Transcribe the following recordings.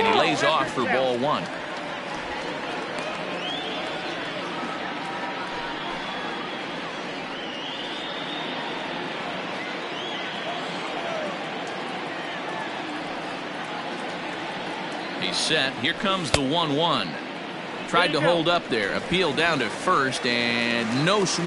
And he lays off for ball one. He's set. Here comes the 1-1. Tried to hold up there. Appeal down to first, and no swing.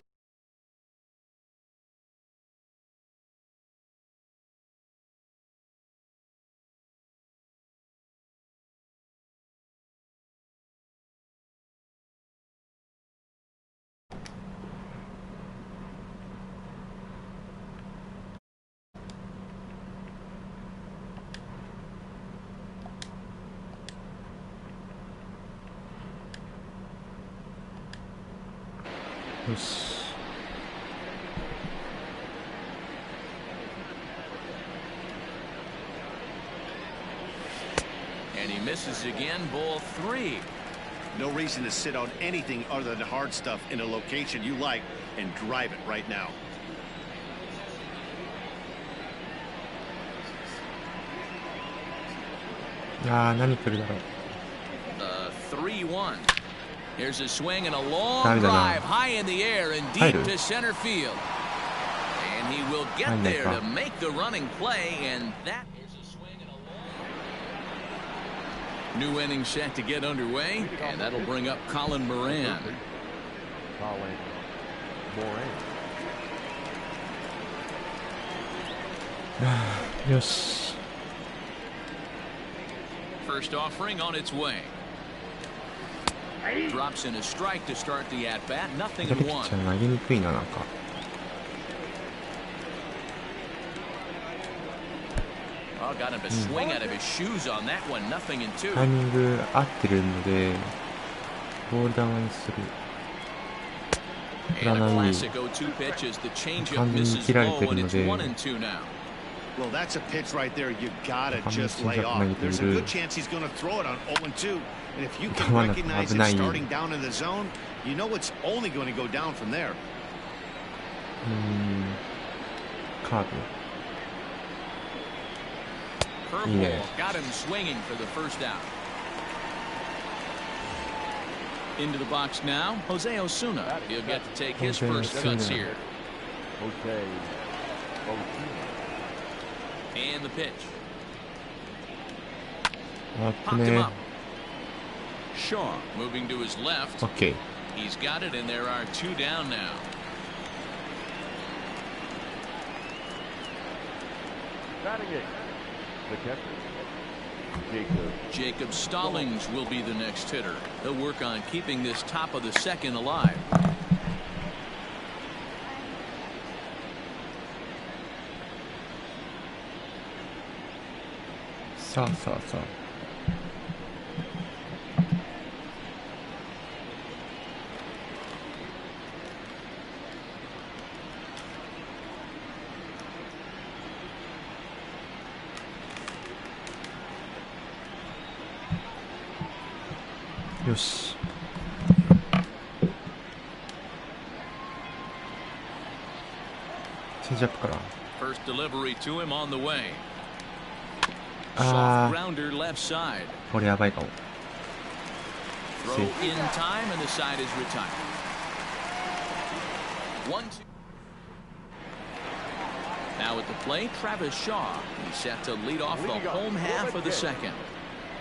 And he misses again. Ball 3. No reason to sit on anything other than hard stuff in a location you like and drive it right now. Ah, 何来るだろう。 3-1. Here's a swing and a long drive high in the air and deep to center field. And he will get there to make the running play, and that is a swing and a long. New inning set to get underway, and that'll bring up Colin Moran. Yes. First offering on its way. Drops in a strike to start the at-bat. Nothing in one. 投げにくいな、なんか。Oh, got him to swing out of his shoes on that one. Nothing in two. タイミング合ってるので、ボール球にする。振らない。完全に切られてるので。Well, that's a pitch right there. You gotta just lay off. There's a good chance he's going to throw it on 0-2. And if you can recognize it starting down in the zone, you know it's only going to go down from there. カーブ。 Curveball got him swinging for the first out. Into the box now, Jose Osuna. He'll get to take his first cuts here. Okay. And the pitch. Popped him up. Shaw moving to his left. Okay. He's got it, and there are 2 down now. Batting it. The catcher. Jacob Stallings will be the next hitter. They'll work on keeping this top of the second alive. So. Yes. First delivery to him on the way. Soft grounder left side. これやばいかも。 Throw in time and the side is retired. 1-2. Now at the plate, Travis Shaw. He's set to lead off the home half of the second.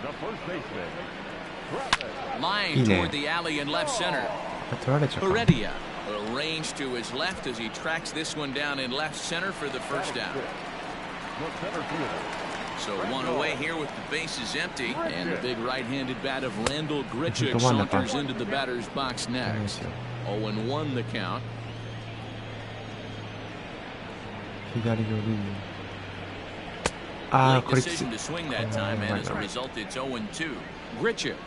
The first baseman. Line toward the alley in left center. Heredia arranged to his left as he tracks this one down in left center for the first out. So one away here with the bases empty, and the big right-handed bat of Randall Grichuk saunters into the batter's box next. 0-1 the count. 左寄り。 Late decision to swing that time, and as a result, it's 0-2. Grichuk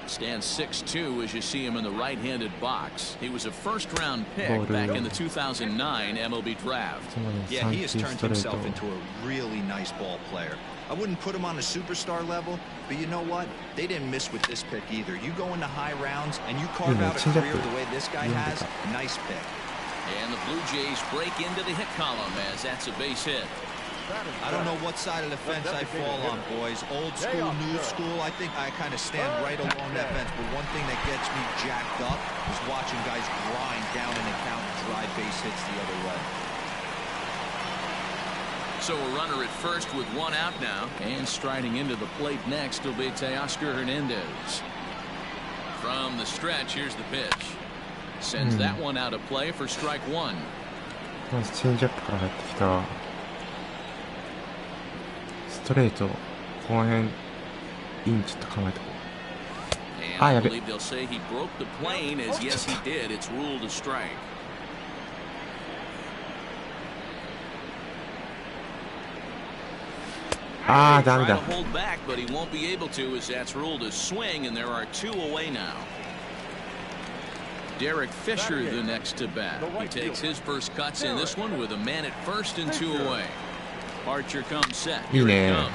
stands 6'2" as you see him in the right-handed box. He was a first-round pick back in the 2009 MLB draft. Yeah, he has turned himself into a really nice ball player. I wouldn't put him on a superstar level, but you know what? They didn't miss with this pick either. You go into high rounds and you carve out a career the way this guy has. Nice pick. And the Blue Jays break into the hit column as that's a base hit. I don't know what side of the fence I fall on, boys. Old school, new school. I think I kind of stand right along that fence. But one thing that gets me jacked up is watching guys grind down in the count and drive base hits the other way. So a runner at first with one out now. And striding into the plate next will be Teoscar Hernandez. From the stretch, here's the pitch. Sends that one out of play for strike one. まずチェンジアップから入ってきた。ストレート、この辺、インちょっと考えてこう。あ、やべ。あー、ダメだ。Derek Fisher the next to bat. He takes his first cuts in this one with a man at first and 2 away. Archer comes set. Here he comes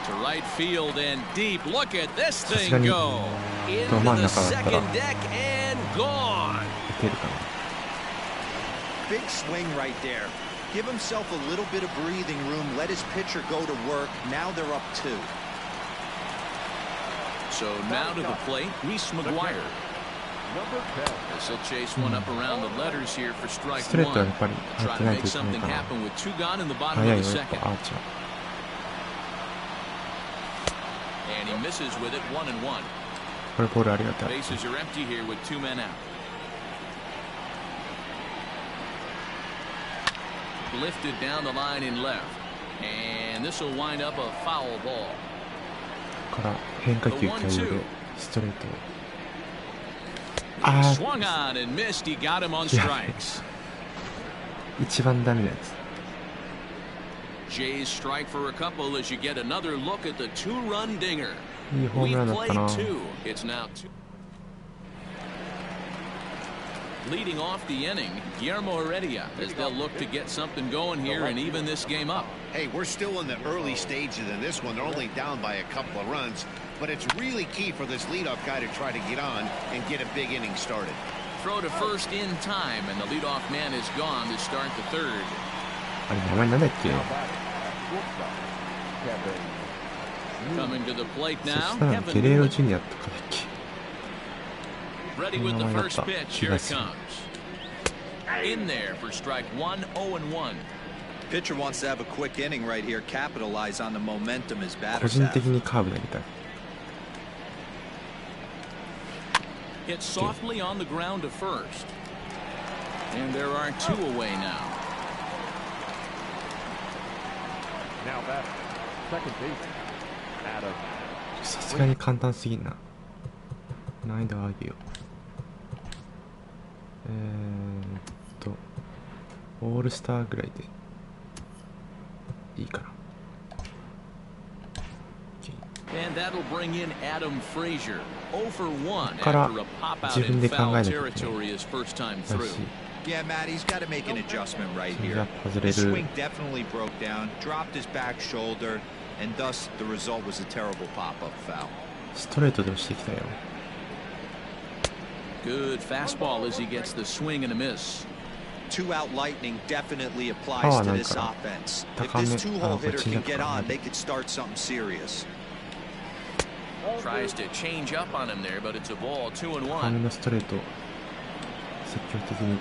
to right field and deep. Look at this thing go into the second deck and gone. Big swing right there. Give himself a little bit of breathing room. Let his pitcher go to work. Now they're up 2. So now to the plate, Reese McGuire. This will chase one up around the letters here for strike one. Try to make something happen with 2 gone in the bottom of the second. And he misses with it 1-1. Bases are empty here with 2 men out. Lifted down the line in left. And this will wind up a foul ball. The 1-2. Swung on and missed. He got him on strikes. 一番ダメなやつ。Jays strike for a couple as you get another look at the 2-run dinger. いいホームランだったな。 It's now 2. Leading off the inning, Guillermo Heredia, as they'll look to get something going here and even this game up. Hey, we're still in the early stages in this one. They're only down by a couple of runs, but it's really key for this leadoff guy to try to get on and get a big inning started. Throw to first in time, and the leadoff man is gone to start the third. あれ、名前なんだっけ？ Coming to the plate now, そしたらゲレーロジュニアとかだっけ？ Ready with the first pitch. Here it comes. In there for strike one, 0-1. Pitcher wants to have a quick inning right here. Capitalize on the momentum his batters 個人的にカーブ投げたい。 Hit softly on the ground to first. And there are 2 away now. Now back, second base, Adam. さすがに簡単すぎんな。難易度上げよう。オールスターぐらいでいいかな。And that'll bring in Adam Frazier. 0 for 1 から after a pop out 自分 in で考え foul なきゃいけない。 territory his first time through. Yeah, Matt, he's got to make an adjustment right here. 外 The れる。 swing definitely broke down, dropped his back shoulder, and thus the result was a terrible pop-up foul. ストレートで押してきたよ。 Good fastball as he gets the swing and a miss. 2-out lightning definitely applies to this offense. If this 2-hole hitter can get on, they could start something serious. Tries to change up on him there, but it's a ball. 2-1. 高めのストレート積極的に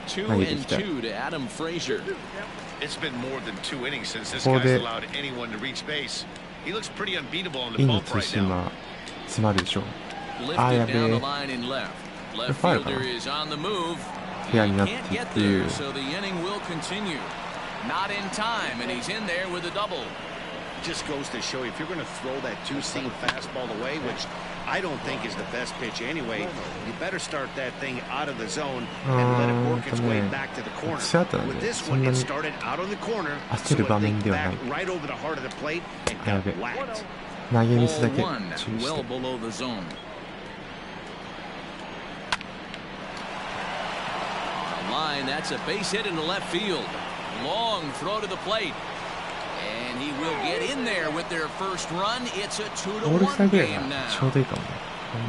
2-2 to Adam Frazier. It's been more than 2 innings since this guy's allowed anyone to reach base. He looks pretty unbeatable on the bump right now. 詰まるでしょ。 Lifted down the line in left. Left fielder is on the move. He can't get there, so the inning will continue. Not in time, and he's in there with a double. Just goes to show you, if you're going to throw that 2-seam fastball away, which I don't think is the best pitch anyway, you better start that thing out of the zone and let it work its way back to the corner. With this one, it started out on the corner, so it went back right over the heart of the plate and got whacked. 投げミスだけ注意 well して。 below the zone. A line, that's a base hit into left field. Long throw to the plate. And he will get in there with their first run. It's a 2-1 game now. ちょうどいいかもね。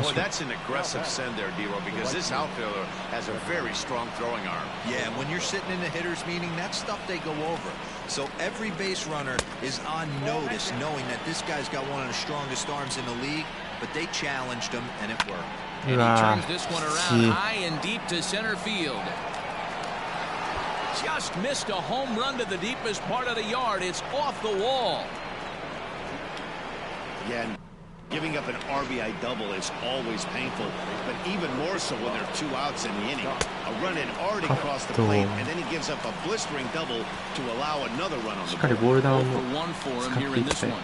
Boy, that's an aggressive send there, D-Roll, because this outfielder has a very strong throwing arm. Yeah, when you're sitting in a hitter's meeting, that's stuff they go over. So every base runner is on notice, knowing that this guy's got one of the strongest arms in the league, but they challenged him, and it worked. And he turns this one around high and deep to center field. Just missed a home run to the deepest part of the yard. It's off the wall. Yeah, and giving up an RBI double is always painful, but even more so when there are 2 outs in the inning. A run had already crossed the plate, and then he gives up a blistering double to allow another run on the board. しっかりボール球を 1 for 1 for 使 him っ here てい in き this たい。 one.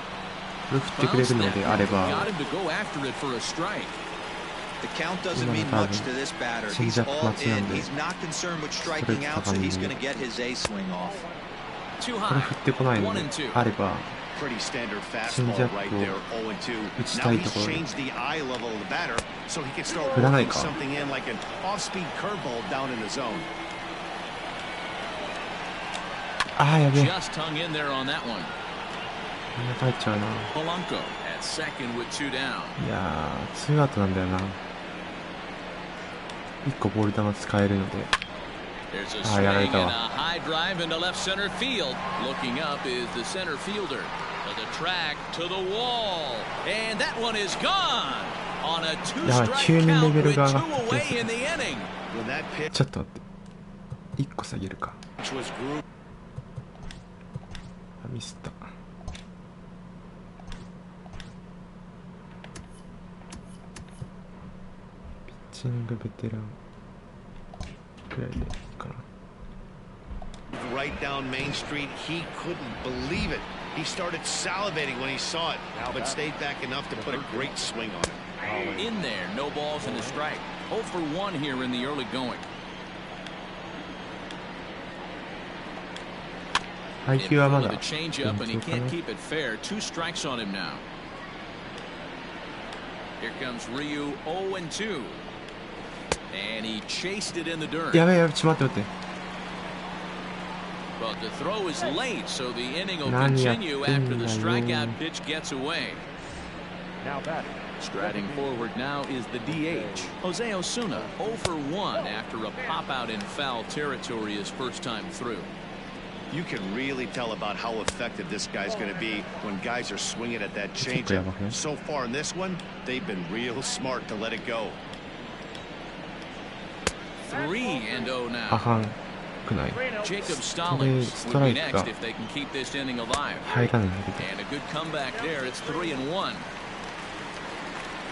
これ振ってくれるのであれば Got him to go after it for a strike. The count doesn't mean much to this batter. He's all in. He's not concerned with striking out, so he's going to get his A swing off. Too これ high. 振ってこないの 1 で and 2. あれば Pretty standard Change fastball up right to there, 0-2. 打ち Now たい he's ところで changed the eye level of the batter, so he can start 振らない working か something in like an off-speed curveball down in the zone. ああやべえ Just hung in there on that one. みんな帰っちゃうな Polanco at second with 2 down. いやー2アウトなんだよな1個ボール球使えるので There's a ああ swing やられ and た a わ high drive into left center field. Looking up is the center fielder. To the track, to the wall. And that one is gone. On a 2-strike count with 2 away in the inning. When that pitch ちょっと待って1個下げるか was grooved. あミスったピッチングベテランくらいでいいかな Right down Main Street, he couldn't believe it. He started salivating when he saw it, but stayed back enough to put a great swing on it. In there, no balls and a strike. 0 for 1 here in the early going. 配球はまだ The changeup, and he can't keep it fair. 2 strikes on him now. Here comes Ryu, 0 and 2. And he chased it in the dirt. やべえやべえちょっと待って But the throw is late, so the inning will continue after the strikeout pitch gets away. Now batting. Striding forward now is the DH, Jose Osuna, 0 for 1 after a pop-out in foul territory his first time through. You can really tell about how effective this guy's going to be when guys are swinging at that changeup. So far in this one, they've been real smart to let it go. 3 and 0 now. あはんくない Jacob これ Stallings ス would トラ be イクが next if they can keep this inning alive. 入らないんだけど And a good comeback there. It's 3 and 1.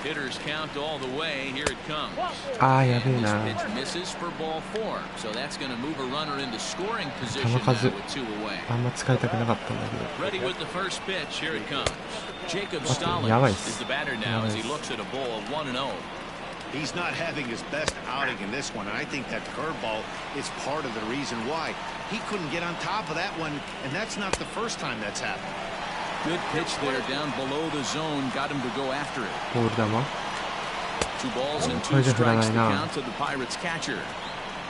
Hitters count all the way. Here it comes. ああや And べえ this な pitch misses for ball 4. So that's going to move a runner into scoring position 球 now 数 with 2 away. あんま使いたくなかったんだけど Ready with the first pitch. Here it comes. Jacob やばいっ Stallings す is the batter now as he looks at a ball of 1 and 0. He's not having his best outing in this one, and I think that curveball is part of the reason why. He couldn't get on top of that one, and that's not the first time that's happened. Good pitch there down below the zone. Got him to go after it. ボール球 2 balls and これ 2 じゃ振らな strikes い the な count to the Pirates catcher.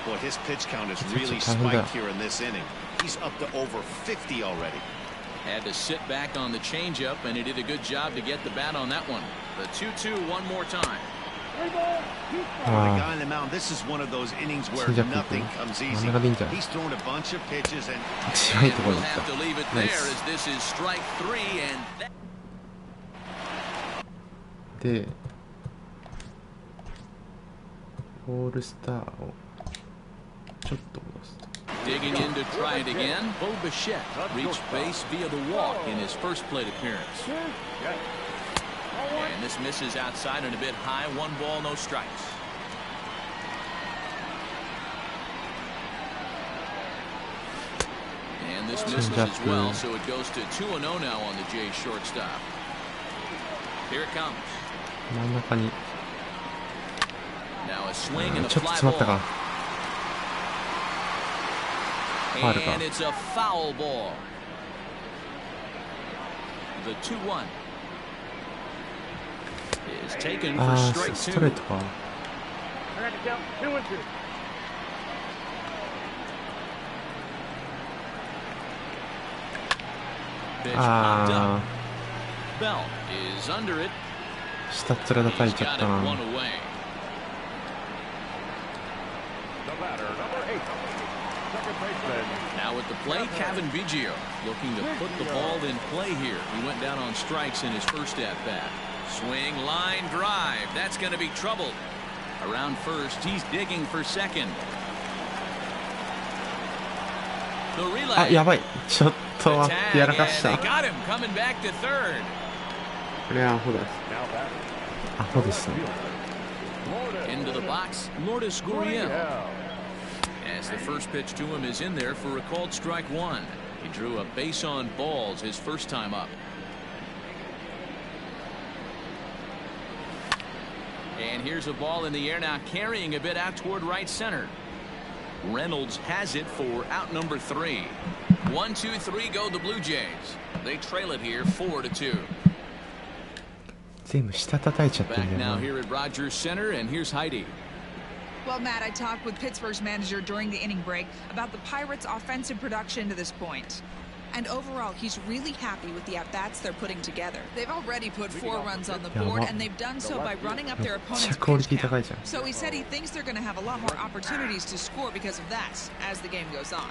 Boy, his pitch count has Pitch really count, yeah. spiked here in this inning. He's up to over 50 already. Had to sit back on the changeup, and he did a good job to get the bat on that one. The 2-2 one more time. The guy on the mound, this is one of those innings where Change up nothing people. comes 真ん easy. 中でいいんじゃない He's thrown a bunch of pitches, and 一番いいところ We'll だった have to leave it ナイ there ス as this is strike 3, and that でオールスターをちょっと戻すと digging in to try it again. Bo Bichette reached base via the walk in his first plate appearance. And this misses outside and a bit high. 1 ball, no strikes. And this misses as well, so it goes to 2-0 now on the Jays shortstop. Here it comes. 真ん中に Now a swing and a ちょっと fly 詰まった ball. かファウルか And it's a foul ball. The 2-1 is taken for ああ strike ストレー 2. トか Pitch popped あ up. Bell is under it. 下っ面叩いちゃったな。The batter, number 8, second baseman. Now at the plate, Kevin Biggio looking to put the ball in play here. He went down on strikes in his first at-bat. Swing, line, drive. That's going to be trouble. Around first, he's digging for second. The relay. あ、やばい。ちょっと待って、やらかした。 They got him coming back to third. これはアホだ。アホですね。 Into the box, Lourdes Gurriel. As the first pitch to him is in there for a called strike one. He drew a base on balls his first time up. And here's a ball in the air now, carrying a bit out toward right center. Reynolds has it for out number 3. 1, 2, 3 go the Blue Jays. They trail it here 4-2. 全部下叩いちゃってる Back んだよ now な。 here at Rogers Center, and here's Heidi. Well, Matt, I talked with Pittsburgh's manager during the inning break about the Pirates' offensive production to this point. And overall, he's really happy with the at-bats they're putting together. They've already put 4 runs on the board, and they've done so by running up their opponent's pitch count. So he said he thinks they're going to have a lot more opportunities to score because of that as the game goes on.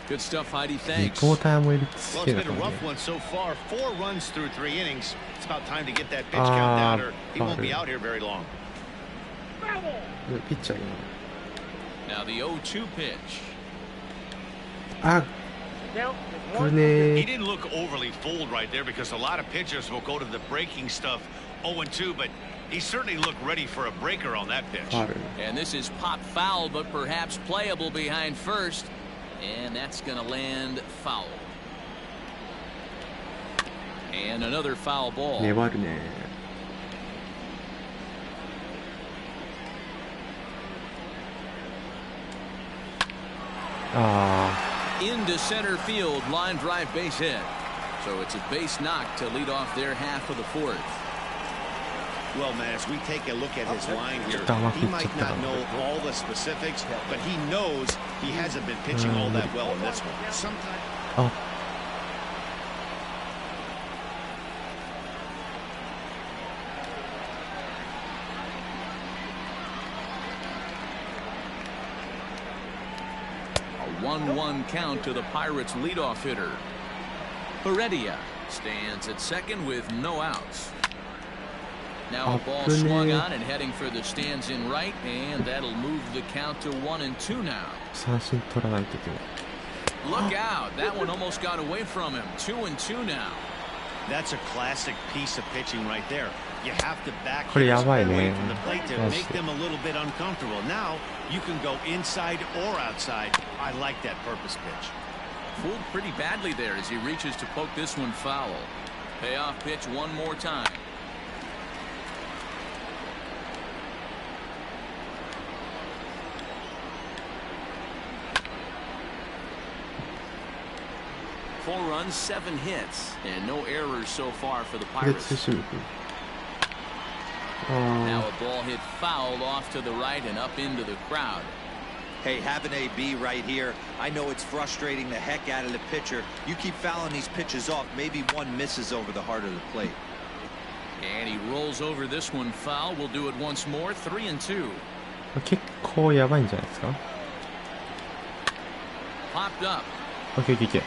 Good stuff, Heidi. リ Thanks. ポーターもいるつ Well, け it's だ been か a らね rough one so far. 4 runs through 3 innings. It's about time to get that pitch count down, or he won't be out here very long. ピッチャーだ Now the 0-2 pitch. な。あ、これ He ね didn't look overly fooled right there because a lot of pitchers will go to the breaking stuff 0-2, but he certainly looked ready for a breaker on that pitch. ファウル。 And this is pop foul, but perhaps playable behind first. And that's going to land foul. And another foul ball. 粘るね。あ Into center field, line drive base hit. So it's a base knock to lead off their half of the 4th. Well, man, as we take a look at his line here, Damn, he might not know all the specifics, but he knows he hasn't been pitching all that well in this one. Sometimes. あ。 1-1 count to the Pirates leadoff hitter. Heredia stands at second with no outs. Now a ball swung on and heading for the stands in right, and that'll move the count to 1-2 now. 三振取らないといけない。 Look out, that one almost got away from him. 2-2 now. That's a classic piece of pitching right there. You have to back これやばい away ね。 from the plate to マジ make で them a little bit uncomfortable. Now you can go inside or outside. I like that purpose pitch. Fooled pretty badly there as he reaches to poke this one foul. Payoff pitch one more time. Four runs, 7 hits, and no errors so far for the これ Pirates. ツーシーム。 Now あ a ball hit foul off to the right and up into the crowd. Hey, have an AB right here. I know it's frustrating the heck out of the pitcher. You keep fouling these pitches off, maybe one misses over the heart of the plate. And he rolls over this one foul. We'll do it once more. 3-2. あ。結構やばいんじゃないですか。 Popped up. オッケーオッケーオッケー。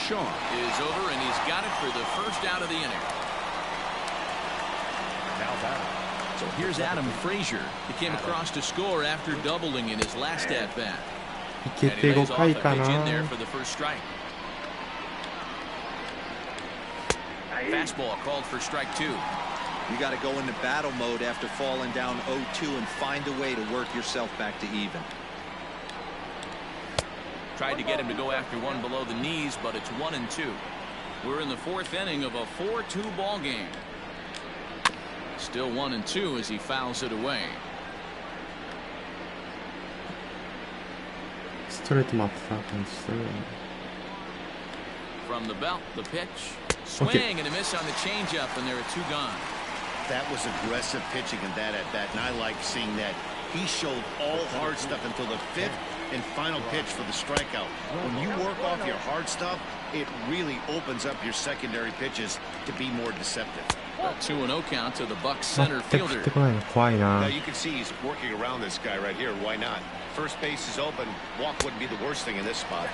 Shaw is over, and he's got it for the first out of the inning. Now batter. So here's Adam Frazier. He came across to score after doubling in his last at bat. いけ And he て lays 5 off 回 a か pitch in な。 there for the first strike. Fastball called for strike 2. You got to go into battle mode after falling down 0-2 and find a way to work yourself back to even. Tried to get him to go after one below the knees, but it's 1-2. We're in the 4th inning of a 4-2 ball game. Still 1-2 as he fouls it away. ストレート待ってた感じするよね。 From the belt, the pitch. Swing and a miss on the changeup, and there are 2 gone. That was aggressive pitching in that at bat, and I like seeing that. He showed all hard stuff until the 5th and final pitch for the strikeout. When you work off your hard stuff, it really opens up your secondary pitches to be more deceptive. A 2-0 count to the Bucks center 全く振 fielder. ってこないの怖いな。 Now you can see he's working around this guy right here. Why not? First base is open. Walk wouldn't be the worst thing in this spot.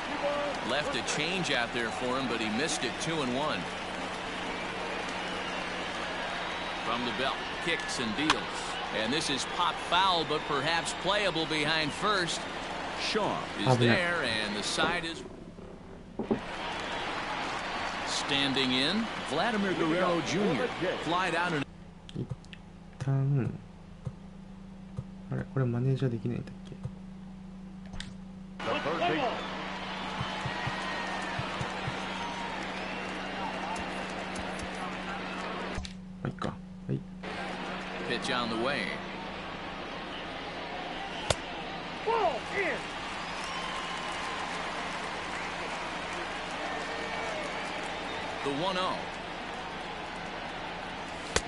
Left a change out there for him, but he missed it. 2-1. From the belt, kicks and deals. And this is pop foul, but perhaps playable behind first. Shaw is there, and the side is standing in. Vladimir Guerrero Jr. flied out and 一旦あれこれマネージャーできないんだっけ。 The third base. まあいいか。はい。 pitch on the way. The 1-0.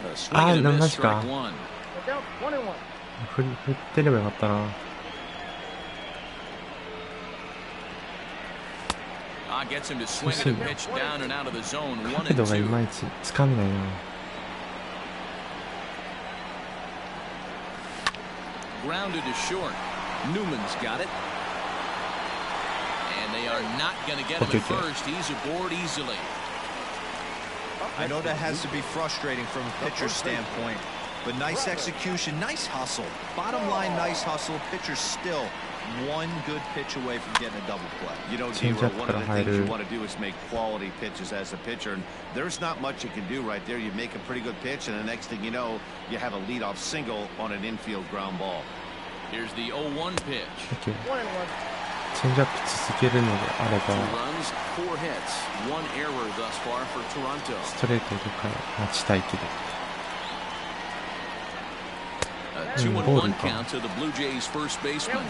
A swing and a miss, strike one. 振ってればよかったな。 Gets him to swing at a pitch down and out of the zone. 1-2. 角度がいまいちつかめないな。 Grounded to short. Newman's got it. And they are not going to get him at first. He's aboard easily. I know that has to be frustrating from a pitcher's standpoint, but nice execution, nice hustle. Bottom line, nice hustle. Pitcher's still one good pitch away from getting a double play. You know, D-Row, one of the things you want to do is make quality pitches as a pitcher, and there's not much you can do right there. You make a pretty good pitch, and the next thing you know, you have a leadoff single on an infield ground ball. Here's the 0-1 pitch. チェンジアップ続けるのであれば Two runs, 4 hits, 1 error thus far for Toronto. ストレートとか待ちたいけど。 A 2-1 count to the Blue Jays first baseman.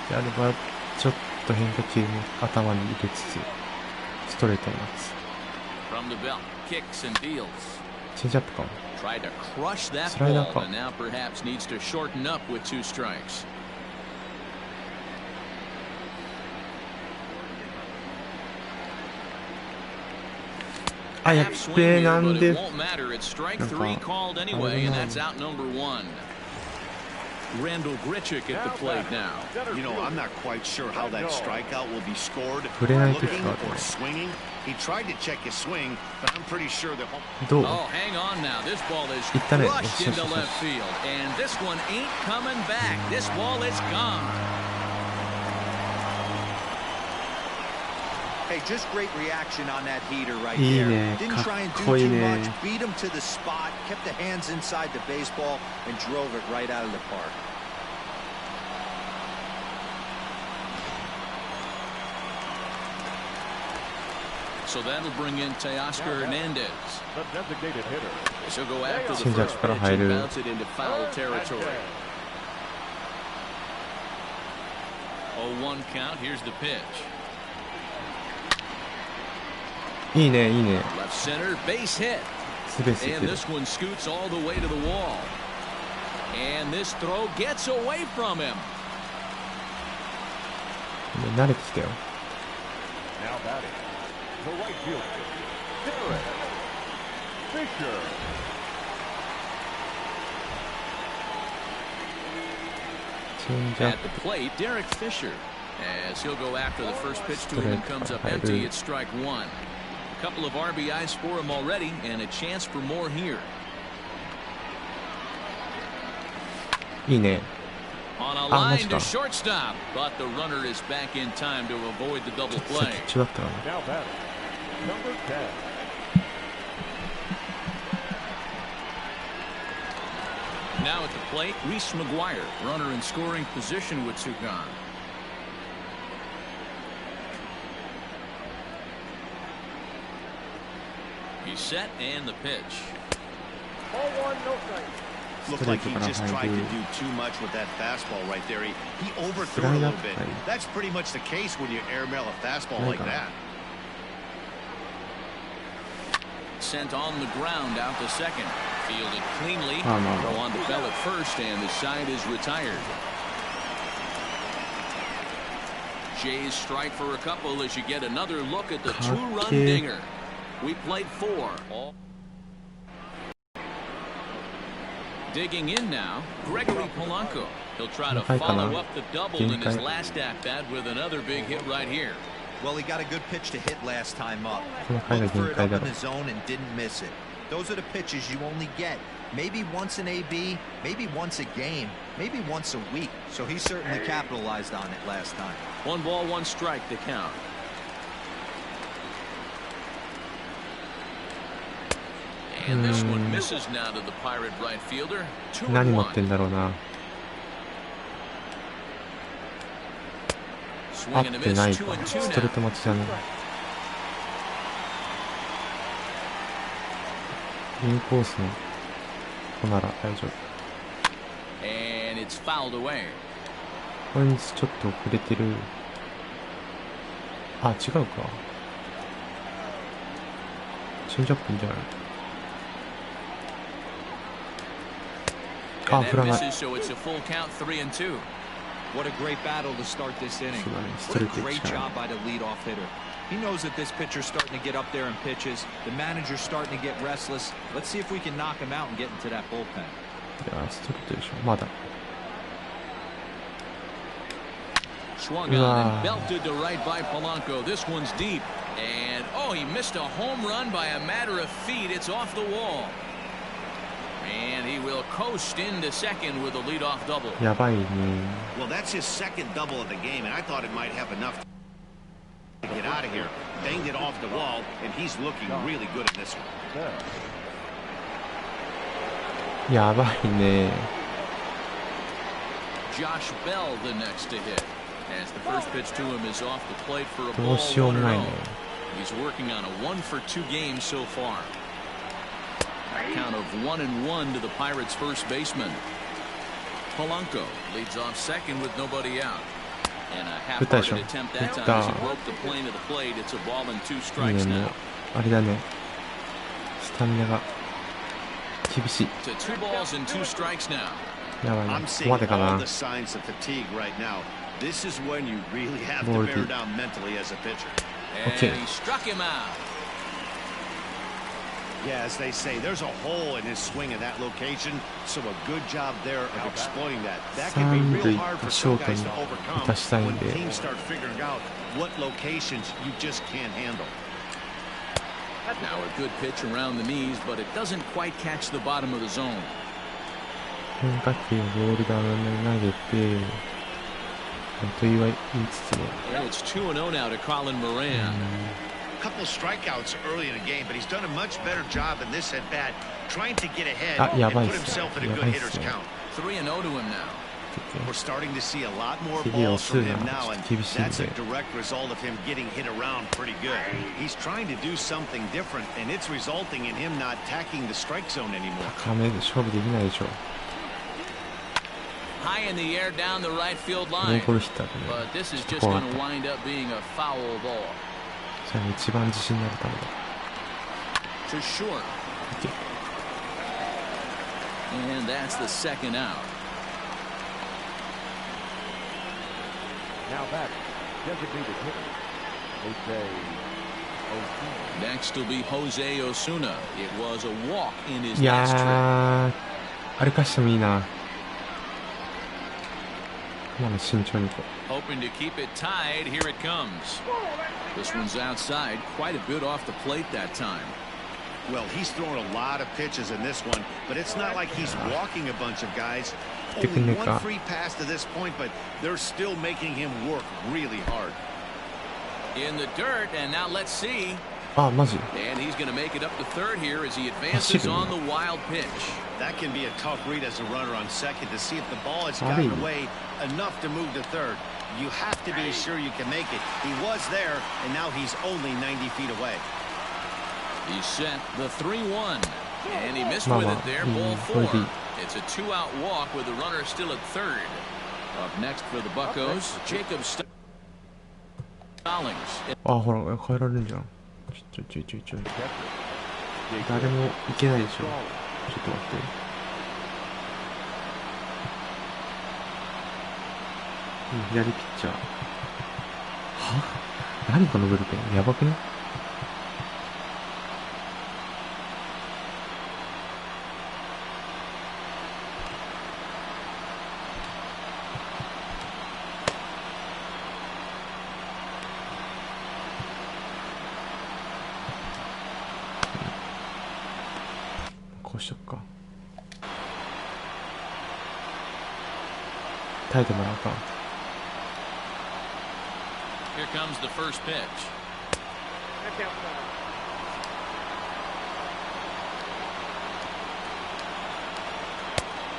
であればちょっと変化球も頭に入れつつストレートを待つ。 From the belt, kicks and deals. チェンジアップかも。 Tried to crush that Slider ball,か。 and now perhaps needs to shorten up with 2 strikes. あ、やっべえ、なんで。 Won't matter. It's strike 3 called anyway, and that's out number 1. Randall Grichuk at the plate now. You know, I'm not quite sure how that strikeout will be scored. 触れない時 Looking がある or swinging. He tried to check his swing, but I'm pretty sure that. どう Oh, hang on now. This ball is いったね。 crushed into left field, and this one ain't coming back. This ball is gone. Hey, just great reaction on that heater right いい there. ね。 Didn't か try and っ do こいい too ね。 much, beat him to the spot, kept the hands inside the baseball, and drove it right out of the park. So that'll bring in Teoscar Hernandez. The designated hitter. She'll go after the Change first up pitch para and Hairu. bounce it into foul territory. 0-1 count. Here's the pitch. いいね、いいね。 Left center, base hit. スベースい And ける。 this one scoots all the way to the wall. And this throw gets away from him. 慣れてきたよ。 Now batting. The right fielder. Derek Fisher. チェンジアッ At the plate, Derek Fisher. As he'll go after the first pitch to him and comes up empty, it's strike 1. A couple of RBIs for him already, and a chance for more here. プ。いいね。 On a あ、マ line ジ to か。 shortstop, but the runner is back in time to avoid the double ちょっとさっ play. き違ったかな。 Now batting. Number 10. Now at the plate, Reese McGuire, runner in scoring position with 2 gone. He's set and the pitch. Looked like he just tried to do too much with that fastball right there. He overthrew it a little bit. That's pretty much the case when you airmail a fastball like that. Sent on the ground out to second. Fielded cleanly. Oh, no. Throw on the bell at first, and the side is retired. Jays strike for a couple as you get another look at the 2-run dinger. We played 4. Digging in now, Gregory Polanco. He'll try to follow up the double in his last at-bat with another big hit right here. Well, he got a good pitch to hit last time up. Looked for it up in the zone and didn't miss it. Those are the pitches you only get maybe once an AB, maybe once a game, maybe once a week. So he certainly capitalized on it last time. 1 ball, 1 strike to count. And this one misses now to the Pirate right fielder. 何持ってんだろうな。合ってないか。ストレート待ちじゃない。インコースの子なら大丈夫。これにちょっと遅れてる。あ、違うか。チェンジアップいいんじゃない？あ、振らない。What a great battle to start this inning. What a great job by the leadoff hitter. He knows that this pitcher's starting to get up there in pitches. The manager's starting to get restless. Let's see if we can knock him out and get into that bullpen. いや、ストレートでしょ。まだ。Swung on and belted to right by Polanco. This one's deep. And, oh, he missed a home run by a matter of feet. It's off the wall. And he will coast into second with a leadoff double. やばいね。 Well, that's his second double of the game, and I thought it might have enough to get out of here. Banged it off the wall, and he's looking really good in this one. やばいね。 Josh Bell the next to hit. As the first pitch to him is off the plate for a どう ball, しようもないね。 He's working on a 1-for-2 game so far. A count of 1-1 to the Pirates' first baseman. Polanco leads off second with nobody out. And a half-hearted attempt that time as he broke the plane of the plate. It's a ball and 2 strikes now. あれだね。スタミナが厳しい。 To 2 balls and 2 strikes now. やばいな。 I'm ここ seeing までか all な。 the signs of fatigue right now. This is when you really have to bear down mentally as a pitcher. And he struck him out. Yeah, as they say, there's a hole in his swing in that location, so a good job there of exploiting that. That can be real hard for some guys to overcome when teams start figuring out what locations you just can't handle. Now a good pitch around the knees, but it doesn't quite catch the bottom of the zone. 変化球をボール球に投げて、と言いつつも。And it's 2-0 now to Colin Moran. Couple strikeouts early in the game, but he's done a much better job in this at bat, trying to get ahead and put himself in a good hitter's count. 3-0 to him now. We're starting to see a lot more balls from him now, and that's a direct result of him getting hit around pretty good. He's trying to do something different, and it's resulting in him not attacking the strike zone anymore. 高めで勝負できないでしょ。 High in the air down the right field line. But this is just going to wind up being a foul ball. じゃあ一番自信になるためだ。 To short. And that's the second out. Now back, designated hitter, Jose Osuna. Next will be Jose Osuna. It was a walk in his い last trip. やー、歩かしてもいいな。今の慎重にこう。 Hoping to keep it tied. Here it comes. This one's outside. Quite a bit off the plate that time. Well, he's thrown a lot of pitches in this one, but it's not like he's walking a bunch of guys. Only one free pass to this point, but they're still making him work really hard. In the dirt, and now let's see. あ、マジ。 And he's going to make it up to third here as he advances on the wild pitch. That can be a tough read as a runner on second to see if the ball has gotten away enough to move to third. You have to be sure you can make it. He was there, and now he's only 90 feet away. He's set the 3-1, and he missed with it there. Ball 4. It's a 2-out walk with the runner still at third. Up next for the Buccos, Jacob Stallings. あ、ほら変えられるじゃん。ちょい。誰もいけないでしょ。ちょっと待って。左ピッチャー。は？何このブルペンやばくね？耐えてもらおうか。 Here comes the first pitch.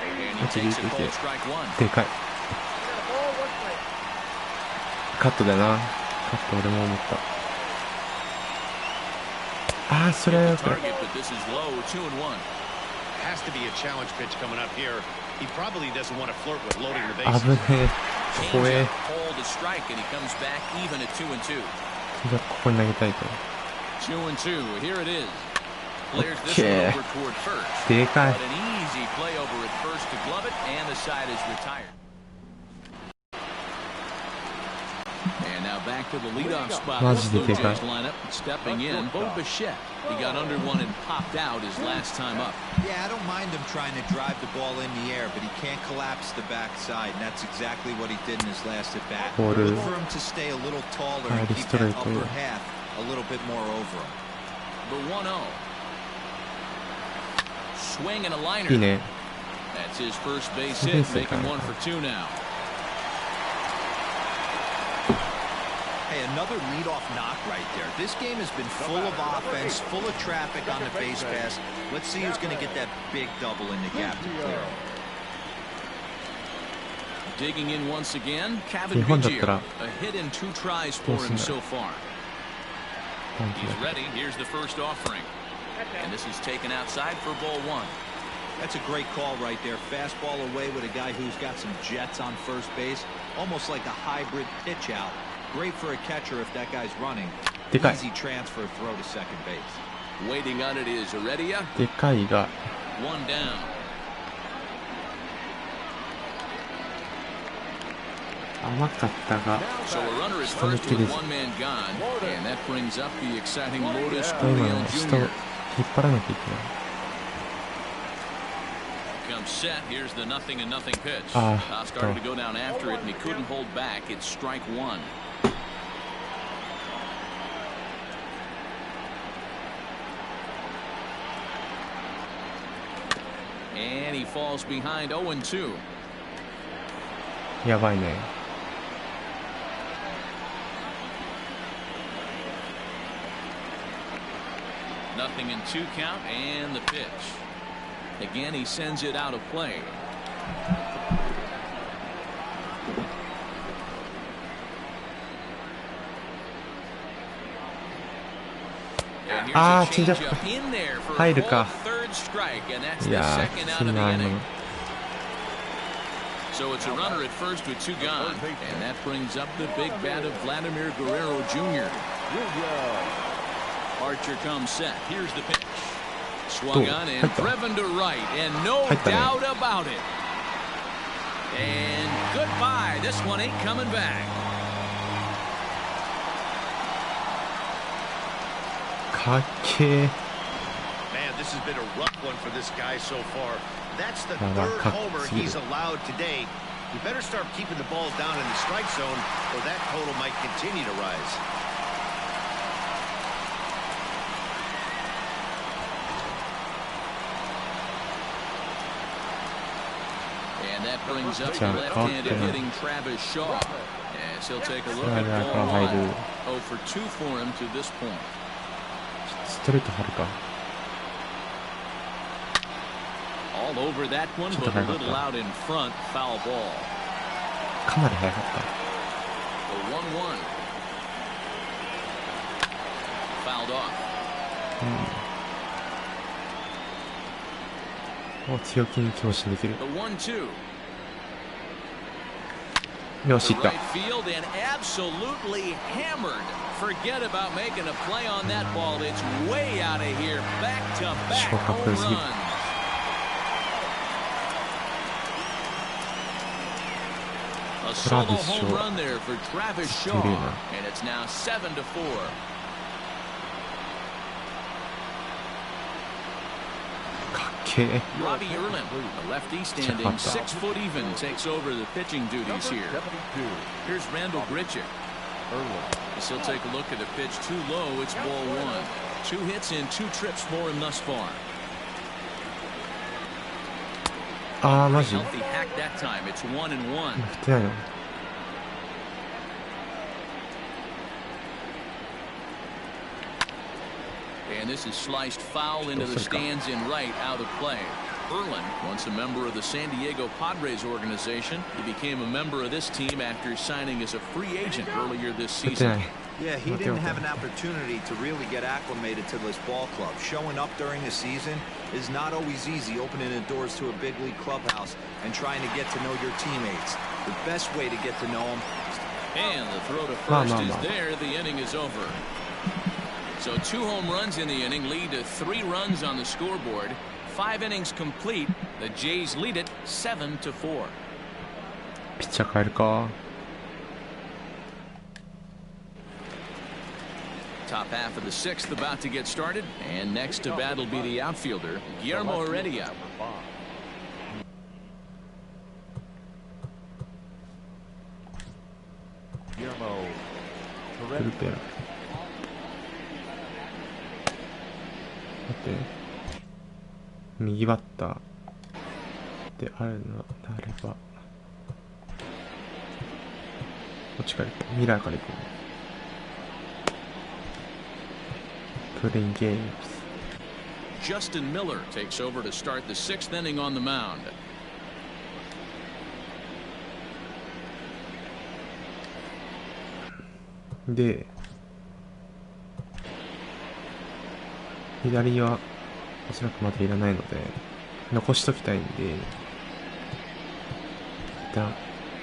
And he takes a cold strike one. でかい。カットだな。カット俺も思った。ああ、それはよくない。 Target, but this is low, 2-1. Has to be a challenge pitch coming up here. He probably doesn't want to flirt with loading the 危 bases. ねえ。怖え。 Changeup, hold a strike, and he comes back even at 2-2. じゃあここに投げたいと。 2-2. Here it is. Clears this one over toward first. でかい。 But an easy play over at first to glove it, and the side is retired. And now back to the leadoff spot. Maji Blue de dekai. Jays lineup. Stepping in, Bo Bichette. He got under one and popped out his last time up. Yeah, I don't mind him trying to drive the ball in the air, but he can't collapse the backside, and that's exactly what he did in his last at bat. Look for him to stay a little taller and keep that upper half a little bit more over him. The 1-0. Swing and a liner. いいね。 That's his first base hit, making 1 for 2 now. Hey, another leadoff knock right there. This game has been full of offense, full of traffic on the base pass. Let's see who's going to get that big double in the gap to clear him. Digging in once again, Kevin Bichette. A hit in 2 tries for him so far. He's ready. Here's the first offering. And this is taken outside for ball 1. That's a great call right there. Fastball away with a guy who's got some jets on first base. Almost like a hybrid pitch out. Great for a catcher if that guy's running. Easy transfer throw to second base. Waiting on it is Heredia. でかいが。 1 down. 甘かったが。 So a runner is first with 1 man gone, and that brings up the exciting Lourdes 今 Gurriel の下を Jr. 引っ張らなきゃいけない。 Comes set. Here's the 0-0 pitch. Ah, Started to go down after it, and he couldn't hold back. It's strike 1. And he falls behind 0-2. やばいね。 0-2 count, and the pitch. Again, he sends it out of play. And here's a changeup in there for a called third strike, and that's the second out of the inning. So it's a runner at first with 2 gone, and that brings up the big bat of Vladimir Guerrero Jr. Archer comes set. Here's the pitch. Swung on and driven to right, and no doubt about it. And goodbye. This one ain't coming back. かっけー。 Man, this has been a rough one for this guy so far. That's the 3rd homer he's allowed today. You better start keeping the ball down in the strike zone, or that total might continue to rise. And that brings up the left-handed hitting Travis Shaw. As he'll take a look at ball 1. 0 for 2 for him to this point. ストレート張るか。 All over that one, but a little out in front. Foul ball. かなり速かった。 The 1-1. Fouled off. うん。強気に強振できる。 The 1-2. よし、いった。 Right field and absolutely hammered. Forget about making a play on that ball. It's way out of here. Back-to-back home runs. A solo home run there for Travis Shaw, and it's now 7-4. Robbie Erlin, a lefty standing 6 foot even, takes over the pitching duties here. Here's Randall Grichuk. As he'll take a look at a pitch too low. It's ball 1. 2 hits in 2 trips for him thus far. あーマジ？ Healthy hack that time. It's 1-1. 振ってないの。And this is sliced foul into the stands in right, out of play. Erlin, once a member of the San Diego Padres organization, he became a member of this team after signing as a free agent earlier this season. Yeah, he didn't have an opportunity to really get acclimated to this ball club. Showing up during the season is not always easy, opening the doors to a big league clubhouse and trying to get to know your teammates. The best way to get to know them. And the throw to first is there. The inning is over. So 2 home runs in the inning lead to 3 runs on the scoreboard. 5 innings complete. The Jays lead it 7-4. ピッチャー変えるか。Top half of the 6th about to get started, and next to bat will be the outfielder Guillermo Heredia. Guillermo Heredia. 待って右バッターであるのであればこっちから行く。ミラーから行く。Putting games. Justin Miller takes over to start the 6th inning on the mound. De左はおそらくまだいらないので残しときたいんで一旦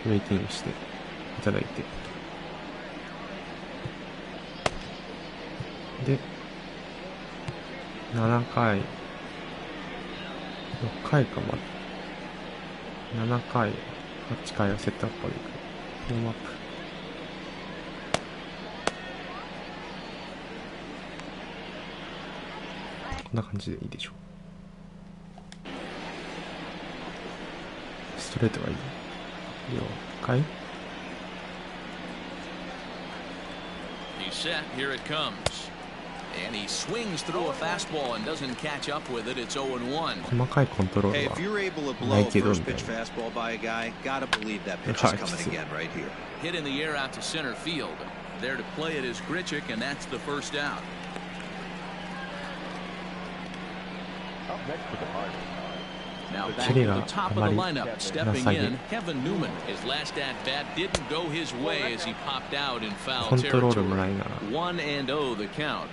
ウェイティングしていただいてで7回6回かまで7回8回はセットアップまでいく。ウォームアップこんな感じでいいでしょう。ストレートがいい。了解。He's set. Here it comes. And he swings through a fastball and doesn't catch up with it. It's 0-1. 細かいコントロールはないけどみたいな。 Hit in the air out to center field. There to play it is Grichuk, and that's the first out. Now back to the top of the lineup, stepping in, Kevin Newman. His last at-bat didn't go his way as he popped out in foul territory. 1-0 the count.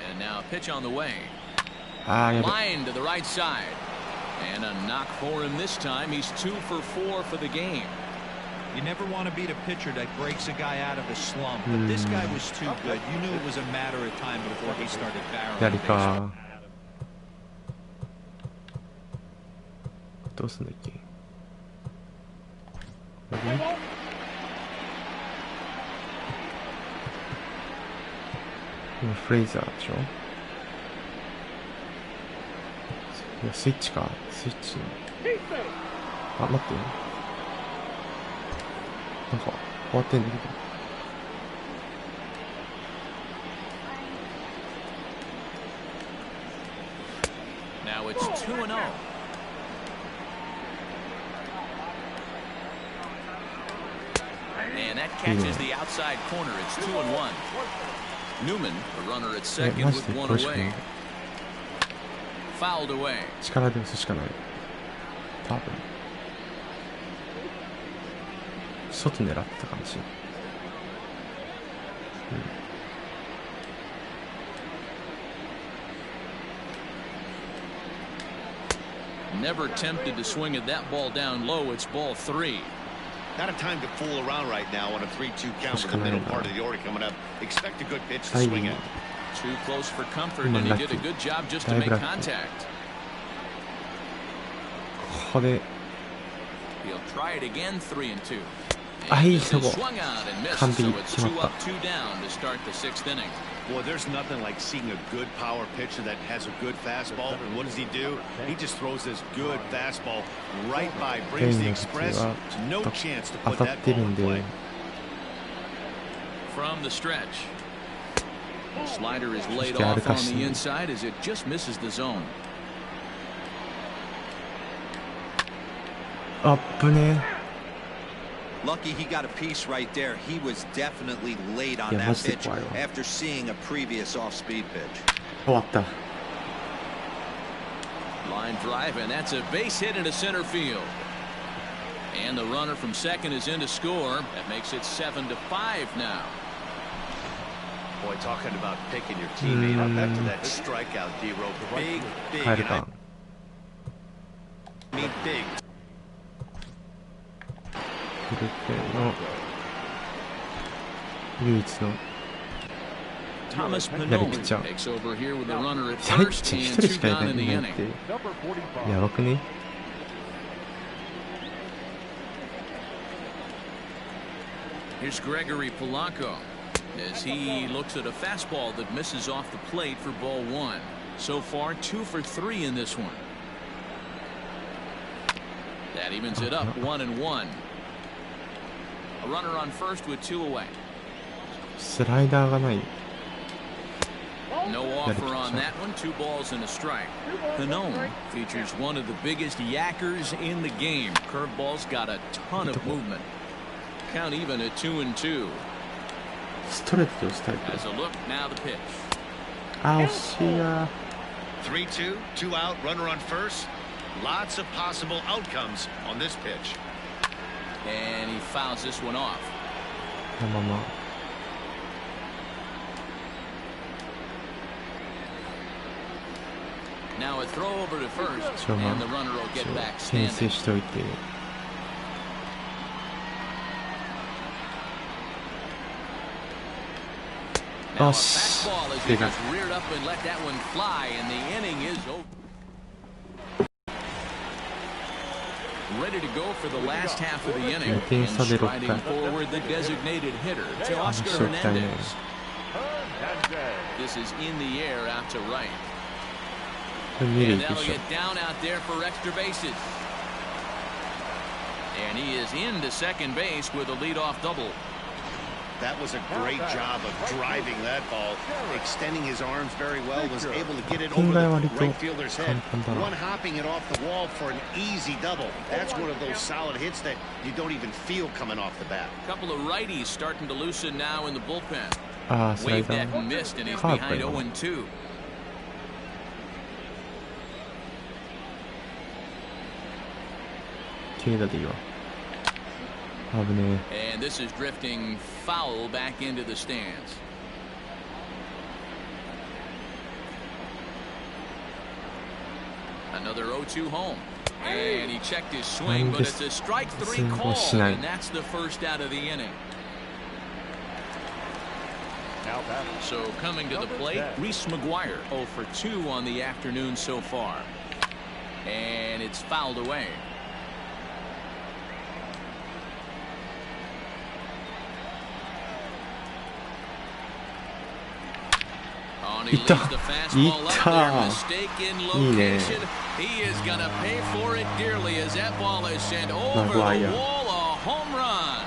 And now a pitch on the way. Line to the right side. And a knock for him this time. He's 2 for 4 for the game. You never want to beat a pitcher that breaks a guy out of a slump, but this guy was too good. You knew it was a matter of time before he started barreling. どうすんだっけ。今フレイザーでしょ。いやスイッチか。スイッチ。あ、待って。なんか終わってんだけど。Now it's 2-0. And that catches the outside corner. It's 2-1. Newman, the runner at second with 1 away. Fouled away. 力で押すしかない。多分。外狙ってたかもしれない。Never tempted to swing at that ball down low. It's ball 3. Not a time to fool around right now on a 3-2 count with the middle part of the order coming up. Expect a good pitch to swing at. Too close for comfort, and he did a good job just to make contact. ここで He'll try it again, 3-2. あ、いいとこ。完璧に So it's 決ま 2 up, った。 2 down to start the 6th inning. Boy, there's nothing like seeing a good power pitcher that has a good fastball. And what does he do? He just throws this good fastball right by, brings the express. No chance to put that ball in play. From the stretch. The slider is laid off on the inside as it just misses the zone. あっぶね Lucky he got a piece right there. He was definitely late on that pitch after seeing a previous off-speed pitch. 終わった Line drive, and that's a base hit into center field. And the runner from second is in to score. That makes it 7-5 now. Boy, talking about picking your teammate up after that strikeout, D-Rope. Big, big. I mean, big. ブルペンの唯一の Thomas 左ピッチャー takes over here with the runner at 左ピッ first チャー and 一人し two かい down な in the いっ inning. てやばくね Here's Gregory Polanco as he looks at a fastball that misses off the plate for ball one. So far 2 for 3 in this one. That evens it up 1-1. A runner on first with 2 away. スライダーがない No offer on that one. 2 balls and a strike. Hanone features one of the biggest yackers in the game. Curveball's got a ton of movement. Count even at 2-2. ストレートで押すタイプ As a look, now the pitch. あ惜しいや 3-2, 2 out, runner on first. Lots of possible outcomes on this pitch. And he fouls this one off. このまま Now a throw over to first, ちょま and the runner will get back 牽 standing. 制しておいて Now a よし fastball as he でかい just reared up and let that one fly, and the inning is over. Ready to go for the last half of the inning. 2点差で And 6 striding 回 forward, the designated hitter, Teoscar しておきたいね Hernandez. This is in the air out to right. これ2塁 And 行く that'll でしょ get down out there for extra bases. And he is into second base with a leadoff double. That was a great job of driving that ball, extending his arms very well, was able to get it over the right fielder's head, one hopping it off the wall for an easy double. That's one of those solid hits that you don't even feel coming off the bat. A couple of righties starting to loosen now in the bullpen. ああスライ Waved ダ that ー and missed, and he's カーブか behind 今 0-2. 軽打でいいわ危ね And this is drifting foul back into the stands. Another 0-2 home. And he checked his swing, but it's a strike 3 call, and that's the first out of the inning. So coming to the plate, Reese McGuire 0 for 2 on the afternoon so far. And it's fouled away. He leaves the fastball up there. Mistaken location. He is going to pay for it dearly as that ball is sent over the wall. A home run.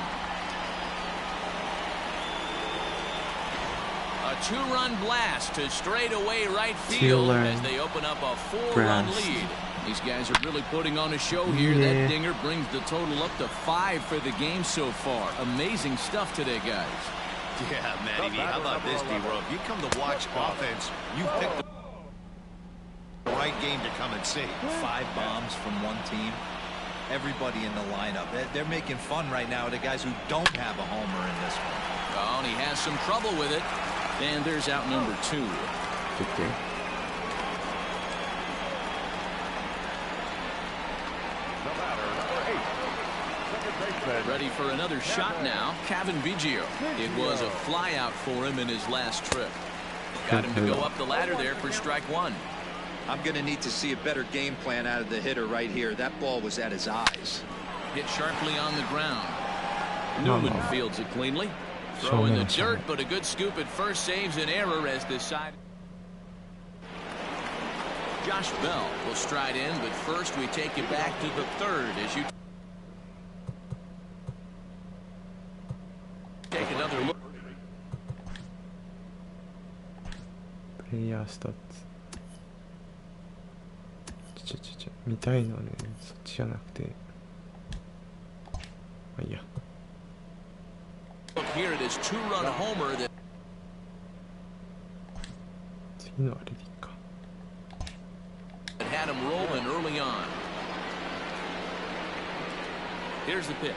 A 2-run blast to straightaway right field as they open up a 4-run lead. These guys are really putting on a show here. That dinger brings the total up to 5 for the game so far. Amazing stuff today, guys. Yeah, Matty V, how about this, D-Rope? You come to watch offense, you pick the right game to come and see. 5 bombs from one team. Everybody in the lineup. They're making fun right now of the guys who don't have a homer in this one. Oh, and he has some trouble with it. And there's out number 2. Okay. Ready for another shot now. Kevin Biggio. It was a fly out for him in his last trip. Got him to go up the ladder there for strike 1. I'm going to need to see a better game plan out of the hitter right here. That ball was at his eyes. Hit sharply on the ground. Newman fields it cleanly. Throw in the dirt, but a good scoop at first saves an error as the side. Josh Bell will stride in, but first we take you back to the third as you take another look. プレイヤースタッツ見たいのはねそっちじゃなくてあ、いいや。Look here at his two-run homer that 次のあれでいいか。had him rolling early on. Here's the pitch.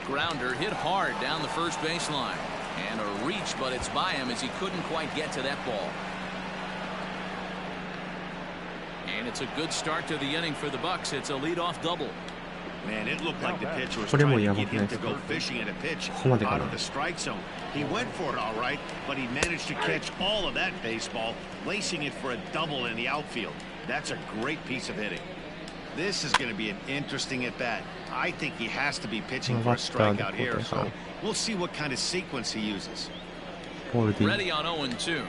Grounder hit hard down the first baseline. And a reach, but it's by him as he couldn't quite get to that ball. And it's a good start to the inning for the Bucks. It's a leadoff double. Man, it looked like the pitcher was trying to get him to go fishing at a pitch out of the strike zone. He went for it all right, but he managed to catch all of that baseball, lacing it for a double in the outfield. That's a great piece of hitting. This is going to be an interesting at-bat. I think he has to be pitching for a strikeout here, so we'll see what kind of sequence he uses. Ready on 0-2.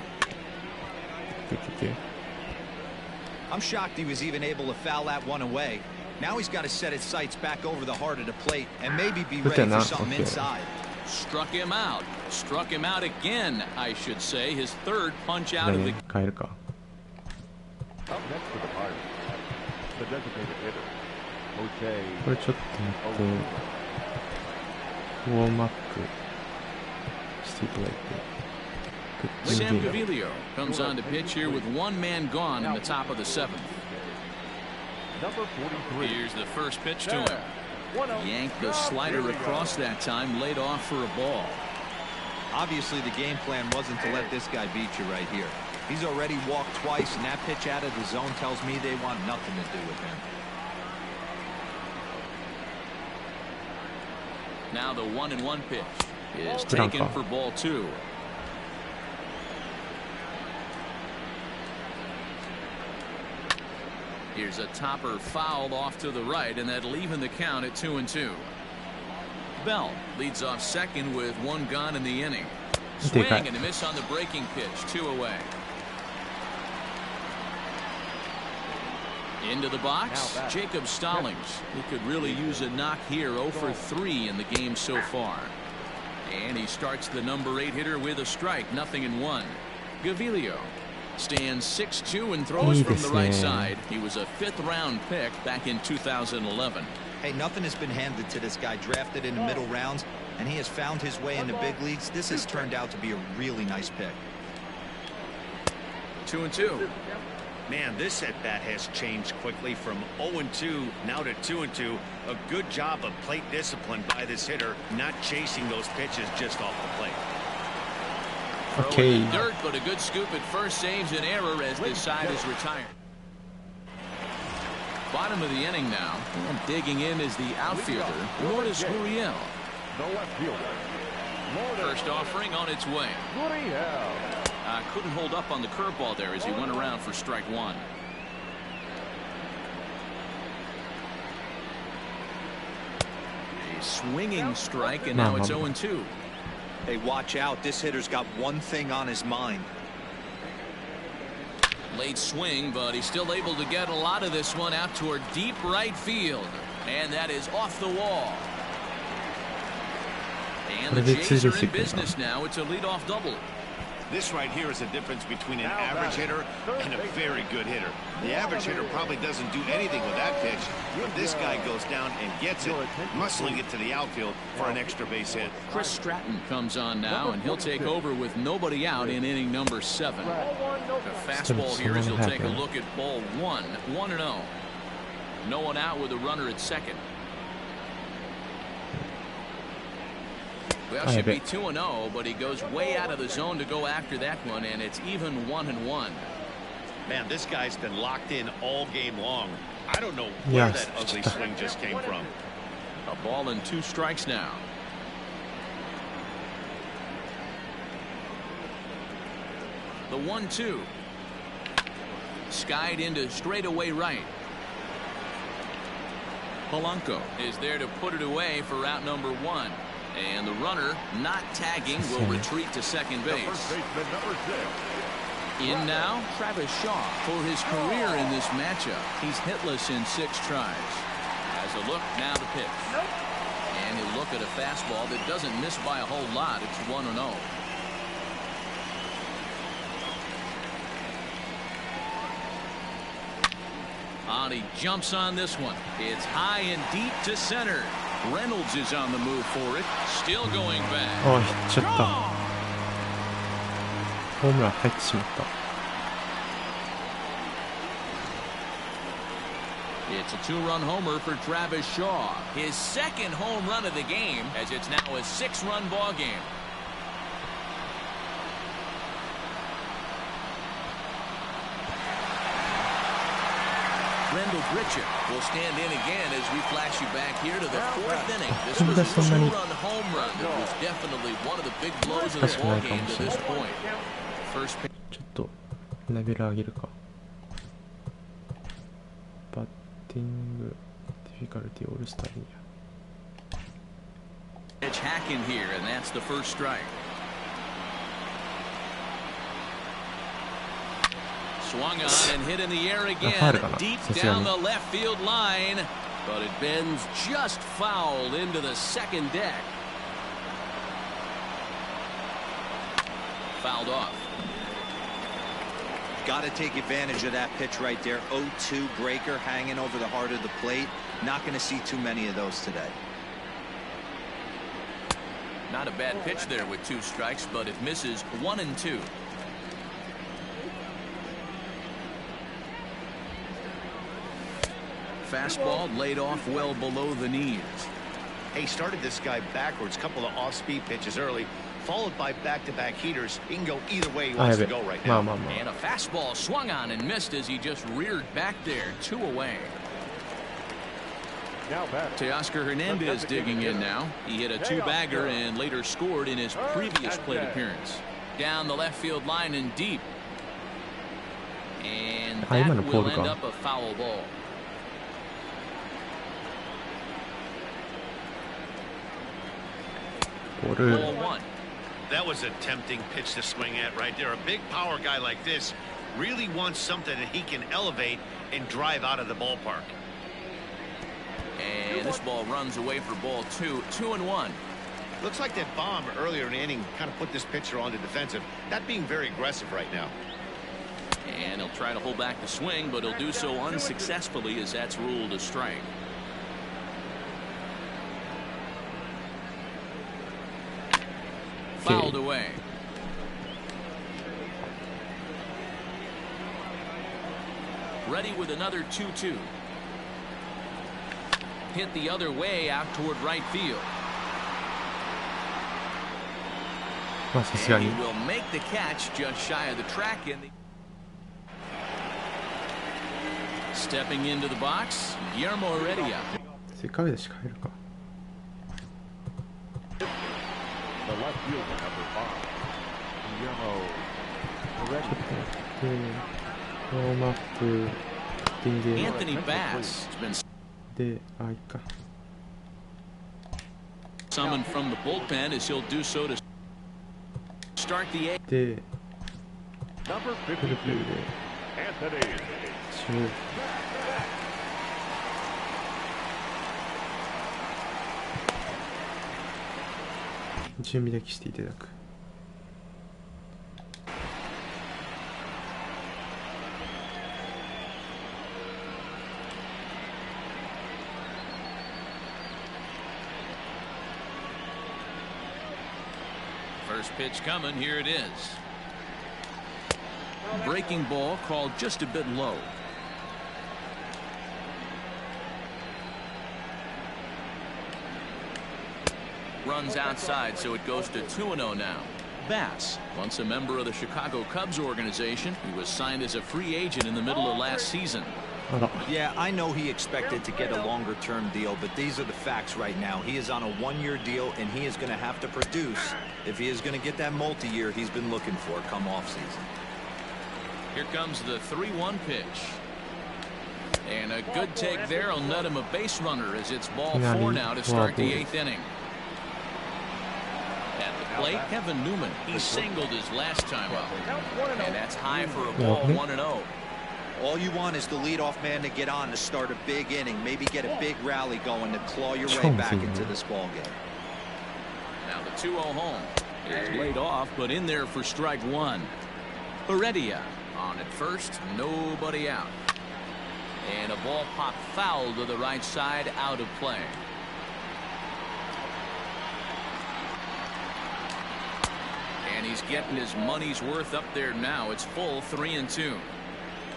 I'm shocked he was even able to foul that one away. Now he's got to set his sights back over the heart of the plate and maybe be ready for something inside. Struck him out. Struck him out again, I should say. His third punch out of the... Up next to the Pirates, the designated hitter, Jose. これちょっと待って、ウォームアップしていただいて。Sam Gaviglio comes on to pitch here with one man gone in the top of the seventh. Number 43. Here's the first pitch to him. Yanked the slider across that time, laid off for a ball. Obviously, the game plan wasn't to let this guy beat you right here. He's already walked twice, and that pitch out of the zone tells me they want nothing to do with him. Now the 1-1 pitch is taken for ball two. Here's a topper fouled off to the right, and that'll even the count at 2-2. Bell leads off second with one gone in the inning. Swing and a miss on the breaking pitch, 2 away. Into the box, Jacob Stallings. He could really use a knock here, 0 for 3 in the game so far. And he starts the number 8 hitter with a strike, 0-1. Gaviglio stands 6'2" and throws from the right side. He was a 5th-round pick back in 2011. Hey, nothing has been handed to this guy, drafted in the middle rounds, and he has found his way in the big leagues. This has turned out to be a really nice pick. 2-2. Man, this at-bat has changed quickly from 0-2 now to 2-2. A good job of plate discipline by this hitter, not chasing those pitches just off the plate. Okay. Dirt, but a good scoop at first saves an error as this side is retired. Bottom of the inning now, and digging in is the outfielder, Lourdes Gurriel. The left fielder. First offering on its way. Couldn't hold up on the curveball there as he went around for strike one. A swinging strike, and now it's 0-2. Hey, watch out. This hitter's got one thing on his mind. Late swing, but he's still able to get a lot of this one out toward deep right field. And that is off the wall. And the Jays are in business now. It's a leadoff double. This right here is a difference between an average hitter and a very good hitter. The average hitter probably doesn't do anything with that pitch, but this guy goes down and gets it, muscling it to the outfield for an extra base hit. Chris Stratton comes on now, and he'll take over with nobody out in inning number 7. The fastball here as he'll take a look at ball 1, 1-0. No one out with a runner at second. Well, should be 2-0, but he goes way out of the zone to go after that one, and it's even 1-1. Man, this guy's been locked in all game long. I don't know where that ugly swing just came from. A ball and 2 strikes now. The 1-2. Skied into straightaway right. Polanco is there to put it away for out number 1. And the runner, not tagging, will retreat to second base. In now, Travis Shaw for his career in this matchup. He's hitless in 6 tries. As a look, now the pitch. And he'll look at a fastball that doesn't miss by a whole lot. It's 1-0. On out. He jumps on this one. It's high and deep to center. Reynolds is on the move for it. Still going back. ああ、ヒッちゃった。ホームラン入ってしまった。It's a two-run homer for Travis Shaw. His second home run of the game, as it's now a six-run ball game. Rendell Grichuk will stand in again as we flash you back here to the fourth inning. This was a two-run home run that was definitely one of the big blows of the ball game to this point. First pitch. ちょっとレベル上げるか。バッティングディフィカルティオールスターイヤ。 Pitch hacking here, and that's the first strike. Swung on and hit in the air again, deep down the left field line, but it bends just foul into the second deck. Fouled off. Got to take advantage of that pitch right there. 0-2 breaker hanging over the heart of the plate. Not going to see too many of those today. Not a bad pitch there with two strikes, but it misses 1-2. Fastball laid off well below the knees. He started this guy backwards, couple of off-speed pitches early, followed by back-to-back heaters. He can go either way he wants to go right now. And a fastball swung on and missed as he just reared back there, 2 away. Teoscar Hernandez digging in now. He hit a two-bagger and later scored in his previous plate appearance. Down the left field line and deep. And that will end up a foul ball. Ball one. That was a tempting pitch to swing at right there. A big power guy like this really wants something that he can elevate and drive out of the ballpark. And this ball runs away for ball two. 2-1. Looks like that bomb earlier in the inning kind of put this pitcher on the defensive. Not being very aggressive right now. And he'll try to hold back the swing, but he'll do so unsuccessfully as that's ruled a strike. Fouled away. Ready with another 2-2. Hit the other way out toward right field. And he will make the catch just shy of the track. Stepping into the box, Guillermo Heredia. The left fielder, number 5, Guillermo. Anthony Bass has been summoned from the bullpen as he'll do so to start the eighth. Number 52, Anthony. 準備だけしていただく。First pitch coming. Here it is. Breaking ball called just a bit low. Runs outside, so it goes to 2-0 now. Bass, once a member of the Chicago Cubs organization, he was signed as a free agent in the middle of last season. Yeah, I know he expected to get a longer-term deal, but these are the facts right now. He is on a one-year deal, and he is going to have to produce if he is going to get that multi-year he's been looking for come off-season. Here comes the 3-1 pitch. And a good take there will net him a base runner as it's ball 4 now to start the 8th inning. At the plate, Kevin Newman. He singled his last time up. And that's high for a ball 1-0. All you want is the leadoff man to get on to start a big inning, maybe get a big rally going to claw your way back into this ball game. Now the 2-0 home is laid off, but in there for strike 1. Heredia on at first, nobody out. And a ball popped foul to the right side, out of play. And he's getting his money's worth up there now. It's full 3-2.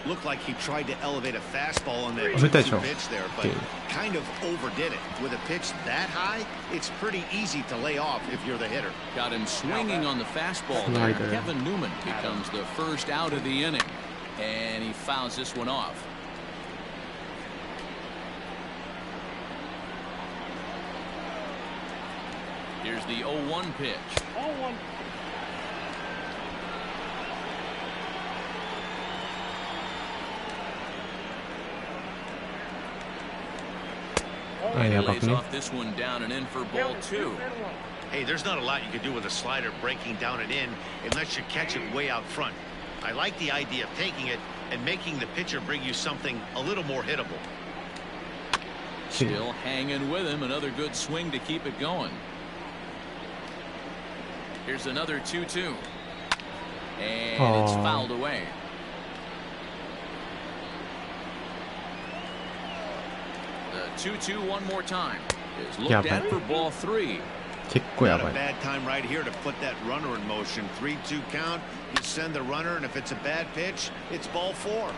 Looked like he tried to elevate a fastball on that 2-2 pitch there, but kind of overdid it. With a pitch that high, it's pretty easy to lay off if you're the hitter. Got him swinging on the fastball there. Kevin Newman becomes the first out of the inning, and he fouls this one off. Here's the 0-1 pitch. 0-1. Lays off this one down and in for ball 2. Hey, there's not a lot you can do with a slider breaking down and in unless you catch it way out front. I like the idea of taking it and making the pitcher bring you something a little more hittable. Still hanging with him. Another good swing to keep it going. Here's another 2-2. And it's fouled away. The 2-2 one more time is looked at for ball 3. Not a bad time right here to put that runner in motion. 3-2 count. You send the runner, and if it's a bad pitch, it's ball 4.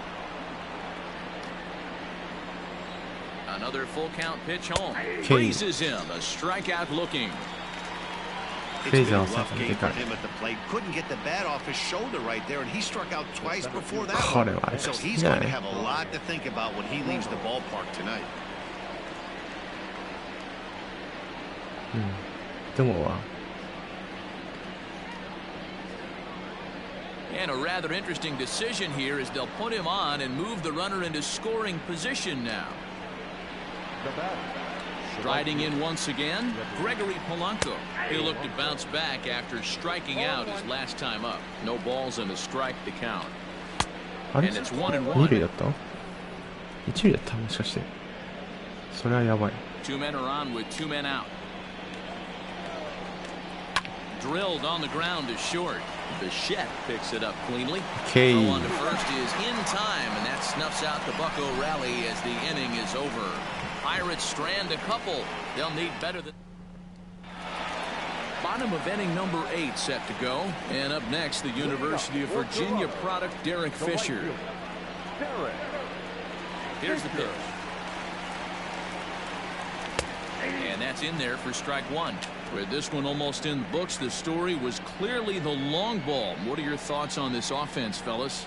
Another full count pitch home. Freezes him. A strikeout looking. It's been a rough game for him at the plate. Couldn't get the bat off his shoulder right there, and he struck out twice before that one. So he's going to have a lot to think about when he leaves the ballpark tonight. And a rather interesting decision here is they'll put him on and move the runner into scoring position now. Striding in once again, Gregory Polanco. He'll look to bounce back after striking out his last time up. No balls and a strike to count. And it's 1-1. 2 men are on with 2 men out. Drilled on the ground is short. Bichette picks it up cleanly. Throw on to first is in time, and that snuffs out the Bucco rally as the inning is over. Pirates strand a couple. They'll need better than. Bottom of inning number 8 set to go. And up next, the University of Virginia product, Derek Fisher. Here's the pitch. And that's in there for strike 1. With this one almost in the books, the story was clearly the long ball. What are your thoughts on this offense, fellas?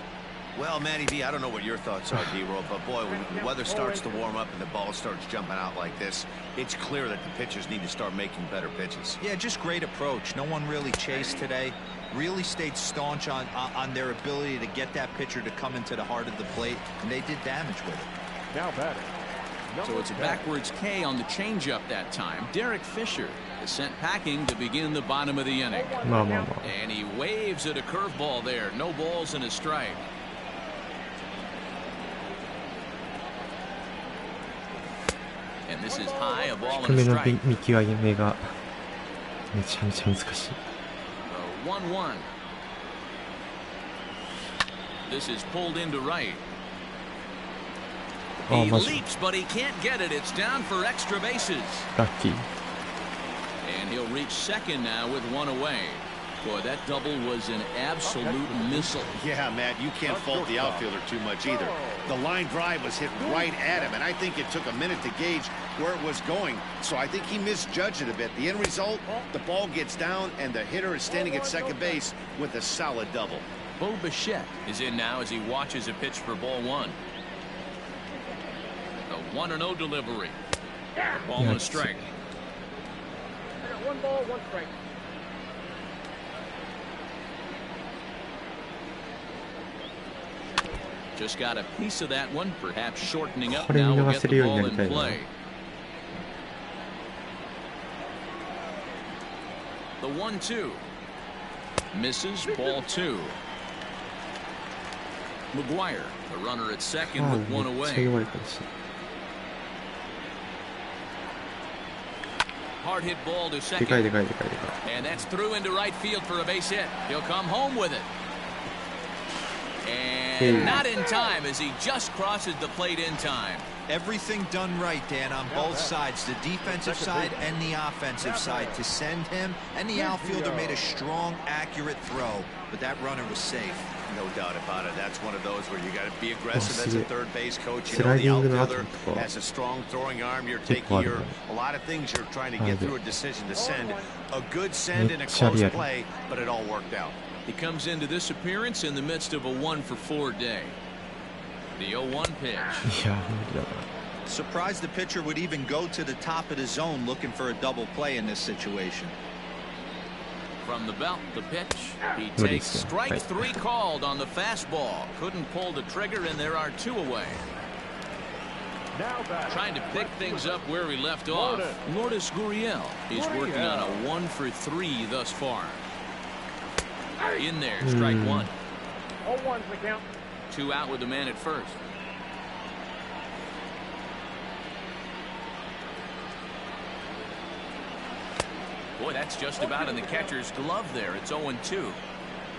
Well, Matty V, I don't know what your thoughts are, D-Roll, but boy, when the weather starts to warm up and the ball starts jumping out like this, it's clear that the pitchers need to start making better pitches. Yeah, just great approach. No one really chased today. Really stayed staunch on their ability to get that pitcher to come into the heart of the plate, and they did damage with it. Now batting. So it's a backwards K on the changeup that time. Derek Fisher is sent packing to begin the bottom of the inning. And he waves at a curveball there. No balls and a strike. And this is high, a ball and a strike. 1-1. This is pulled into right. He leaps, but he can't get it. It's down for extra bases. Lucky. And he'll reach second now with 1 away. Boy, that double was an absolute missile. Yeah, Matt, you can't fault the outfielder too much either. The line drive was hit right at him, and I think it took a minute to gauge where it was going. So I think he misjudged it a bit. The end result, the ball gets down, and the hitter is standing at second base with a solid double. Bo Bichette is in now as he watches a pitch for ball 1. The 1-0 delivery. Ball and a strike. I got 1 ball, 1 strike. Just got a piece of that one, perhaps shortening up now. We'll get the ball in play. The 1-2 misses, ball 2. McGuire, the runner at second with 1 away. Hard hit ball to second. And that's through into right field for a base hit. He'll come home with it. And not in time as he just crosses the plate in time. Everything done right, Dan, on both sides, the defensive side and the offensive side, to send him, and the outfielder made a strong, accurate throw, but that runner was safe. No doubt about it. That's one of those where you got to be aggressive as a third base coach. You know, the outfielder has a strong throwing arm. You're taking a lot of things you're trying to get through a decision to send. A good send and a close play, but it all worked out. He comes into this appearance in the midst of a 1-for-4 day. The 0-1 pitch. Surprised the pitcher would even go to the top of the zone looking for a double play in this situation. From the belt, the pitch. He takes strike 3 called on the fastball. Couldn't pull the trigger, and there are 2 away. Trying to pick things up where he left off. Lourdes Gurriel. He's working on a 1-for-3 thus far. In there, strike 1. 0-1's the count. 2 out with the man at first. Boy, that's just about in the catcher's glove there. It's 0-2.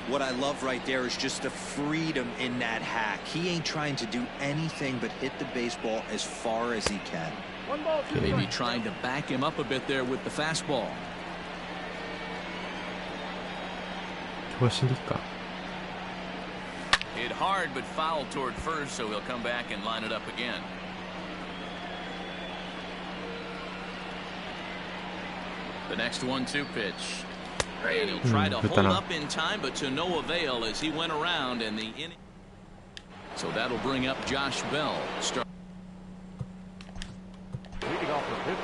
What I love right there is just the freedom in that hack. He ain't trying to do anything but hit the baseball as far as he can. Maybe trying to back him up a bit there with the fastball. Hit hard but fouled toward first, so he'll come back and line it up again. The next 1-2 pitch. And he'll try to hold up in time, but to no avail as he went around in the inning. So that'll bring up Josh Bell. Leading off the pitch,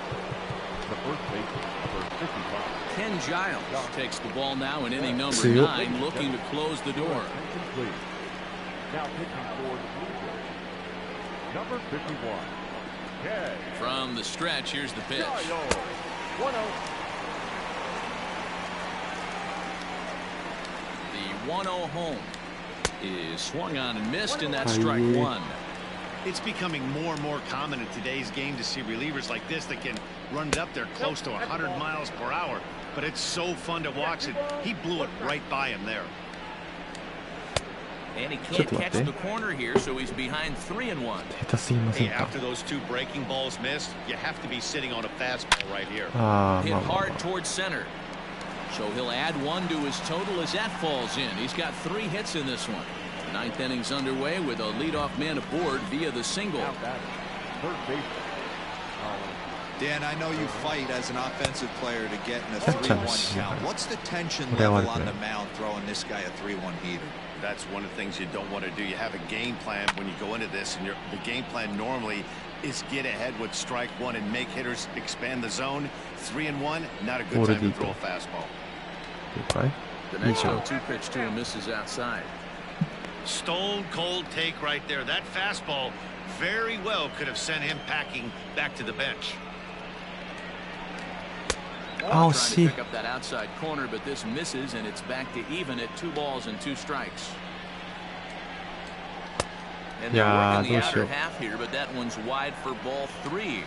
the first baseman, number 55. Ken Giles takes the ball now in inning number 9, looking to close the door. Now pitching for the Blue Jays, number 51. Ken. From the stretch, here's the pitch. 1-0. The 1-0 home is swung on and missed, and that's strike 1. It's becoming more and more common in today's game to see relievers like this that can run it up there close to 100 miles per hour. But it's so fun to watch it. He blew it right by him there. And he can't catch the corner here, so he's behind 3-1. Hey, after those 2 breaking balls missed, you have to be sitting on a fastball right here. Hit hard towards center. So he'll add 1 to his total as that falls in. He's got 3 hits in this one. 9th inning's underway with a leadoff man aboard via the single. Dan, I know you fight as an offensive player to get in a 3-1 count. What's the tension level on the mound throwing this guy a 3-1 heater? That's one of the things you don't want to do. You have a game plan when you go into this, and the game plan normally is get ahead with strike 1 and make hitters expand the zone. 3-1, not a good time to throw a fastball. The next 0-2 pitch to him misses outside. Stone cold take right there. That fastball very well could have sent him packing back to the bench. Trying to pick up that outside corner, but this misses, and it's back to even at 2 balls and 2 strikes. And they're working the outer half here, but that one's wide for ball 3.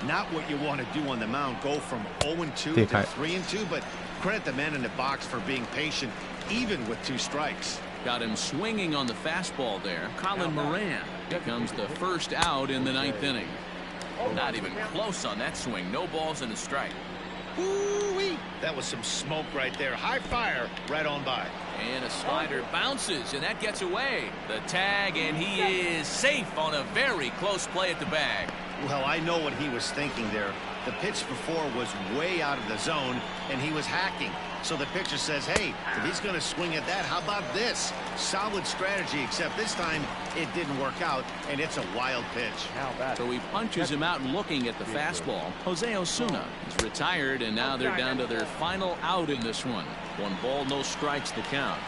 Not what you want to do on the mound. Go from 0-2 to 3-2, but credit the man in the box for being patient, even with 2 strikes. Got him swinging on the fastball there. Colin Moran becomes the first out in the 9th inning. Not even close on that swing. No balls and a strike. Ooh-wee. That was some smoke right there. High fire right on by. And a slider bounces, and that gets away. The tag, and he is safe on a very close play at the bag. Well, I know what he was thinking there. The pitch before was way out of the zone, and he was hacking. So the pitcher says, hey, if he's going to swing at that, how about this? Solid strategy, except this time it didn't work out, and it's a wild pitch. So he punches him out looking at the fastball. Jose Osuna is retired, and now they're down to their final out in this one. 1 ball, no strikes to count.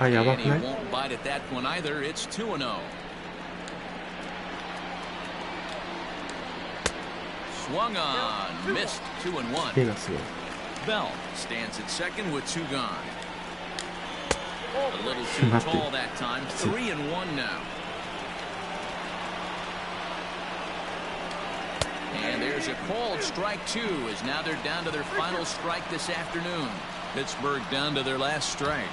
And he won't bite at that one either. It's 2-0. Swung on, missed. 2-1. Bell stands at second with 2 gone. A little too tall that time. 3-1 now. And there's a called strike 2 as now they're down to their final strike this afternoon. Pittsburgh down to their last strike.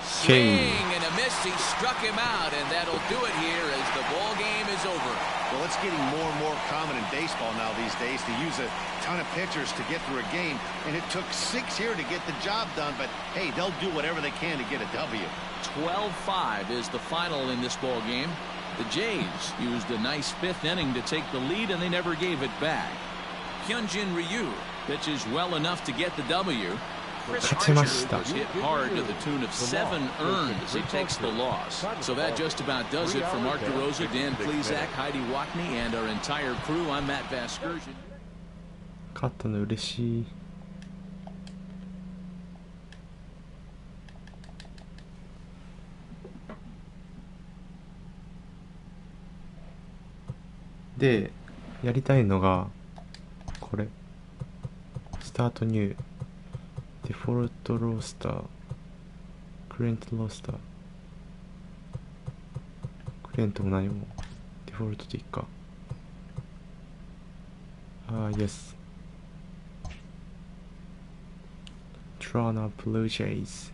Swing and a miss. He struck him out, and that'll do it here as the ball game is over. Well, it's getting more and more common in baseball now these days to use a ton of pitchers to get through a game, and it took 6 here to get the job done, but hey, they'll do whatever they can to get a W. 12-5 is the final in this ball game. The Jays used a nice fifth inning to take the lead, and they never gave it back. Hyunjin Ryu pitches well enough to get the W. Chris Archer was hit hard to the tune of 7 earned as he takes the loss. So that just about does it for Mark DeRosa, Dan Plesac, Heidi Watney, and our entire crew. I'm Matt Vasgersian. 勝ったの嬉しい。で、やりたいのがこれ。スタートニュー。デフォルトロースター。クレントロースター。クレントも何も。デフォルトでいいか。Yes. Toronto Blue Jays.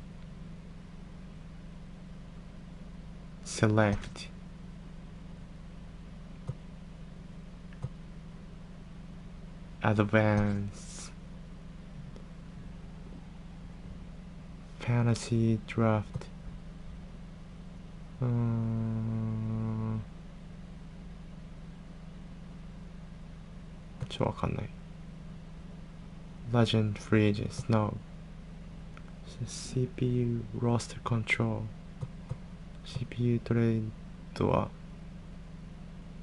Select. Advance. Fantasy Draft. ちょっとわかんない。Legend Free Agents. No. CPU Roster Control. CPU トレードは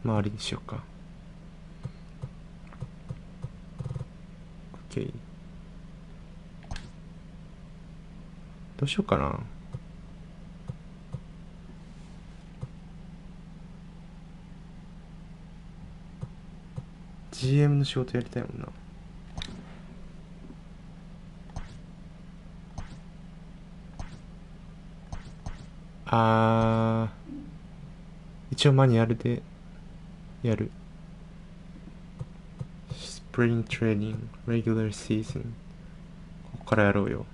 周りにしようか。OK。どうしようかな。GM の仕事やりたいもんな。一応マニュアルでやる。Spring Training Regular Season ここからやろうよ。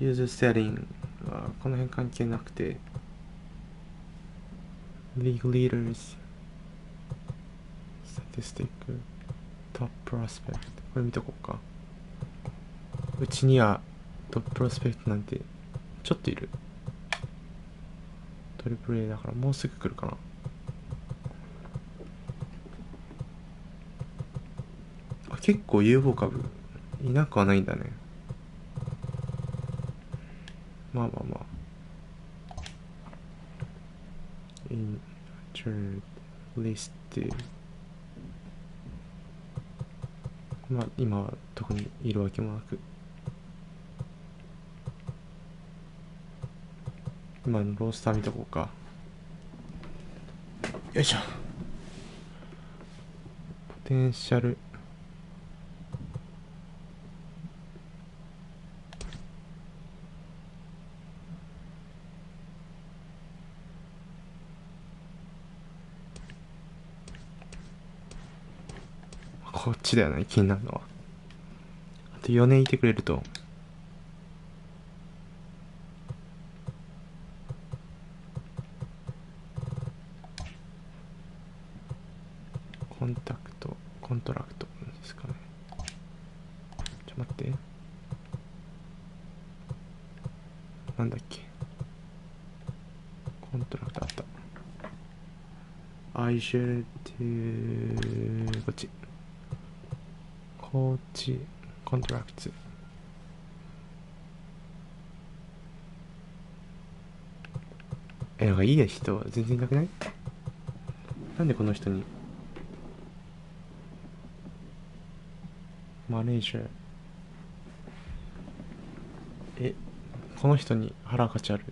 ユーザーセティングはこの辺関係なくて League Leaders Statistic Top Prospect これ見とこうか。うちにはトッププロスペクトなんてちょっといる。トリプル A だからもうすぐ来るかな。結構有望株いなくはないんだね。まあまあまあ。Injured List。まあ今は特にいるわけもなく。今のロースター見とこうか。よいしょ。ポテンシャル。こっちだよね、気になるのは。あと4年いてくれると。コントラクトですかね。ちょっと待って。なんだっけ。コントラクトあった。I should do こっち。コーチコントラクト。なんかいい人は全然いなくない？なんでこの人にマネージャーこの人に腹価値ある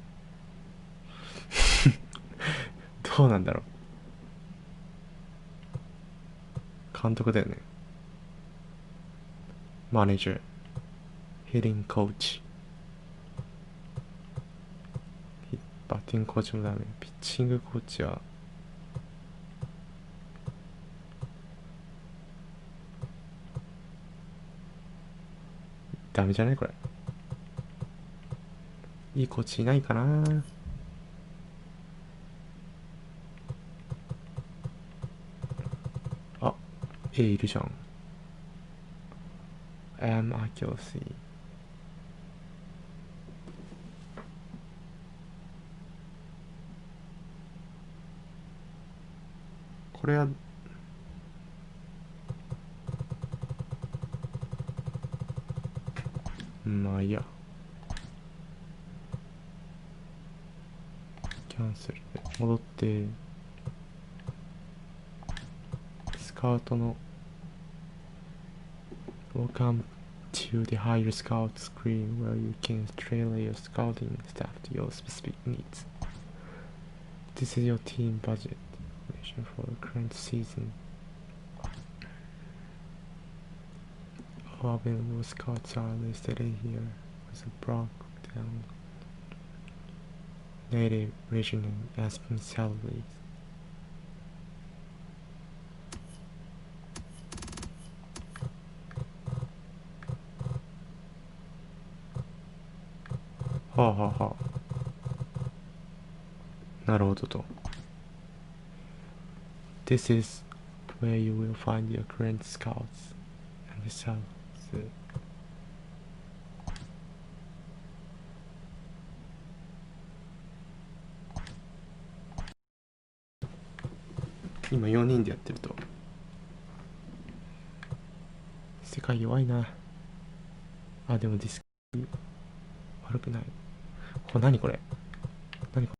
どうなんだろう。監督だよね。マネージャー、ヒッティングコーチ、バッティングコーチもダメ、ピッチングコーチはダメじゃないこれ。いいコーチいないかな。あ、いるじゃん。accuracy。これはまあいいや。キャンセルで戻って、スカウトの Welcome to the higher scout screen where you can tailor your scouting staff to your specific needs. This is your team budget information for the current season. All available scouts are listed here with a breakdown, native region and asking salaries. はあはあはあ。なるほどと。This is where you will find your current scouts and the salaries. 今4人でやってると世界弱いなあ。でもディスク悪くない。これ何これ、何こ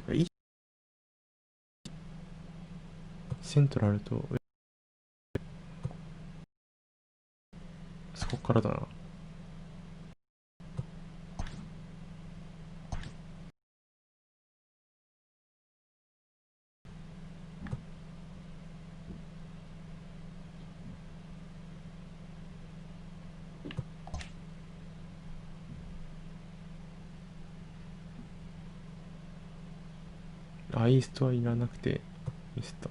れ。いいセントラルとそこからだな。イーストはいらなくてイースト。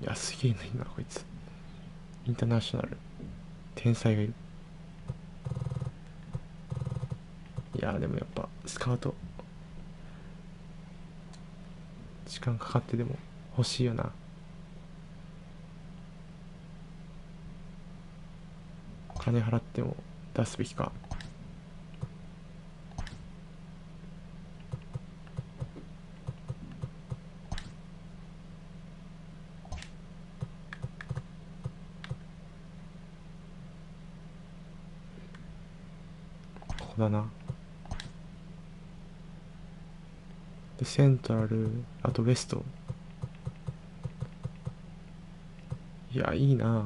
いやすげえなこいつ。インターナショナル天才がいる。いやでもやっぱスカウト時間かかってでも欲しいよな。金払っても出すべきか。ここだな。でセントラル、あとウエスト。いやいいな。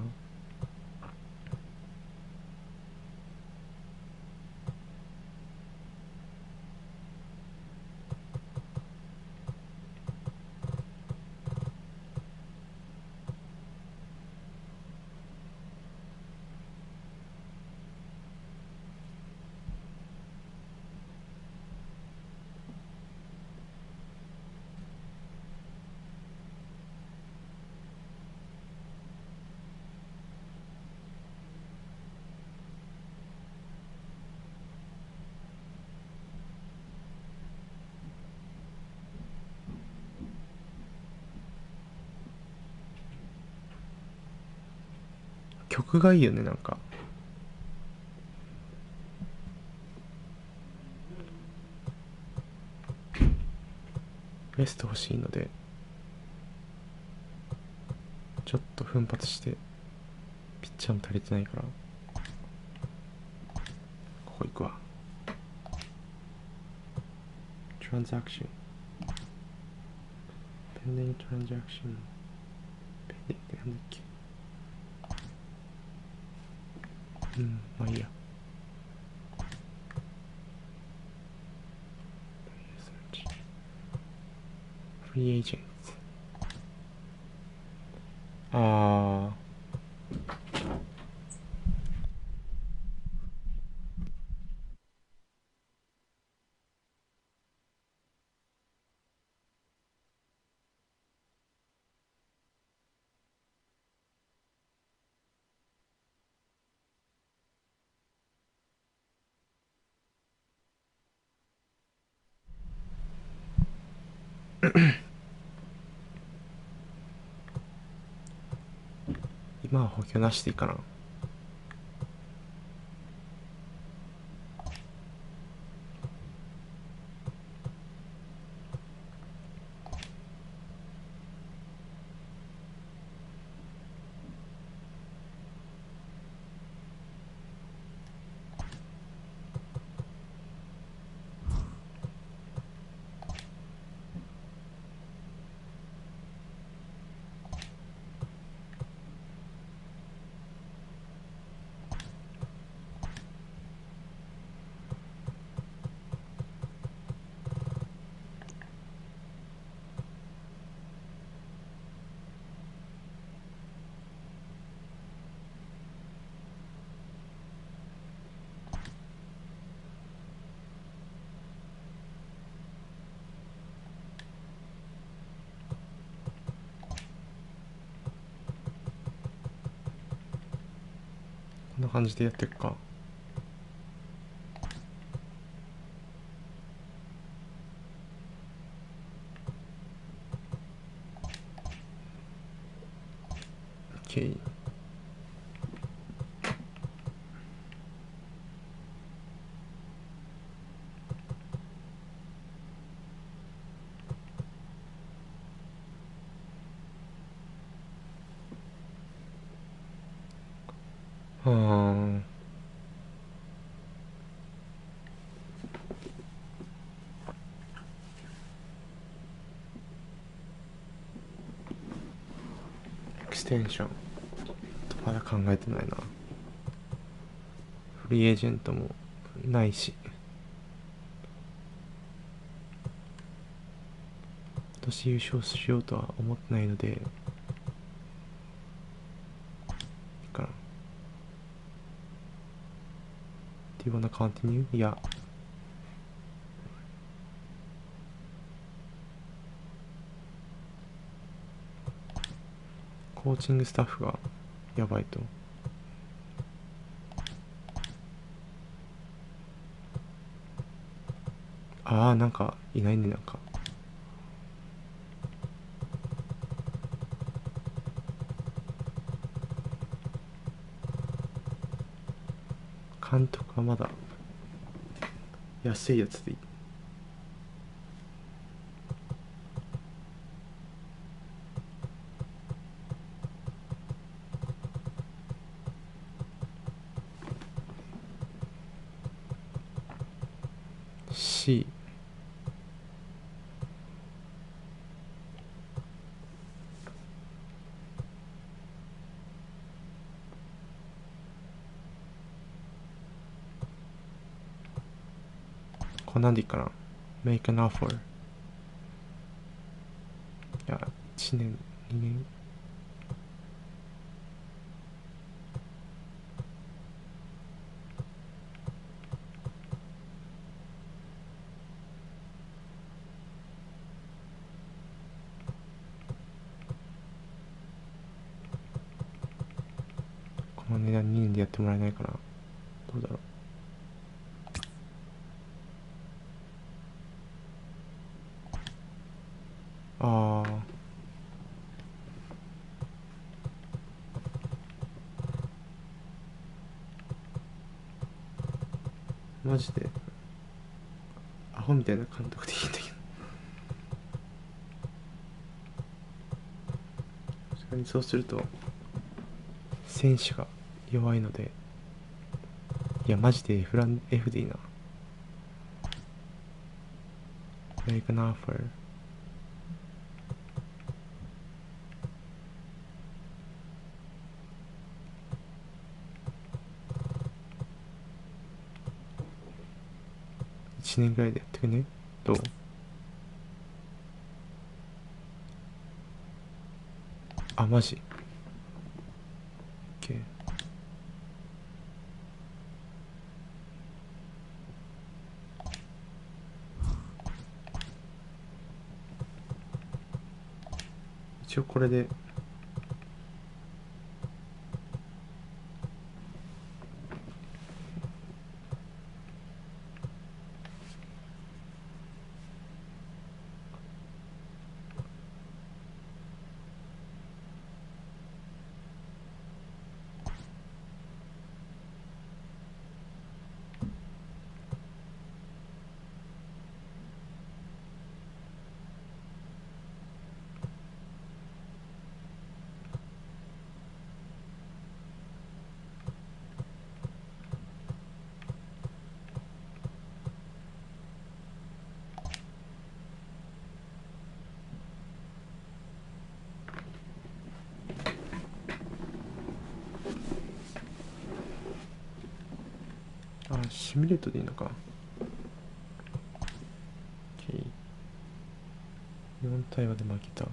曲がいいよねなんか。ベスト欲しいのでちょっと奮発して、ピッチャーも足りてないから行くわ。transaction pending transaction pending ってなんだっけ。まあいいや。フリーエージェント。今は補強なしでいいかな。こんな感じでやっていくか。OK。エクステンションまだ考えてないな。フリーエージェントもないし、今年優勝しようとは思ってないのでいいかな。 Do you wanna continue? いや、コーチングスタッフがやばいと。なんかいないね。なんか監督はまだ安いやつでいい。C。これなんでいいかな。 Make an offer。 いや、1年2年この値段2年でやってもらえないかな。どうだろう。マジでアホみたいな監督でいいんだけど、確かにそうすると選手が弱いのでいやマジでF でいいな。 Make an offer。 1年ぐらいでやってくね。どう？あ、マジ OK。 一応これでシミュレートでいいのか。 OK。 4対話で負けた。そ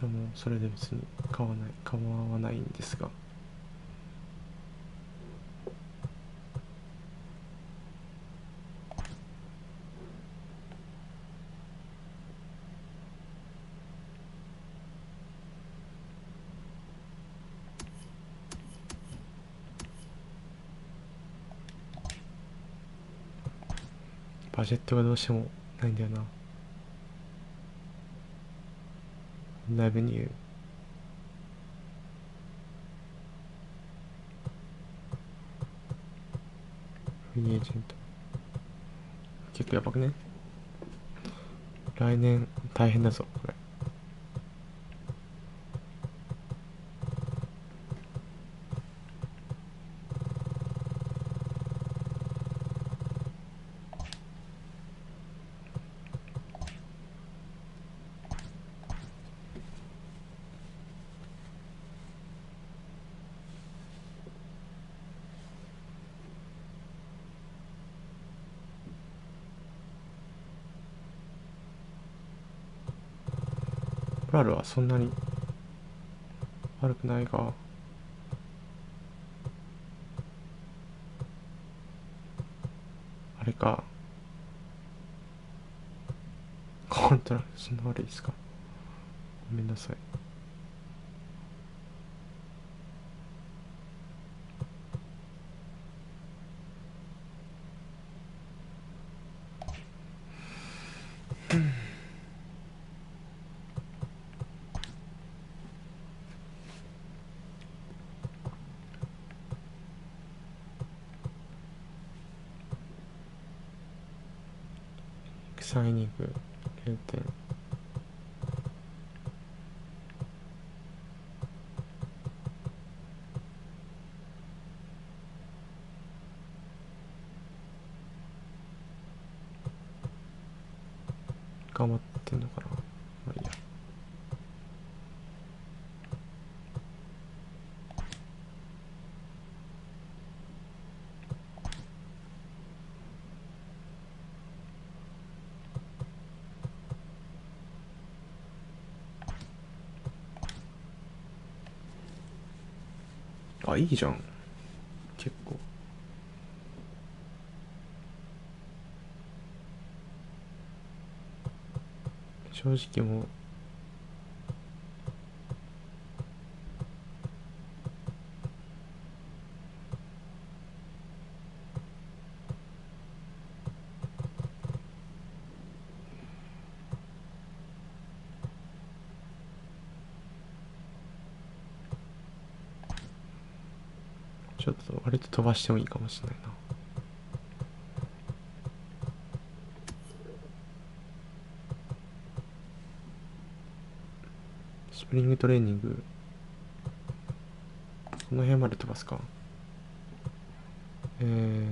れもそれで別に構わないんですが、バジェットがどうしてもないんだよな。ラベニュー、フリーエージェント結構やばくね。来年大変だぞこれ。ブラルはそんなに悪くないが、あれか、コントラそんな悪いですか。ごめんなさい。3イニング0点。頑張ってんのかな。まあいいや。あ、いいじゃん結構。正直もうちょっと割と飛ばしてもいいかもしれないな。スプリングトレーニングこの辺まで飛ばすか。Organizations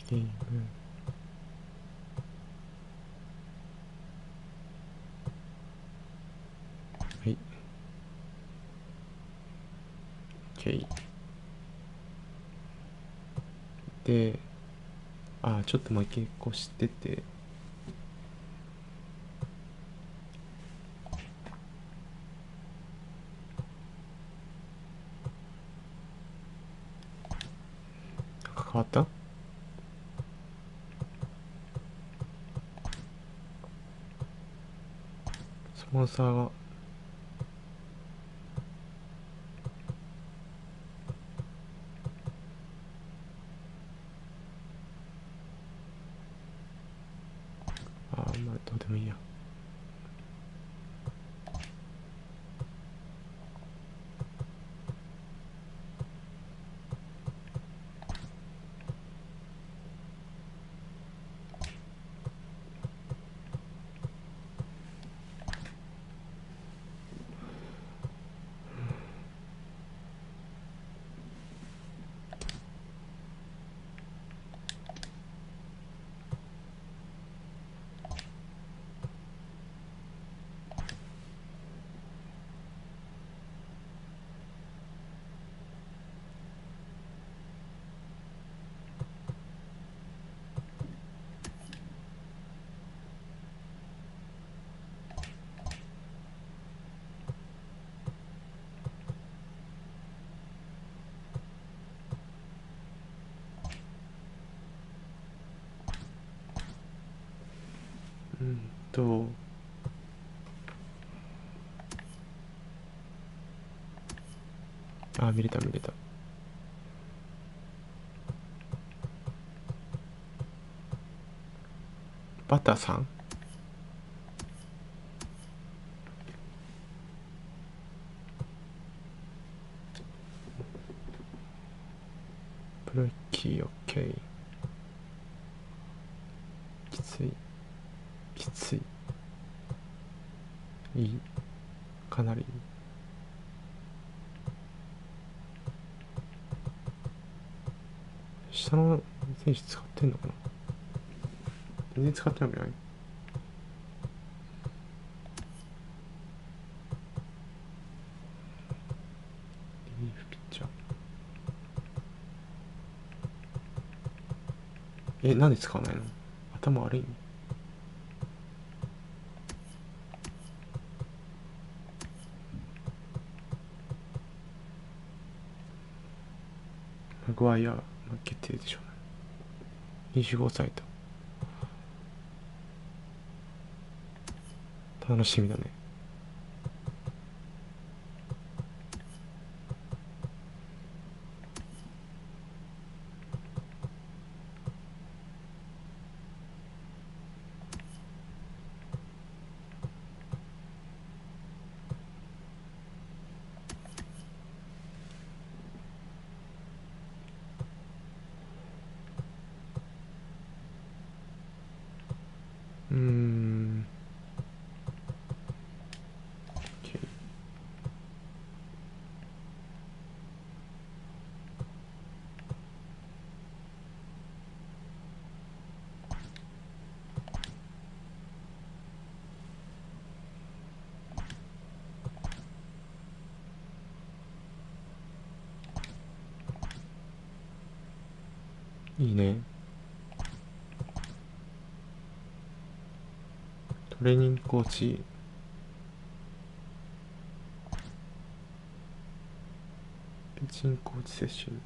game。はい。OK。で、ちょっと負け越してて、変わった？スポンサーがまあどうでもいいや。と見れた。バターさん、プロキー OK。 きついいい、かなりいい。下の選手使ってんのかな。全然使ってないんじゃない？リリーフピッチャー。なんで使わないの？頭悪いの？マグワイア決定でしょうね。25歳と。楽しみだね。OK。いいね。トレーニングコーチ、ピッチングコーチセッション。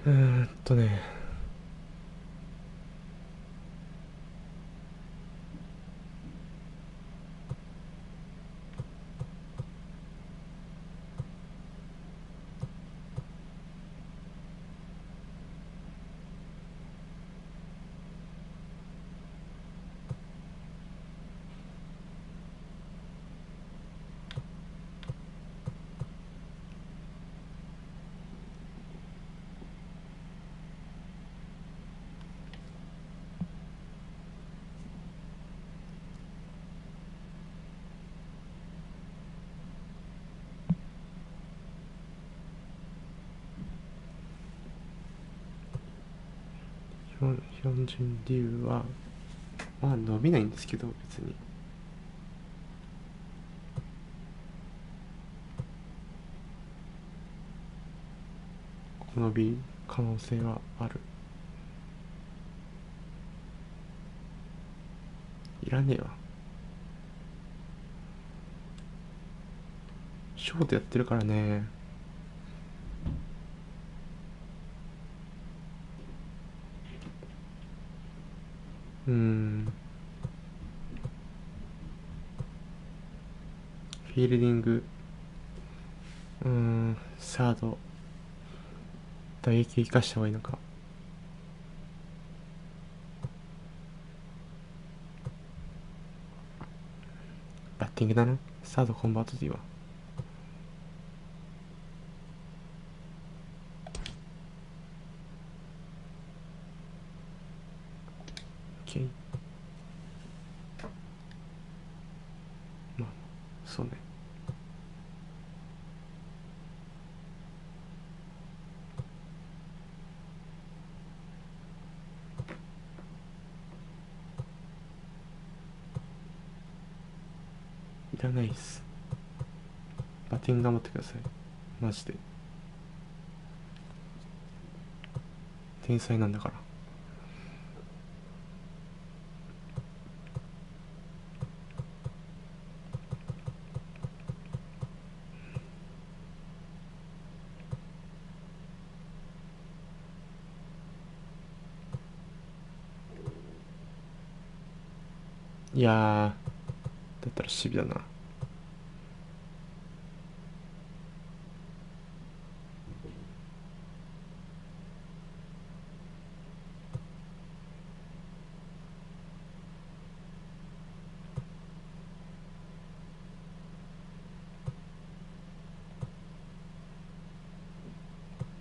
ね標準流はまあ伸びないんですけど別に伸びる可能性はある。いらねえわ。ショートやってるからね。フィールディングサード打撃生かした方がいいのか。バッティングだな。サードコンバートでいいわ。OK。まあそうね。いらないっす。バッティング頑張ってください。マジで。天才なんだから。いやー、だったら守備だな。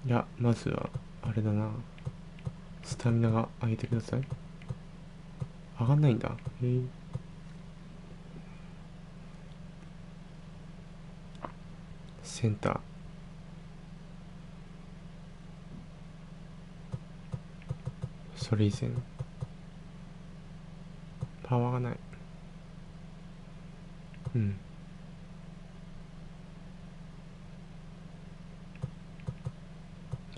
いや、まずはあれだな。スタミナが上げてください。上がんないんだ。センター。それ以前。パワーがない。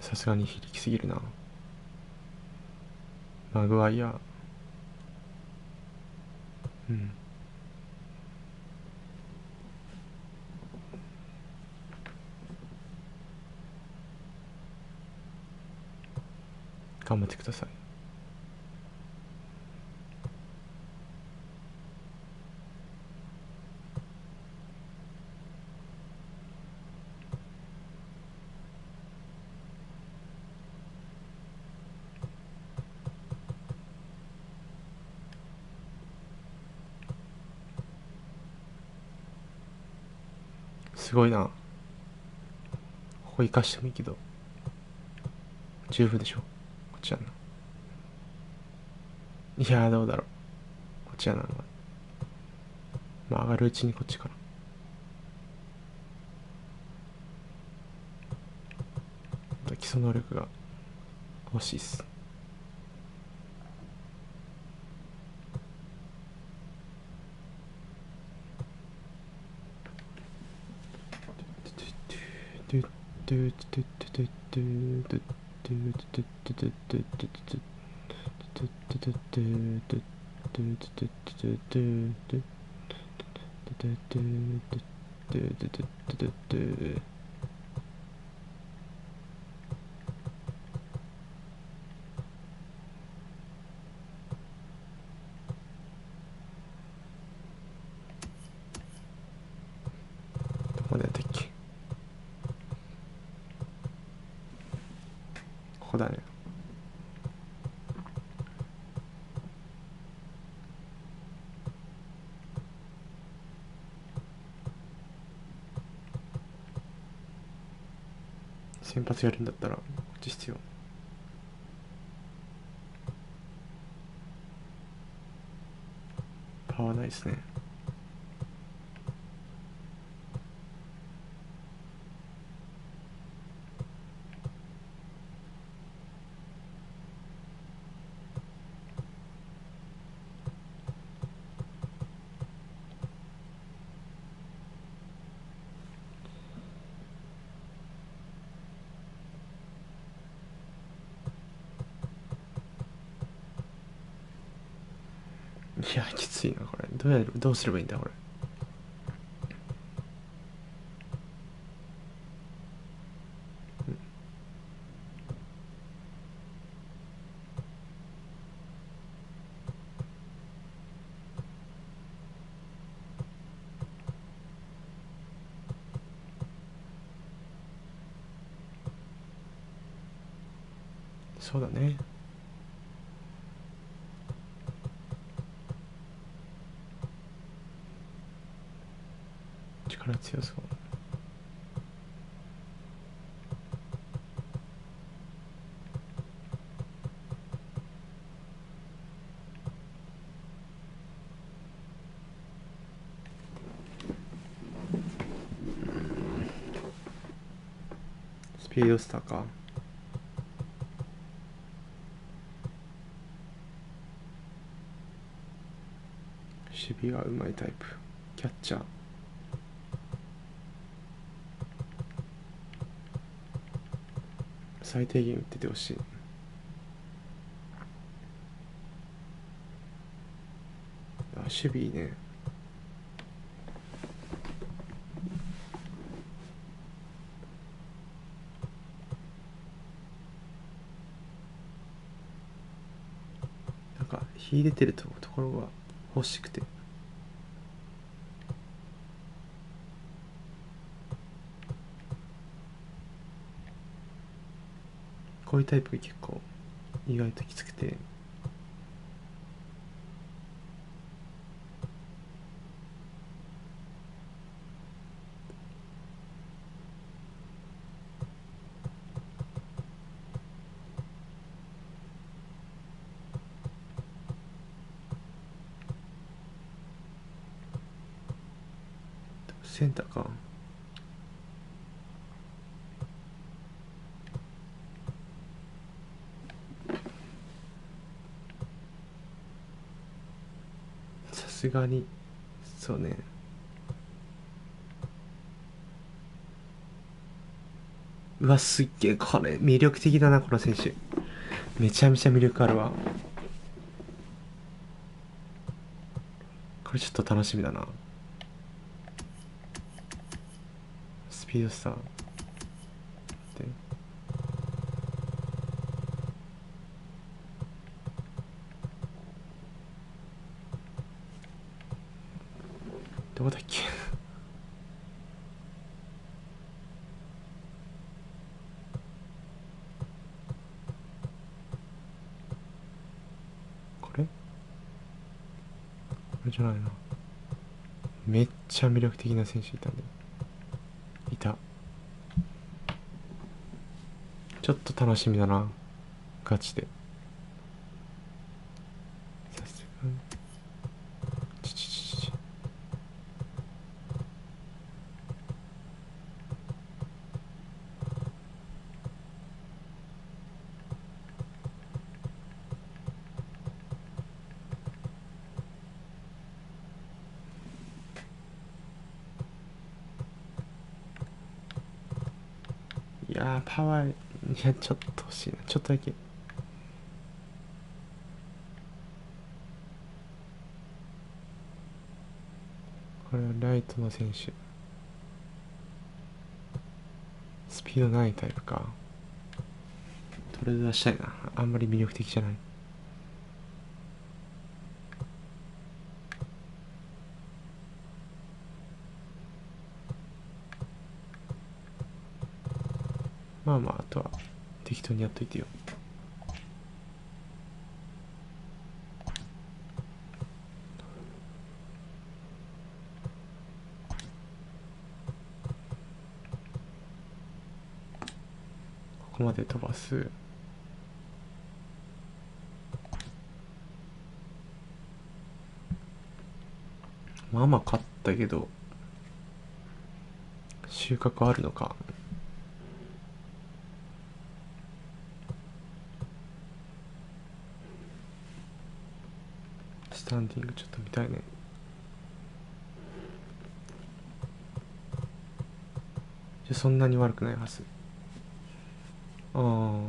さすがに非力すぎるな。マグワイア。頑張ってください。すごいな。ここ生かしてもいいけど十分でしょ。こっちはな。いやーどうだろう。こっちはな。まあ上がるうちにこっちかな。基礎能力が欲しいっす。こだね。先発やるんだったらこっち必要。パワーないですね。いやきついなこれ。どうすればいいんだこれ。そうだね。力強そう。スピードスターか。守備がうまいタイプ。キャッチャー。最低限打っててほしい。守備いいね。なんか秀でてるところが欲しくて。こういうタイプが結構意外ときつくて。センターか。さすがにそうね。うわすっげえこれ魅力的だなこの選手。めちゃめちゃ魅力あるわ。これちょっと楽しみだな。スピードスターでどこだっけ。これじゃないな。めっちゃ魅力的な選手いたんで。いた。ちょっと楽しみだなガチで。さすがにいやーパワー、いやちょっと欲しいな。ちょっとだけ。これはライトの選手。スピードないタイプか。トレード出したいな。あんまり魅力的じゃない。まあまああとは適当にやっといてよ。こまで飛ばす。まあまあ勝ったけど収穫あるのか。スタンディングちょっと見たいね。そんなに悪くないはず。ああ、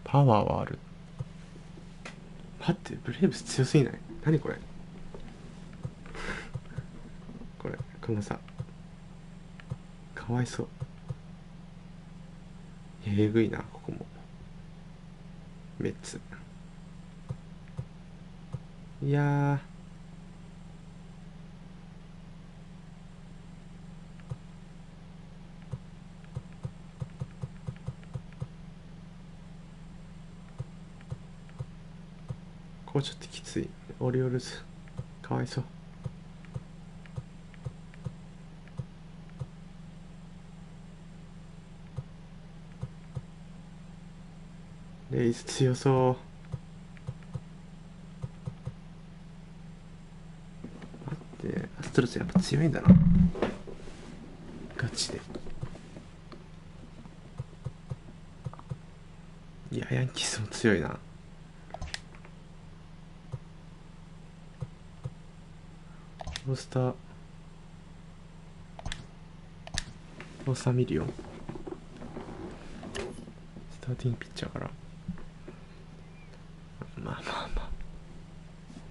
パワーはある。待って、ブレーブス強すぎない？何これこのさ、かわいそう。えぐいな、ここもメッツ。いやー、ここちょっときつい。オリオールズかわいそう。レイズ強そう。待って、アストロズやっぱ強いんだな、ガチで。いや、ヤンキースも強いな。オースター見るよ。スターティングピッチャーから。まあこ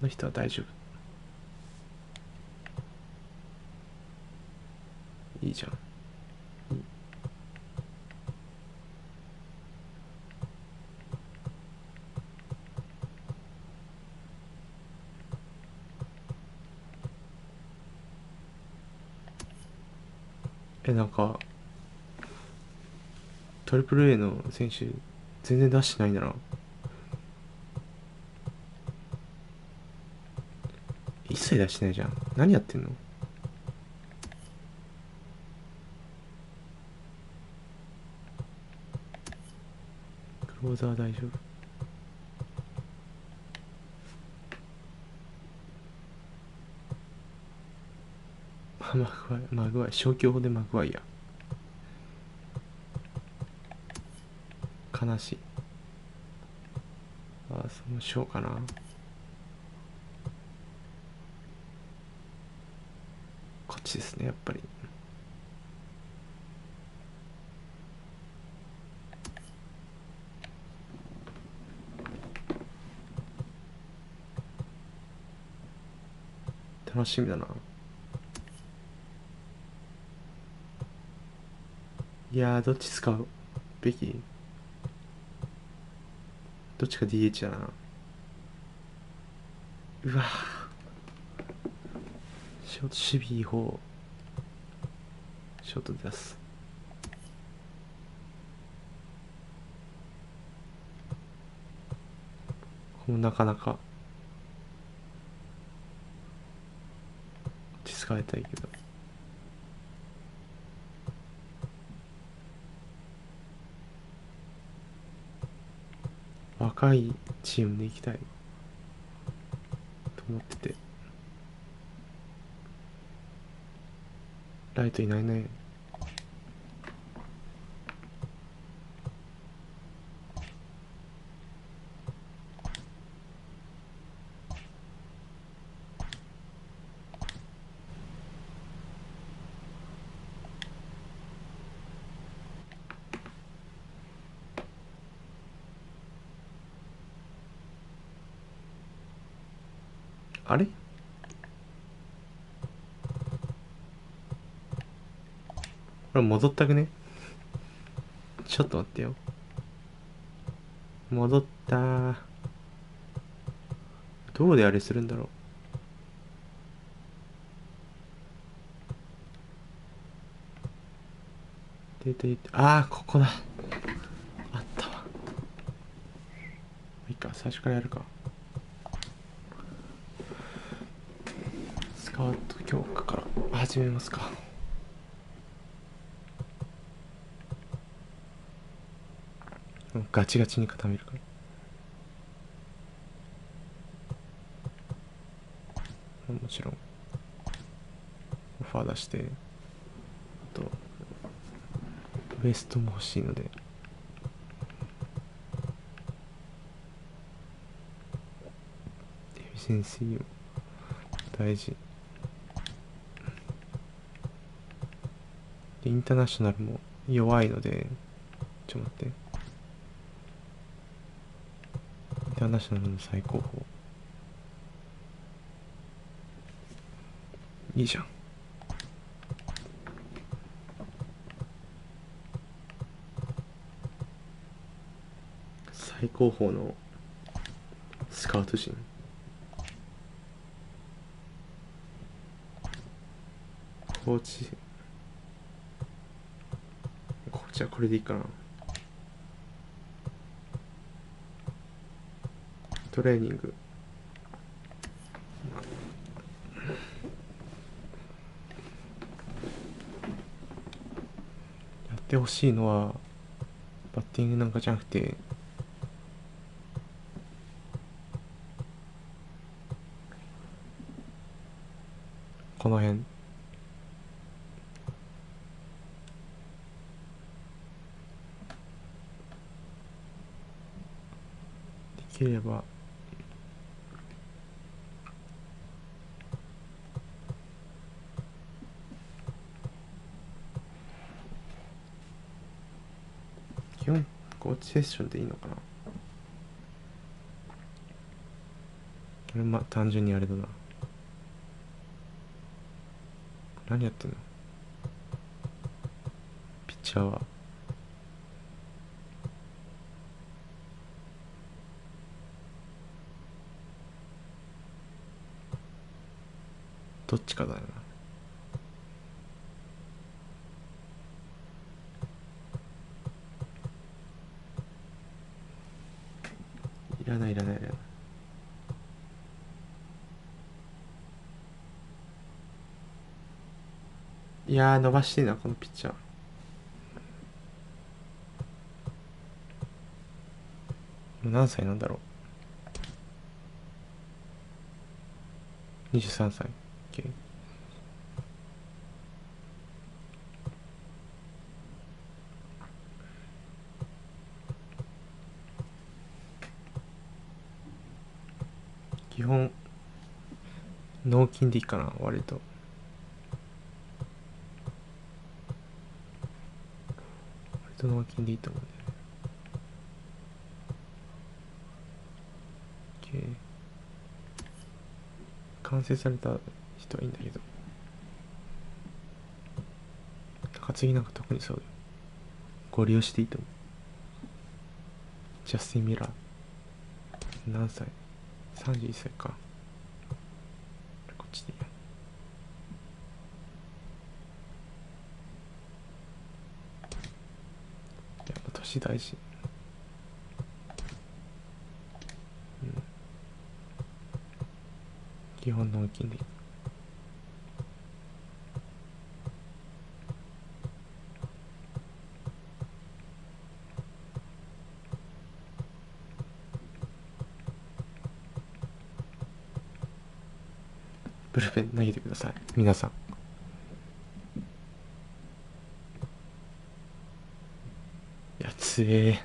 の人は大丈夫。いいじゃん。なんかトリプル A の選手全然出してないんだな。一切出してないじゃん。何やってんの？クローザー大丈夫？マグワイ消去法でマグワイや。悲しい。そのショーかな。こっちですね、やっぱり。楽しみだな。いやー、どっち使うべき？どっちか DH だな。うわショート守備いい方。ショート出す。このなかなか使いたいけど。若いチームで行きたいと思ってて。ライトいないね。あれ？これ戻ったくね？ちょっと待ってよ。戻ったー。どうであれするんだろう。ここだ。あったわ。いいか、最初からやるか。スカウト強化から始めますか。ガチガチに固めるから。もちろんオファー出して、あとウエストも欲しいので、エフィシェンシーも大事で、インターナショナルも弱いので、ちょっと待って、インターナショナルの最高峰いいじゃん。最高峰のスカウト陣、コーチはこれでいいかな。トレーニングやってほしいのはバッティングなんかじゃなくて、この辺できれば基本コーチセッションでいいのかな。これ単純にあれだな。何やってんのピッチャーは。どっちかだよな。いらないいらないいらない。いやー伸ばしてえなこのピッチャー。もう何歳なんだろう。23歳。OK。基本脳筋でいいかな、割と。割と脳筋でいいと思うんだよね。OK。完成された人はいいんだけど、中継ぎなんか特にそうだよ。ご利用していいと思う。ジャスティン・ミラー何歳？31歳か。こっちでいいや。やっぱ年大事。基本脳筋でいい。ブルペン投げてください皆さん。いや強え、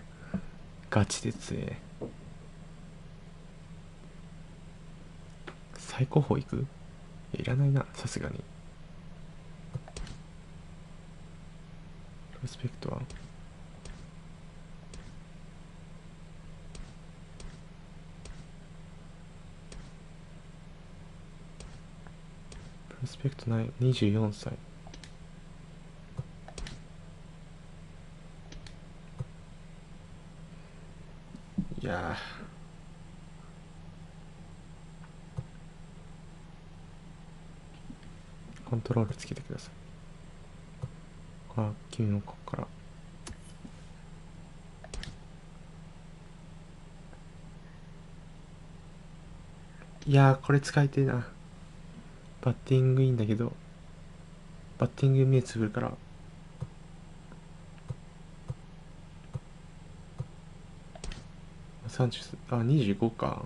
ガチで強え。最高峰いく？いらないな、さすがに。プロスペクトはプロスペクトない。24歳。いやコントロールつけてください。これは君のここから。いやーこれ使いてえな。バッティングいいんだけど、バッティング目つぶるから30、あ、25か。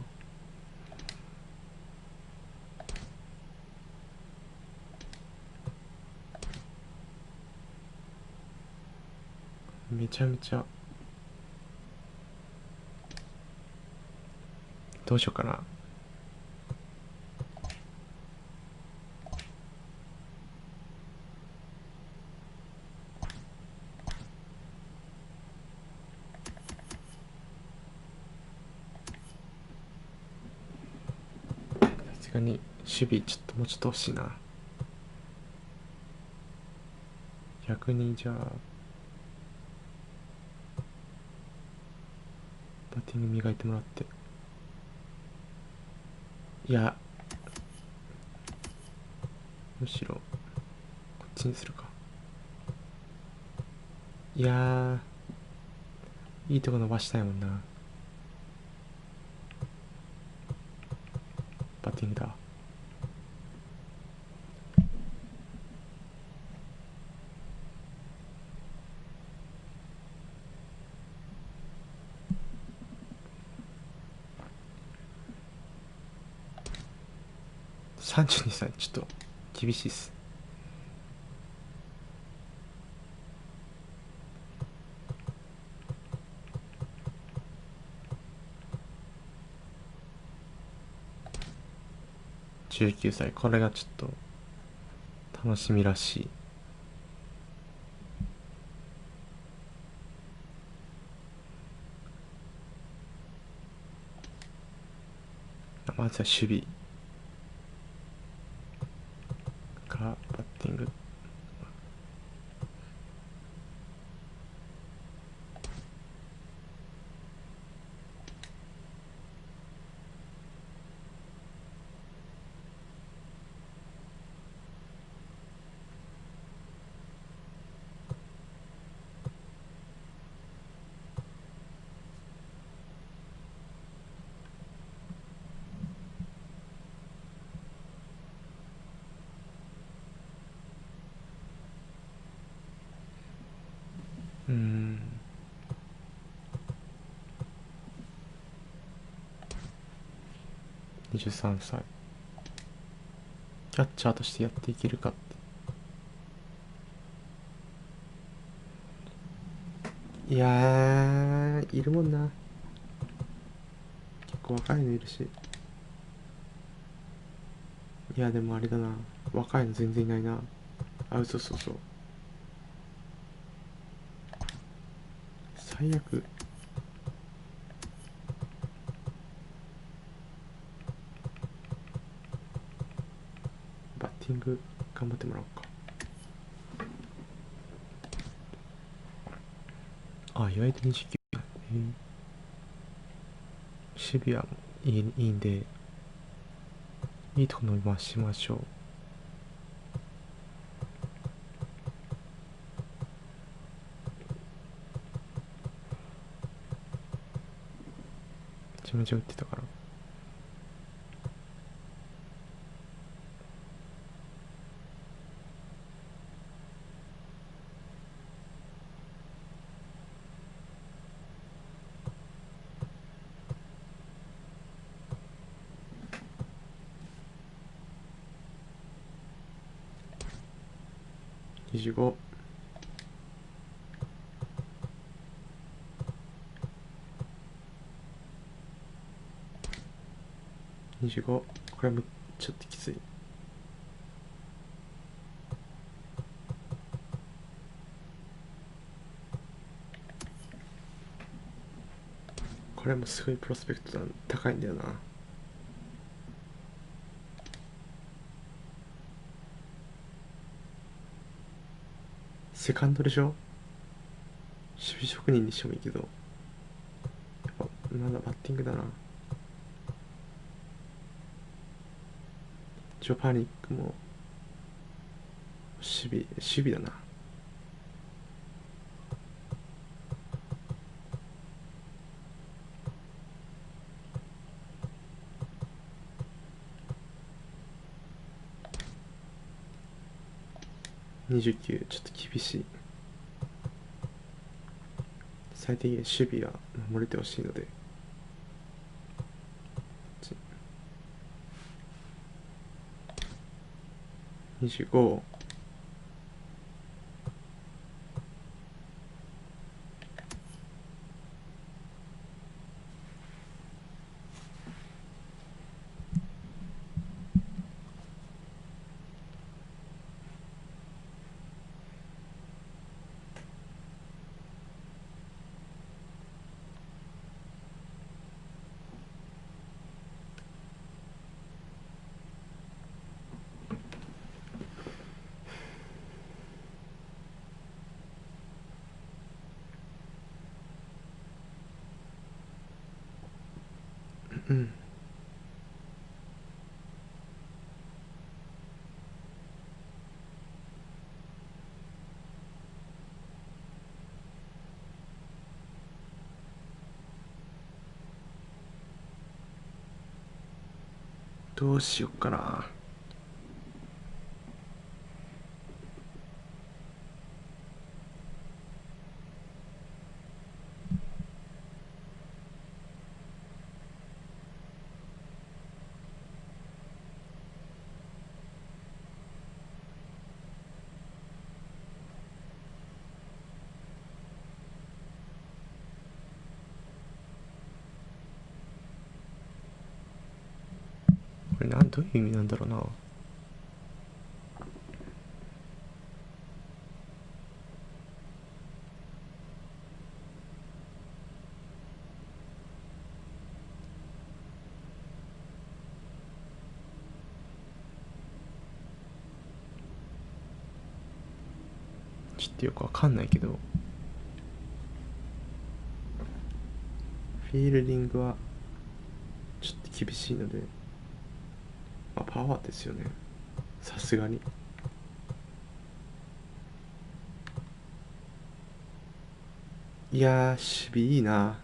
めちゃめちゃどうしようかな。さすがに守備ちょっともうちょっと欲しいな。逆にじゃあバッティング磨いてもらって、いやむしろこっちにするか。いやー、いいとこ伸ばしたいもんな。バッティングだ。32歳ちょっと厳しいっす。19歳、これがちょっと楽しみらしい。まずは守備かバッティング。23歳、キャッチャーとしてやっていけるかって。いやー、いるもんな、結構若いのいるし。いやでもあれだな、若いの全然いないな。あ、そうそうそう、最悪。バッティング頑張ってもらおうか。あ、意外と29。守備はいいんで、いいとこ伸ばしましょう。めちゃめちゃ打ってたから。25。25、これもちょっときつい。これもすごいプロスペクト高いんだよな。セカンドでしょ。守備職人にしてもいいけど、やっぱまだバッティングだな。ジョパニックも守備だな。29、ちょっと厳しい。最低限守備は守れてほしいので。25。うん。どうしよっかな。これどういう意味なんだろうな。ちょっとよくわかんないけど、フィールディングはちょっと厳しいので、まあ、パワーですよね、さすがに。いやー、守備いいな。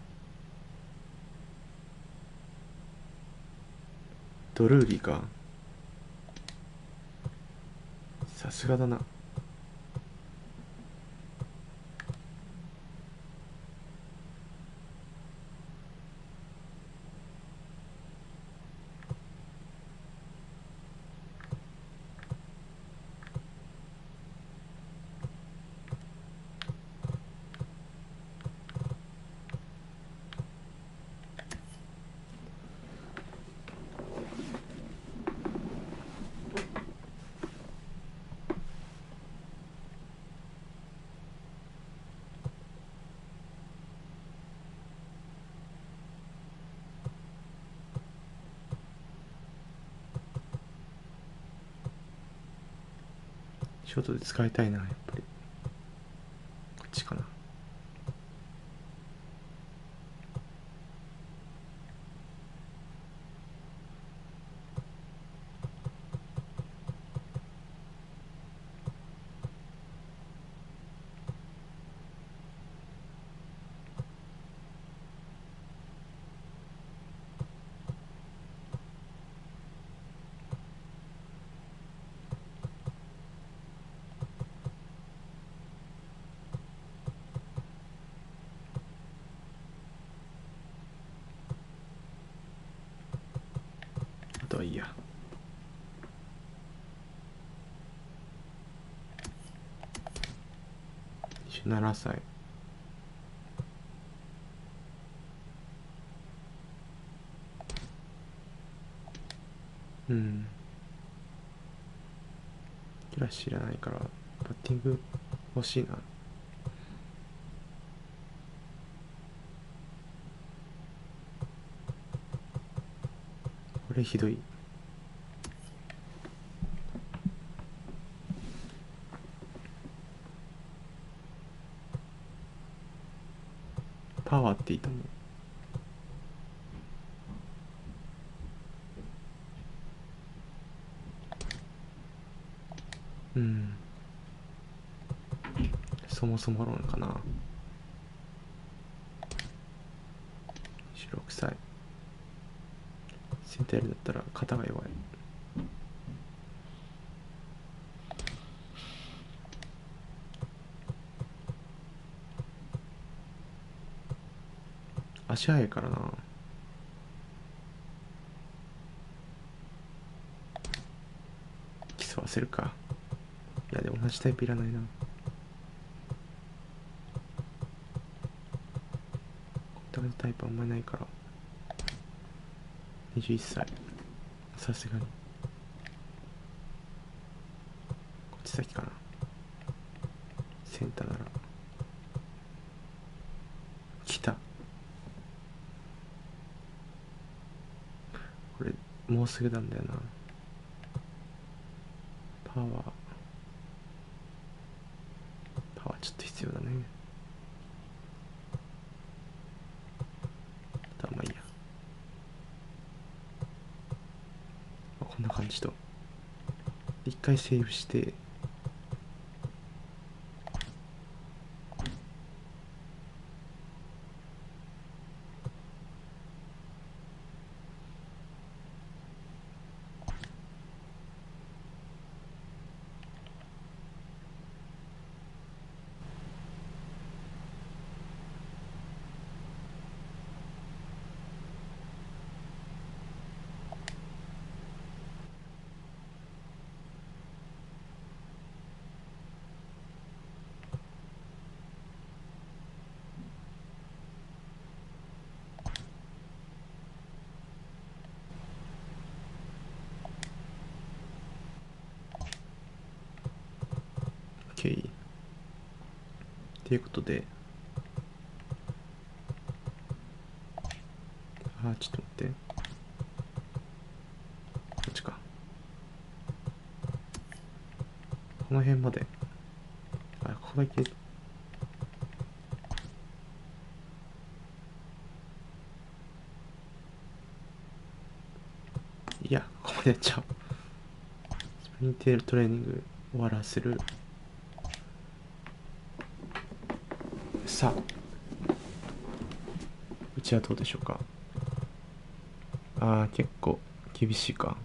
ドルーリーか、さすがだな。ショートで使いたいな、やっぱり。こっちかな。あとはいいや。27歳。うん。キラ知らないからバッティング欲しいな。これひどい。パワーっていいと思う。うん。そもそも論かな。26歳。センターやるんだったら肩が弱い。足速いからな。競わせるか。いやでも同じタイプいらないな。コンタクトタイプあんまりないから。21歳。さすがに。こっち先かな。センターなら。来た。これ、もうすぐなんだよな。パワーちょっと必要だね。まあいいや。こんな感じと。一回セーブして、OK。ということで、ちょっと待って。こっちか。この辺まで。ここだけ。いや、ここまでやっちゃう。スプリンテールトレーニング終わらせる。さあ、うちはどうでしょうか。結構厳しいか。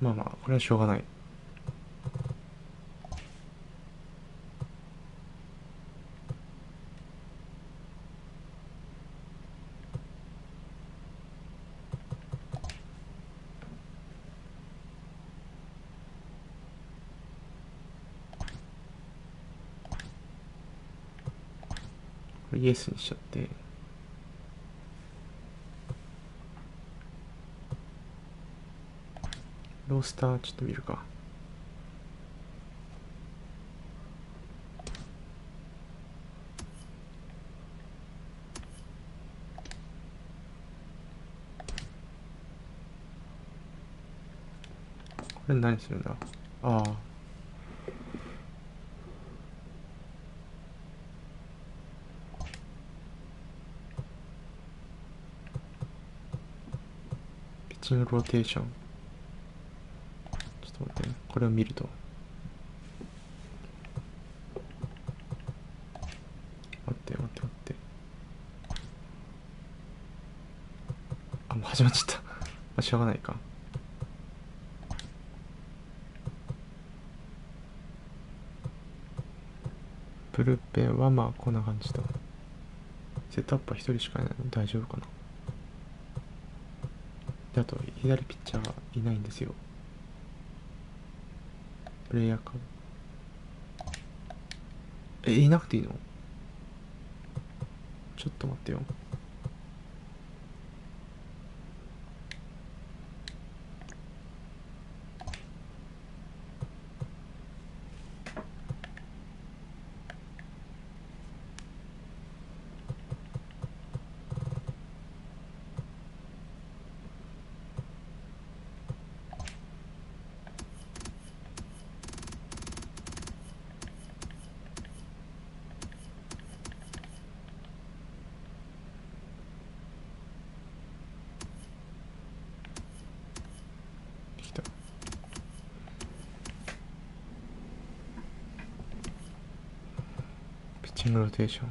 まあまあ、これはしょうがない。これイエスにしちゃって。ロースターちょっと見るか。これ何するんだ。ピッチングローテーション。ちょっと待ってね。これを見ると。待って。もう始まっちゃった。しょうがないか。ブルペンはまあこんな感じと。セットアップは1人しかいないので大丈夫かな。で、あと左ピッチャーがいないんですよ。プレイヤーか。いなくていいの？ちょっと待ってよ。ピッチングローテーション。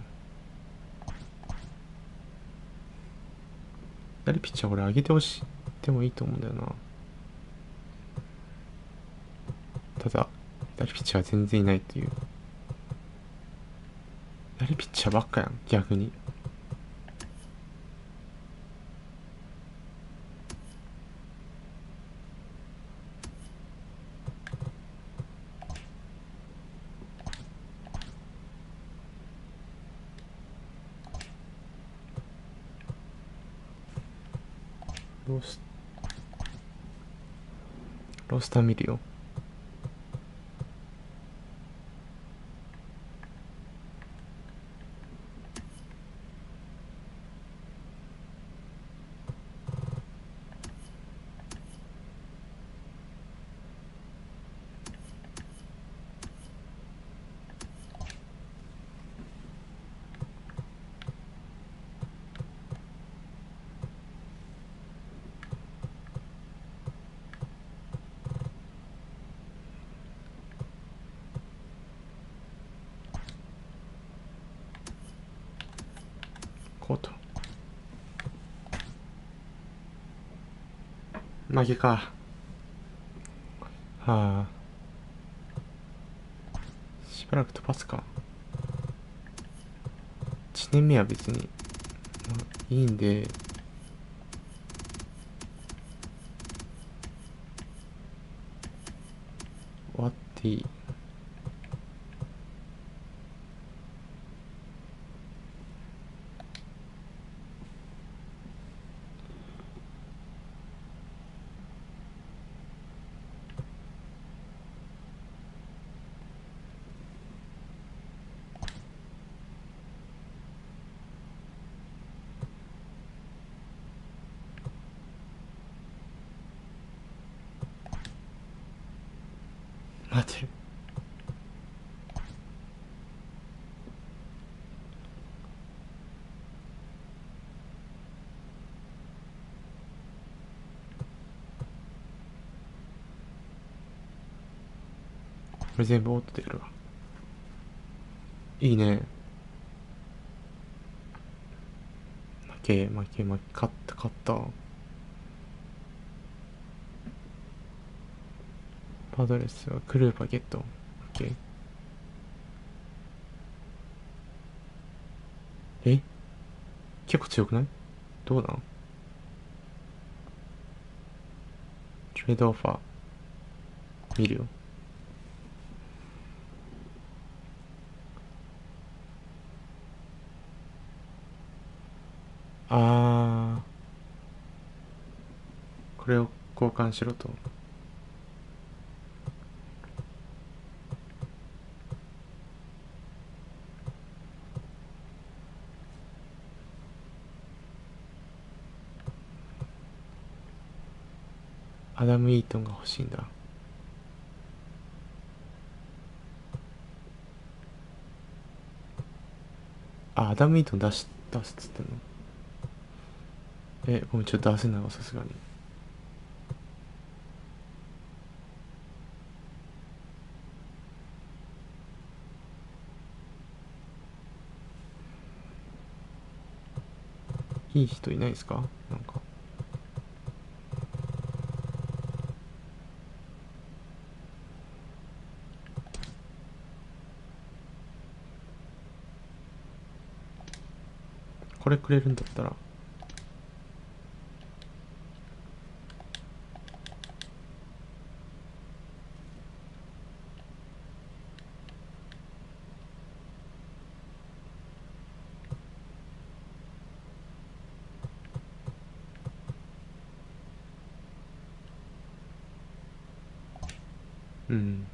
左ピッチャーこれ上げてほしいでもいいと思うんだよな。ただ左ピッチャーは全然いないっていう。左ピッチャーばっかやん、逆に。ロースター見るよ。コート。負けか。はあ。しばらく飛ばすか。1年目は別に、いいんで、終わっていい。待て。これ全部オートでやるわ。いいね。負け、勝った。パドレスはクルーパーゲット。OK。え、結構強くない？どうなん？トレードオファー見るよ。これを交換しろと。アダム・イートンが欲しいんだ。アダム・イートン出すっつってんの？ごめん、ちょっと出せないわ、さすがに。いい人いないですか？なんか。これくれるんだったら。うん。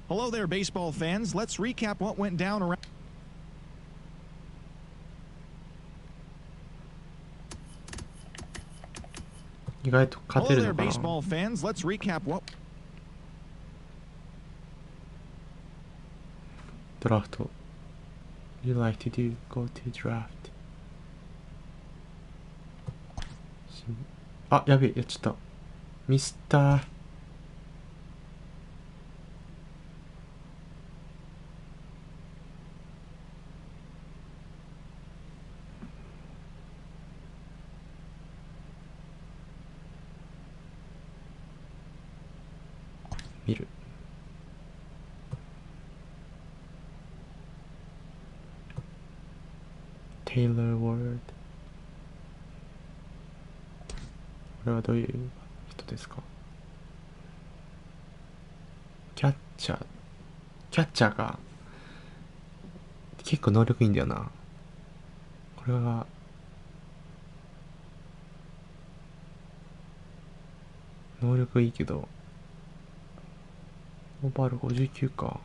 Hello there, baseball fans. Let's recap what went down around. 意外と勝て Hello る there, のかな。 baseball fans. Let's recap what. ドラフト。You like to do go to draft。やべえ、やっちゃった。ミスター。見る。Taylor Ward。れはどういう人ですか？キャッチャーが結構能力いいんだよな。これが能力いいけどオーバール59か。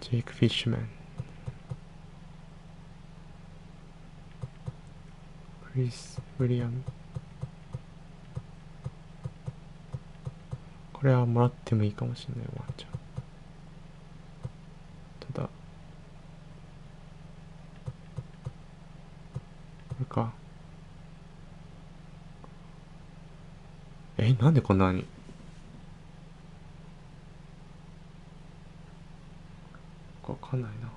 ジェイク・フィッシュマン、クリス・ウィリアム。これはもらってもいいかもしれないワンちゃん。ただこれか。なんでこんなにわかんないな。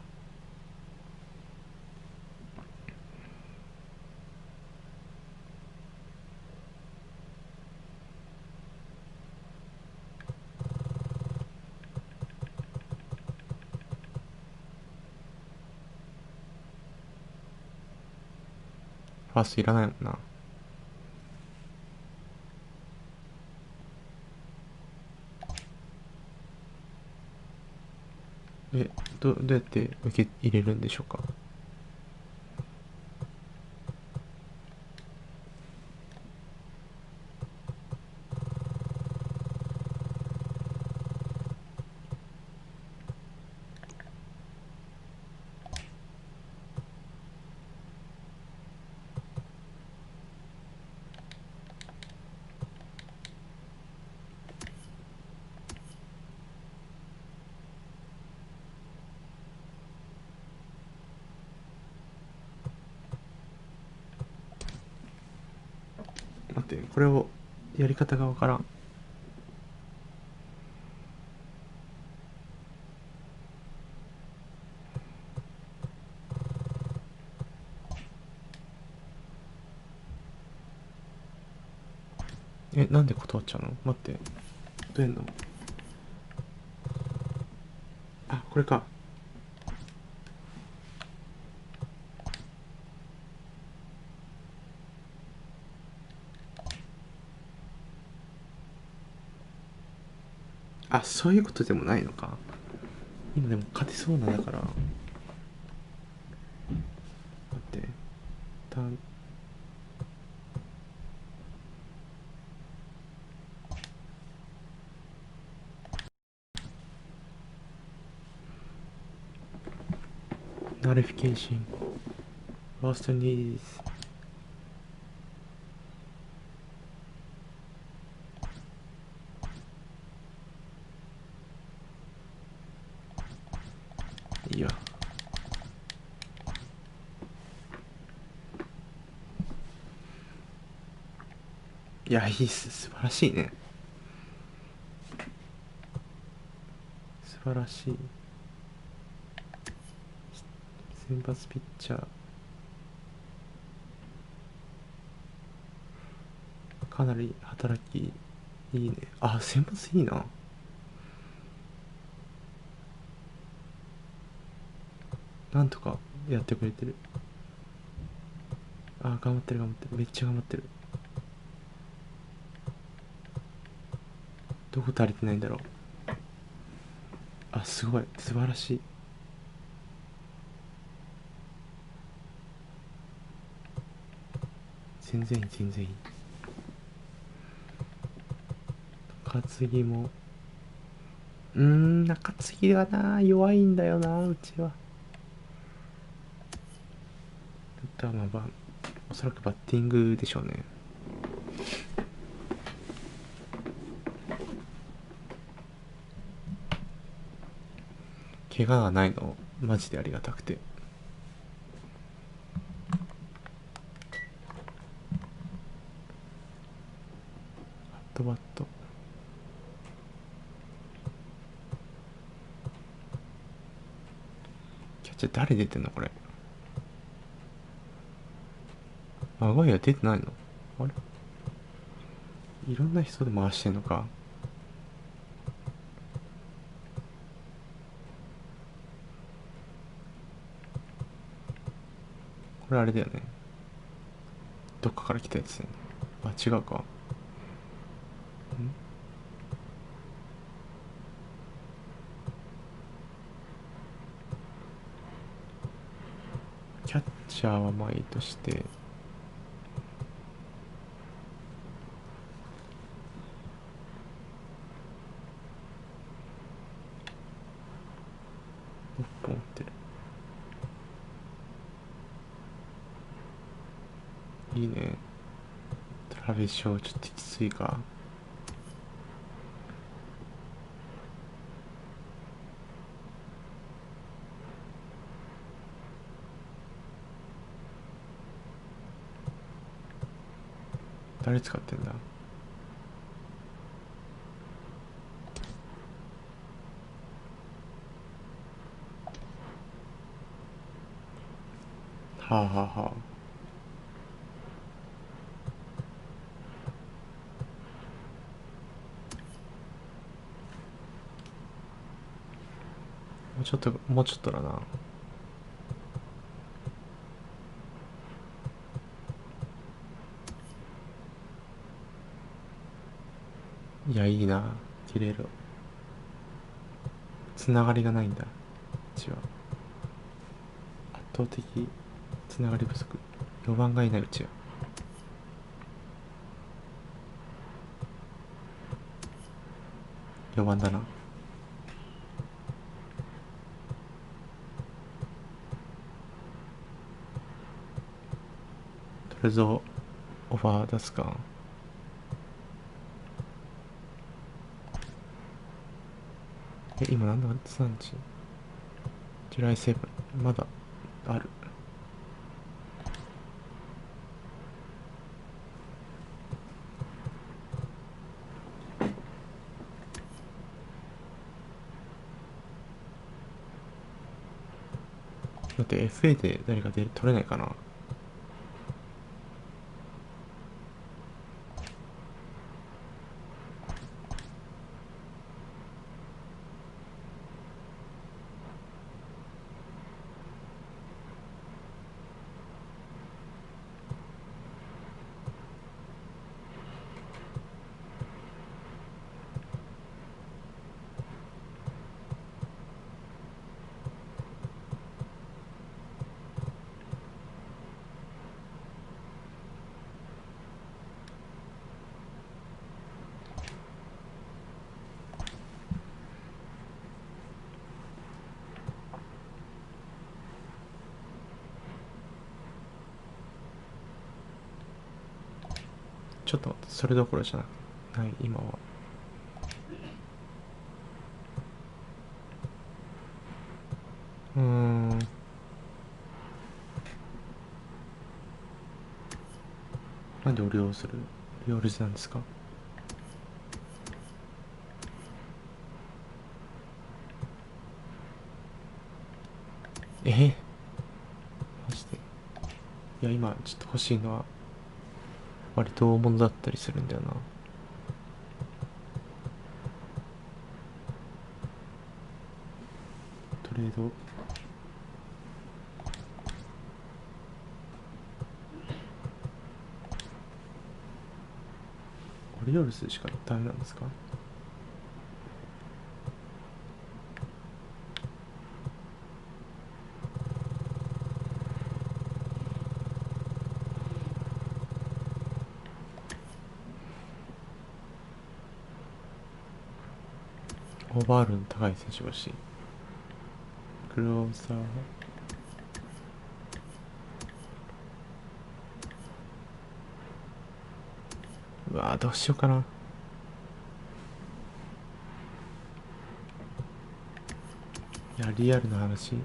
ファーストいらないもんな。どうやって受け入れるんでしょうか。待って、これをやり方がわからん。なんで断っちゃうの？待って、どうやんの？あ、これか。あ、そういうことでもないのか。今でも勝てそうなだから。待って。Notification. Roster needs. いいや。いや、いいっす。素晴らしいね。素晴らしい。先発ピッチャー。かなり働きいいね。あ、先発いいな。なんとかやってくれてる。あ、頑張ってる。めっちゃ頑張ってる。どこ足りてないんだろう。あ、すごい。素晴らしい。全然いい。中継ぎも中継ぎはな弱いんだよな、うちは。おそらくバッティングでしょうね。怪我がないのマジでありがたくて。バット。じゃあ誰出てんのこれ。マグワイア出てないの？あれ、いろんな人で回してんのか。これあれだよね。どっかから来たやつだよね。あ、違うか。キャッチャーはまあいいとして、6本打ってる。いいね。トラビス・ショーちょっときついか。誰使ってんだ。はあはあはあ。もうちょっとだな。いや、いいな。切れる。つながりがないんだ。うちは。圧倒的つながり不足。4番がいない、うちは。4番だな。とりあえずオファー出すか。今何月何日？ジュライセブン。まだある。だって FA で誰か取れないかな。ちょっと待って、それどころじゃない、今は。なんでオリオールズなんですか？マジで。いや、今ちょっと欲しいのは割と大物だったりするんだよな。トレード。オリオールズしかダメなんですか？オーバールの高い選手が欲しい。クローザー。うわー、どうしようかな。いや、リアルな話。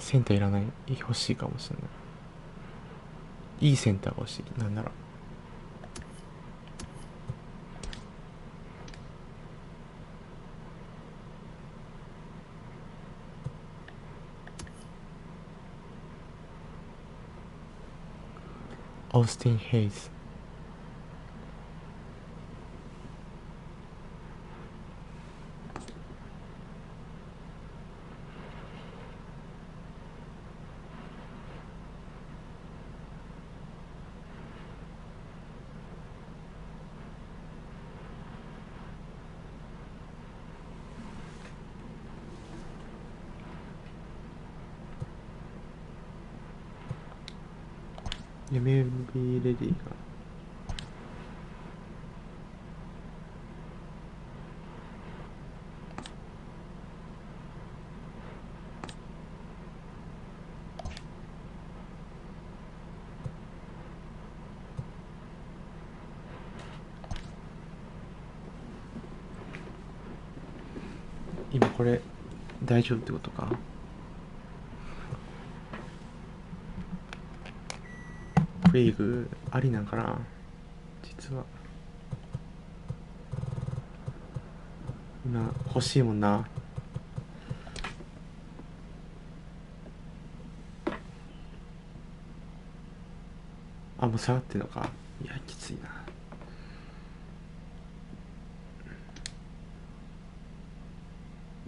センターいらない、欲しいかもしれない。いいセンターが欲しい。なんならオースティン・ヘイズ。MLB レディーが今これ大丈夫ってことか。クエイグありなんかな、実は。今欲しいもんな。あ、もう下がってんのか。いやきついな。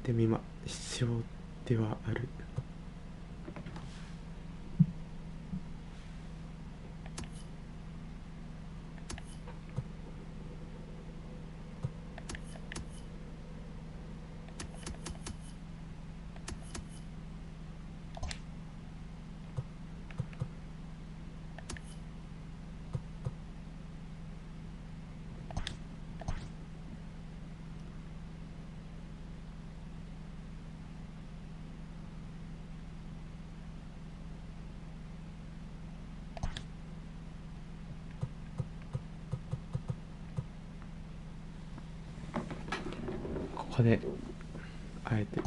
でも今必要ではある。ここであえてい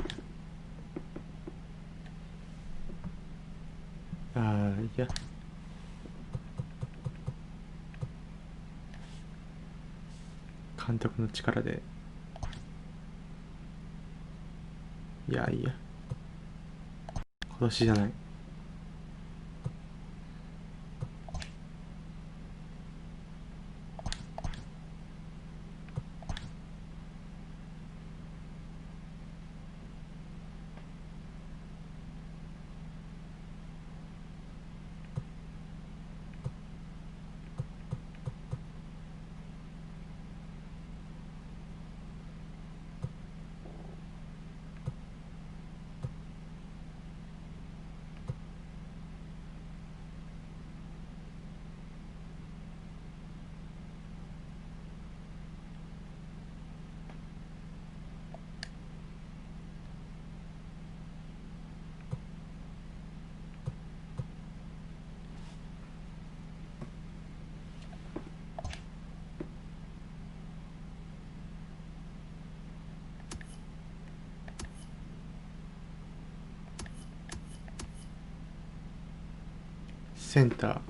や監督の力で、いや今年じゃない。センター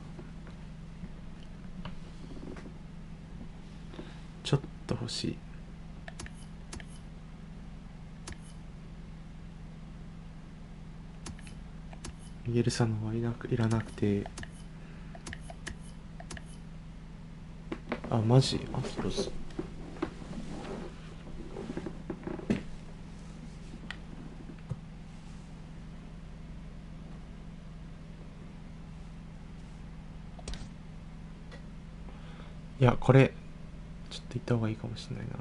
ちょっと欲しい。ミゲルさんのはいらなくて、あマジ、あそうです。いやこれちょっと言った方がいいかもしれないな。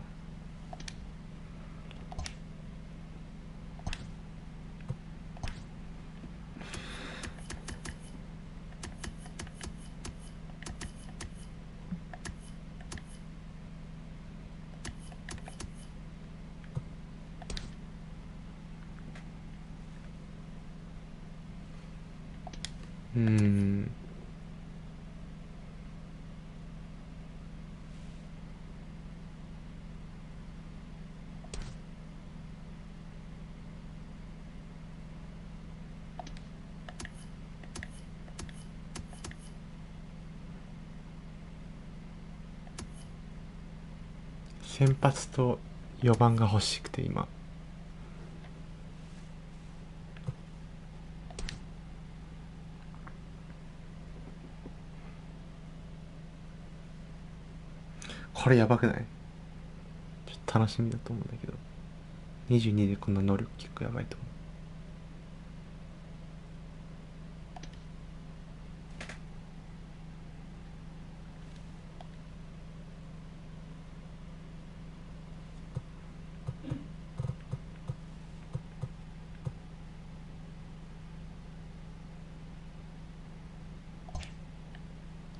先発と4番が欲しくて今。これやばくない？ちょっと楽しみだと思うんだけど、22でこんな能力結構やばいと思う。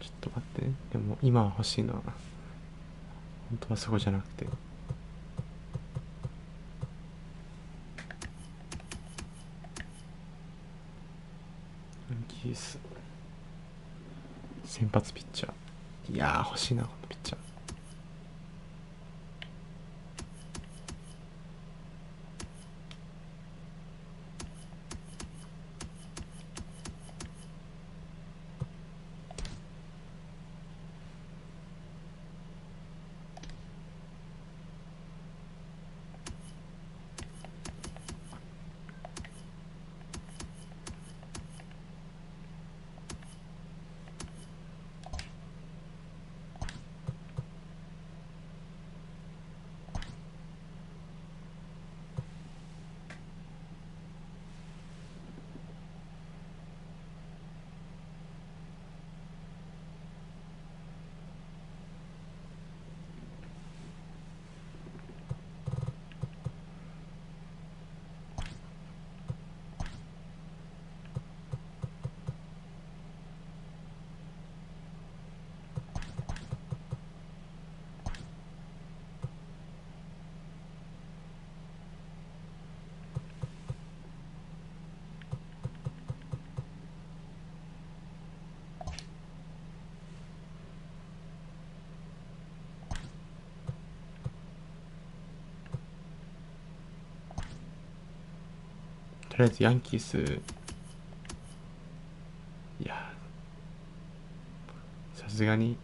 ちょっと待ってね。でも今欲しいのは本当はそこじゃなくて、ギース先発ピッチャー。いやー欲しいなこのピッチャー。とりあえずヤンキース、いやさすがに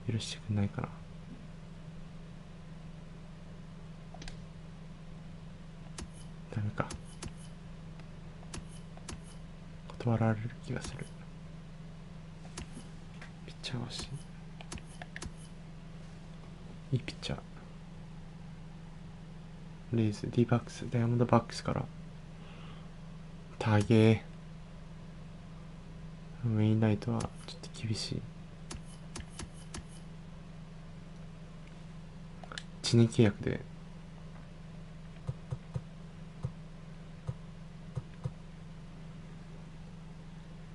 許してくんないかな。ダメか、断られる気がする。ピッチャー欲しい。いいピッチャー。レイズ、D バックス、ダイヤモンドバックスからタゲー、メインライトはちょっと厳しい。1年契約で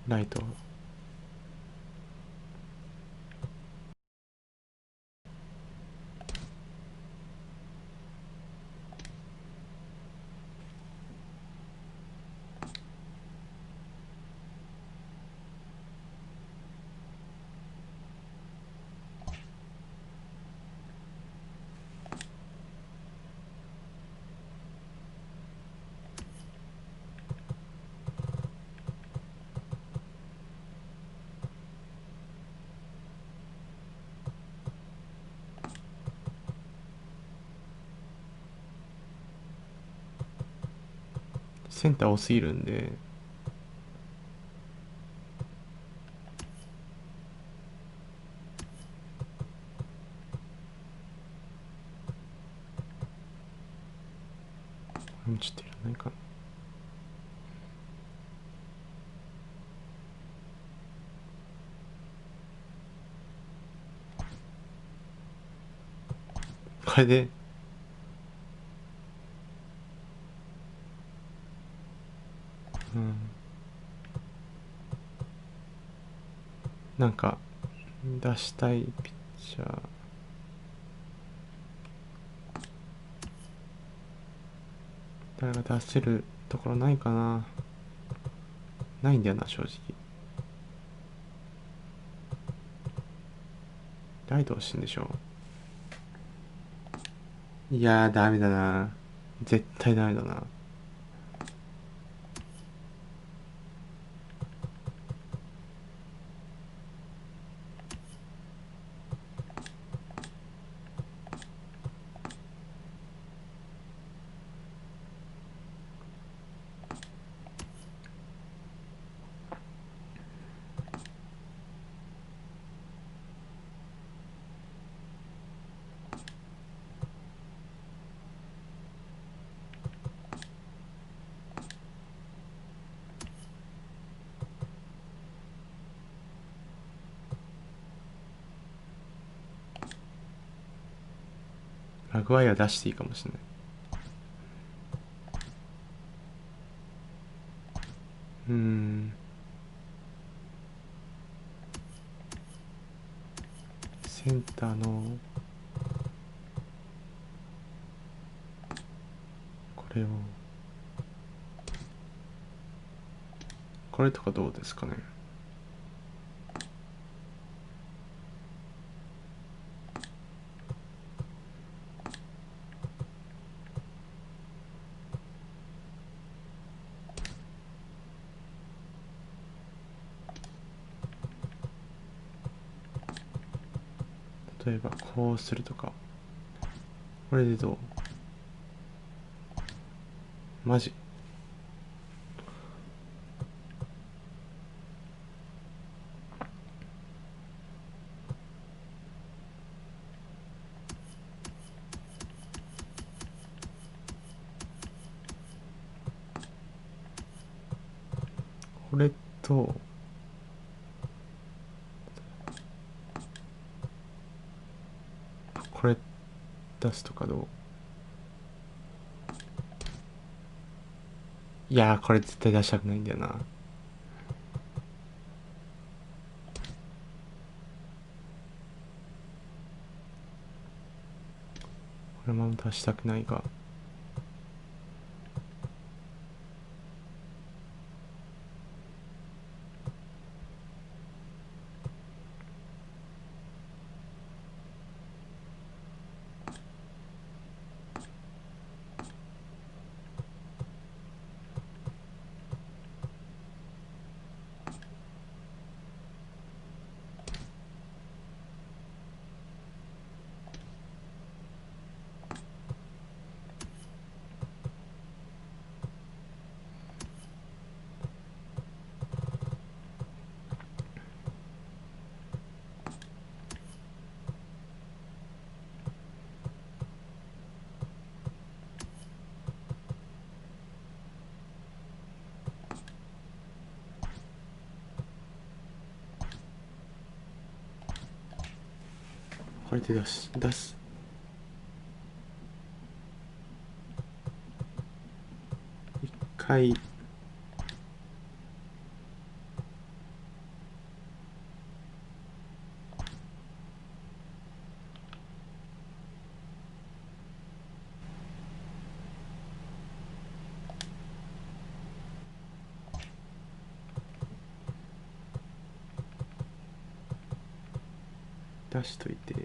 ライトセンター多すぎるんで、これもちょっといらないかな。これでなんか出したいピッチャー、誰が出せるところないかな。ないんだよな正直。ライト欲しいんでしょ。いやーダメだな、絶対ダメだな。ラグワイヤー出していいかもしれない。センターのこれをこれとかどうですかね。例えばこうするとか。これでどう？マジ？これとこれ出すとかどう？いやー、これ絶対出したくないんだよな。これも出したくないが。これで出す。一回出しといて、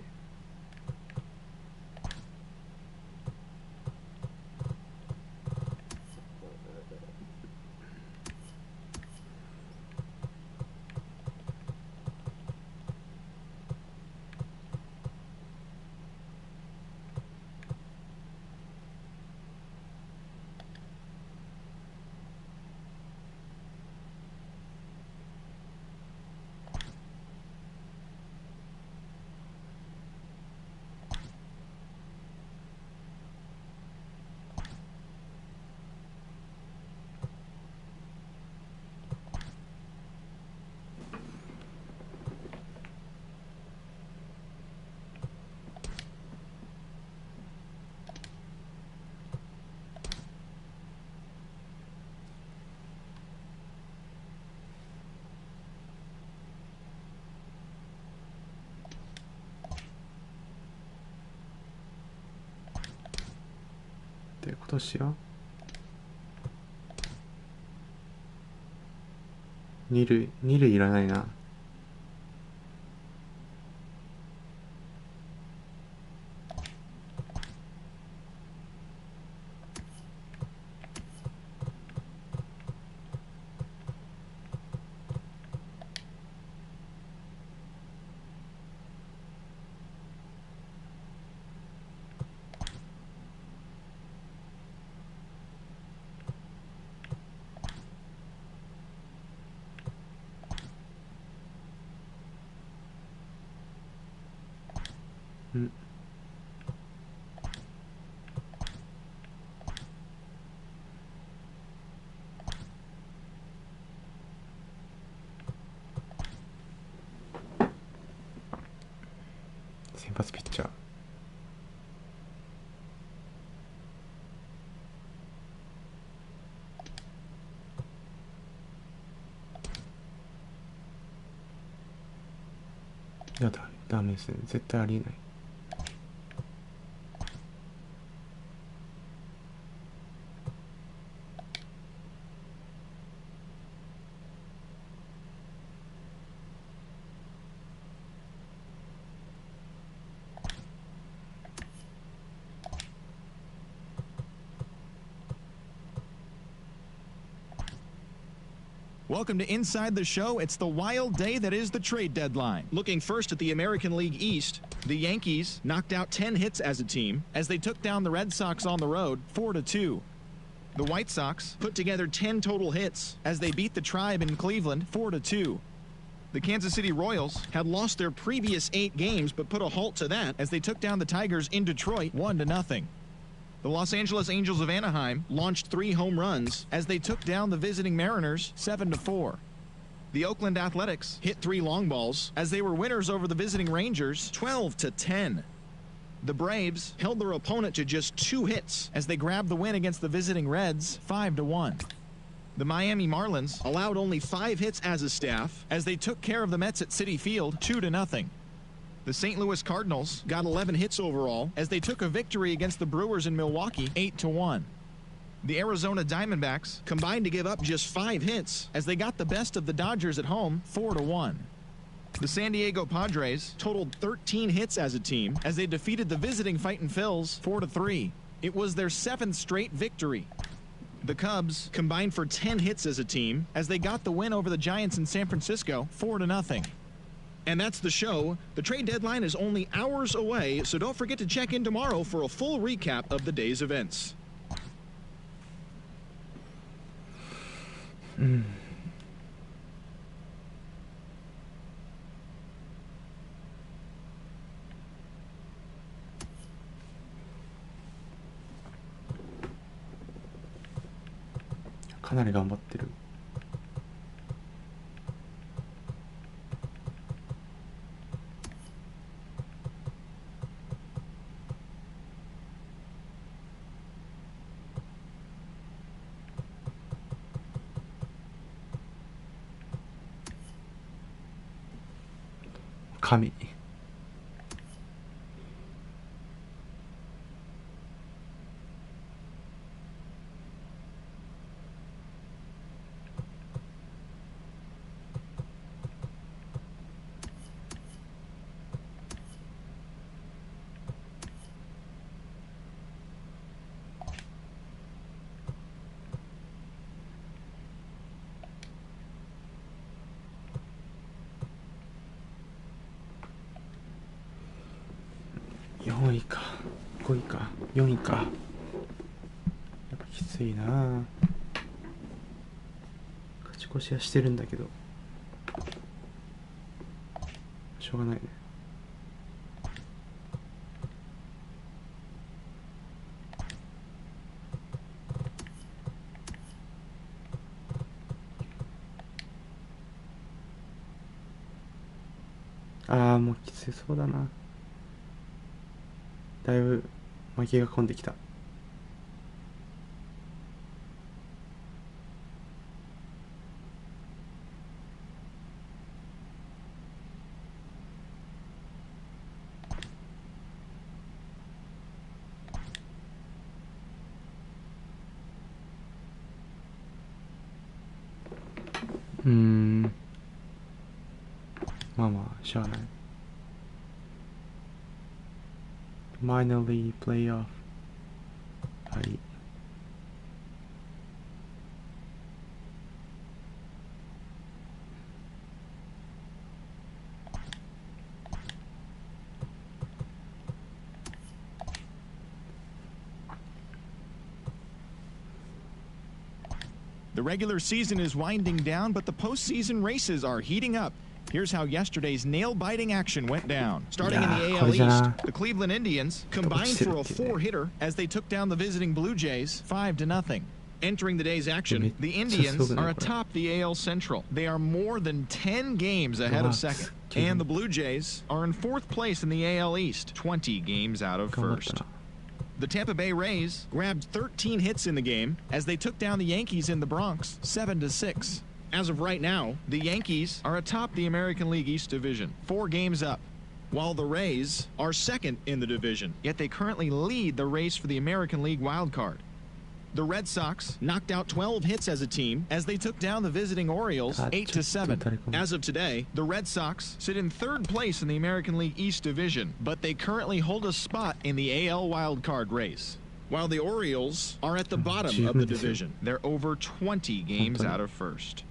で今年は二塁いらないな。先発ピッチャーやだ、ダメですね。絶対ありえない。Welcome to Inside the Show. It's the wild day that is the trade deadline. Looking first at the American League East, the Yankees knocked out 10 hits as a team as they took down the Red Sox on the road 4-2. The White Sox put together 10 total hits as they beat the Tribe in Cleveland 4-2. The Kansas City Royals had lost their previous 8 games but put a halt to that as they took down the Tigers in Detroit 1-0. The Los Angeles Angels of Anaheim launched 3 home runs as they took down the visiting Mariners 7-4. The Oakland Athletics hit 3 long balls as they were winners over the visiting Rangers 12-10. The Braves held their opponent to just 2 hits as they grabbed the win against the visiting Reds 5-1. The Miami Marlins allowed only 5 hits as a staff as they took care of the Mets at Citi Field 2-0. The St. Louis Cardinals got 11 hits overall as they took a victory against the Brewers in Milwaukee 8-1. The Arizona Diamondbacks combined to give up just 5 hits as they got the best of the Dodgers at home 4-1. The San Diego Padres totaled 13 hits as a team as they defeated the visiting Fightin' Phils 4-3. It was their 7th straight victory. The Cubs combined for 10 hits as a team as they got the win over the Giants in San Francisco 4-0. And that's the show. The trade deadline is only hours away, so don't forget to check in tomorrow for a full recap of the day's events. かなり頑張ってる。神。4位か5位か4位か。やっぱきついな。勝ち越しはしてるんだけどしょうがないね。ああもうきついそうだな。だいぶ負けが込んできた。まあまあしゃあない。Minor League Playoff。 はい。The regular season is winding down, but the postseason races are heating up. Here's how yesterday's nail-biting action went down. Starting in the AL East, the Cleveland Indians combined for a 4-hitter as they took down the visiting Blue Jays 5-0. Entering the day's action, the Indians are atop the AL Central. They are more than 10 games ahead of second. And the Blue Jays are in 4th place in the AL East, 20 games out of first. The Tampa Bay Rays grabbed 13 hits in the game as they took down the Yankees in the Bronx 7-6. As of right now, the Yankees are atop the American League East Division, 4 games up, while the Rays are second in the division, yet they currently lead the race for the American League wildcard. The Red Sox knocked out 12 hits as a team as they took down the visiting Orioles 8-7. As of today, the Red Sox sit in 3rd place in the American League East Division, but they currently hold a spot in the AL wildcard race. While the Orioles are at the bottom of the division, they're over 20 games out of first.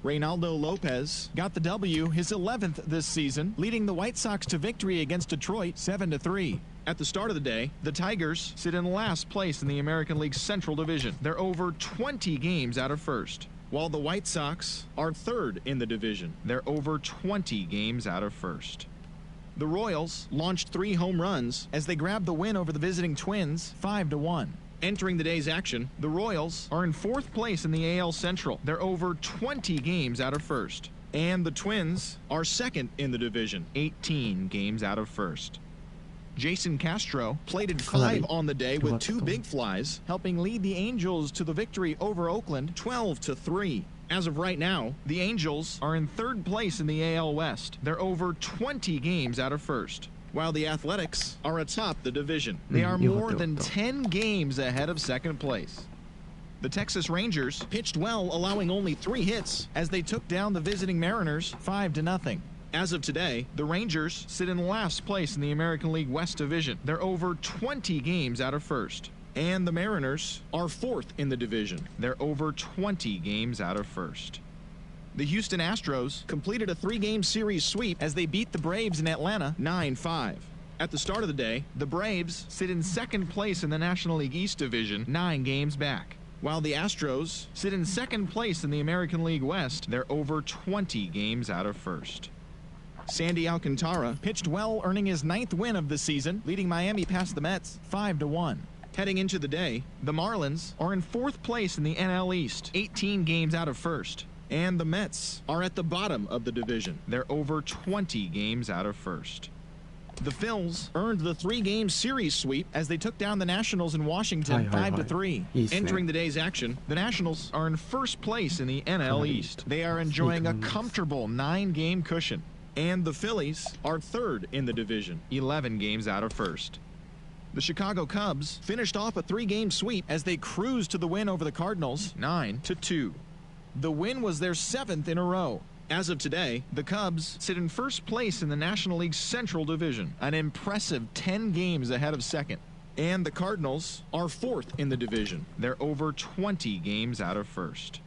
Reynaldo Lopez got the W, his 11th this season, leading the White Sox to victory against Detroit 7-3. At the start of the day, the Tigers sit in last place in the American League Central Division. They're over 20 games out of first, while the White Sox are 3rd in the division. They're over 20 games out of first. The Royals launched 3 home runs as they grabbed the win over the visiting Twins 5-1. Entering the day's action, the Royals are in 4th place in the AL Central. They're over 20 games out of first. And the Twins are 2nd in the division, 18 games out of first. Jason Castro plated 5 on the day with 2 big flies, helping lead the Angels to the victory over Oakland 12-3. As of right now, the Angels are in 3rd place in the AL West. They're over 20 games out of first, while the Athletics are atop the division. They are more than 10 games ahead of 2nd place. The Texas Rangers pitched well, allowing only 3 hits as they took down the visiting Mariners 5-0. As of today, the Rangers sit in last place in the American League West Division. They're over 20 games out of first. And the Mariners are 4th in the division. They're over 20 games out of first. The Houston Astros completed a 3-game series sweep as they beat the Braves in Atlanta 9-5. At the start of the day, the Braves sit in 2nd place in the National League East Division, 9 games back. While the Astros sit in 2nd place in the American League West, they're over 20 games out of first. Sandy Alcantara pitched well, earning his 9th win of the season, leading Miami past the Mets 5-1. Heading into the day, the Marlins are in 4th place in the NL East, 18 games out of first. And the Mets are at the bottom of the division. They're over 20 games out of first. The Phils earned the 3-game series sweep as they took down the Nationals in Washington 5-3. Entering the day's action, the Nationals are in 1st place in the NL East. They are enjoying a comfortable 9-game cushion. And the Phillies are 3rd in the division, 11 games out of first. The Chicago Cubs finished off a 3-game sweep as they cruised to the win over the Cardinals 9-2. The win was their 7th in a row. As of today, the Cubs sit in 1st place in the National League Central Division, an impressive 10 games ahead of 2nd. And the Cardinals are 4th in the division. They're over 20 games out of first.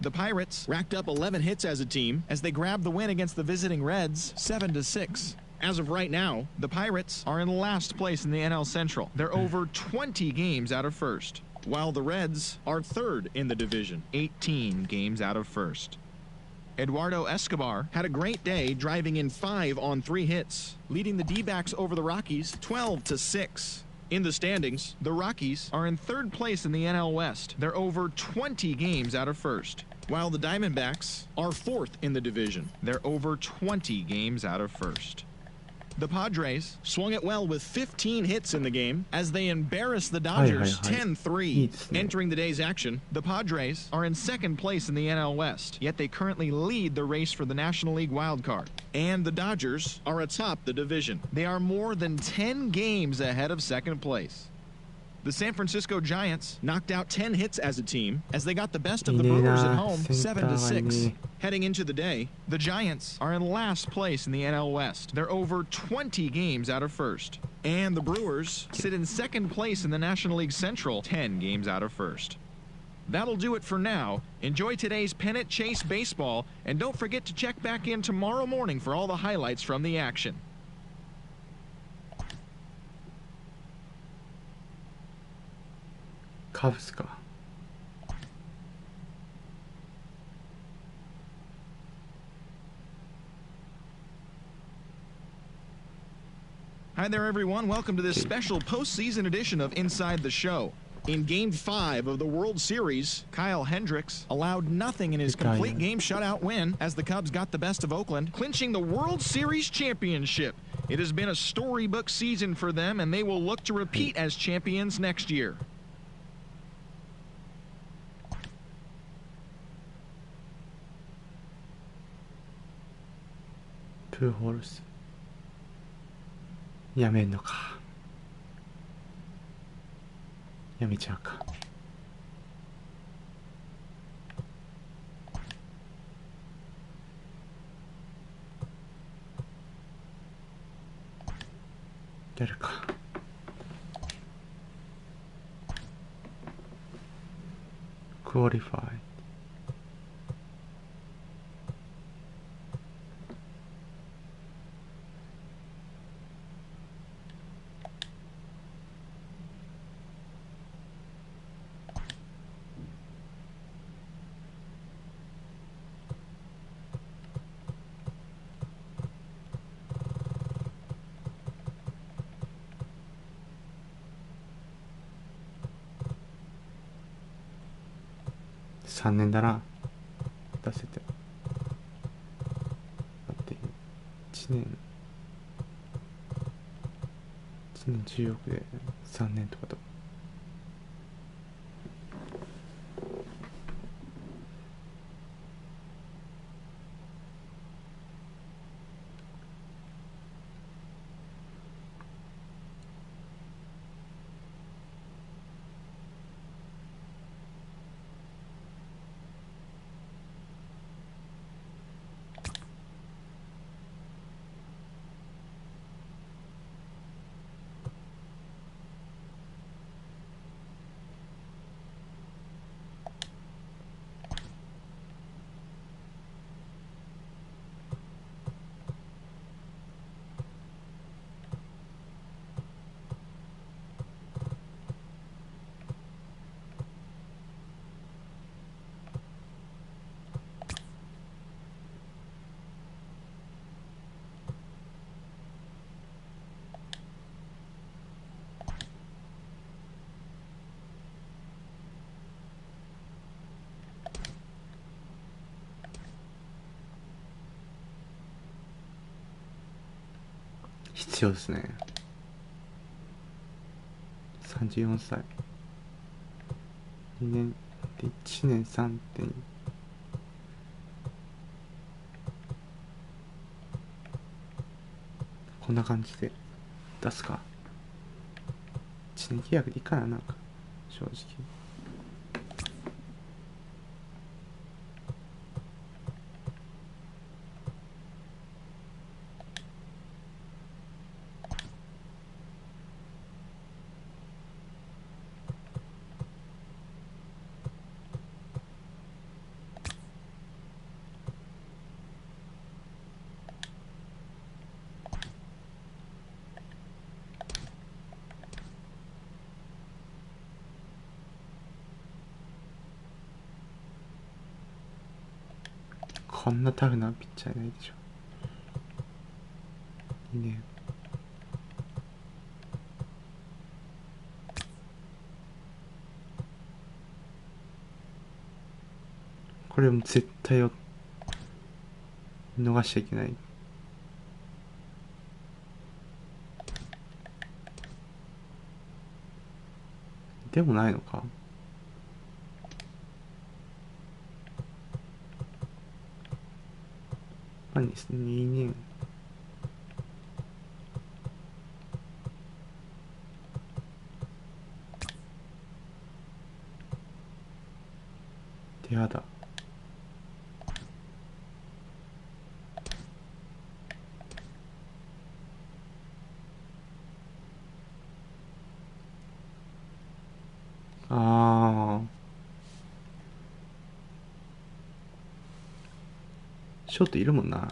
The Pirates racked up 11 hits as a team as they grabbed the win against the visiting Reds 7-6. As of right now, the Pirates are in last place in the NL Central. They're over 20 games out of first, while the Reds are 3rd in the division, 18 games out of first. Eduardo Escobar had a great day, driving in 5 on 3 hits, leading the D-backs over the Rockies 12-6. In the standings, the Rockies are in 3rd place in the NL West. They're over 20 games out of first, while the Diamondbacks are 4th in the division. They're over 20 games out of first. The Padres swung it well with 15 hits in the game as they embarrassed the Dodgers 10-3. Entering the day's action, the Padres are in 2nd place in the NL West, yet they currently lead the race for the National League wildcard. And the Dodgers are atop the division. They are more than 10 games ahead of 2nd place. The San Francisco Giants knocked out 10 hits as a team as they got the best of the Brewers at home 7-6. Heading into the day, the Giants are in last place in the NL West. They're over 20 games out of first. And the Brewers sit in 2nd place in the National League Central, 10 games out of first. That'll do it for now. Enjoy today's pennant chase baseball, and don't forget to check back in tomorrow morning for all the highlights from the action. Cubsか。Hi there, everyone. Welcome to this special postseason edition of Inside the Show. In Game 5 of the World Series, Kyle Hendricks allowed nothing in his complete game shutout win as the Cubs got the best of Oakland, clinching the World Series championship. It has been a storybook season for them, and they will look to repeat as champions next year. 2ホールス。やめんのか。やめちゃうか。やるか。クオリファイ。3年だな、出せて。待って、1年10億で3年とかと。必要ですね。34歳。2年で1年 3.2。こんな感じで出すか。1年契約でいいかな、なんか正直。こんなタフなピッチャーいないでしょ。いいね。これも絶対を逃しちゃいけない。でもないのか。何ですね、2年。手肌。ああ。ショートいるもんな。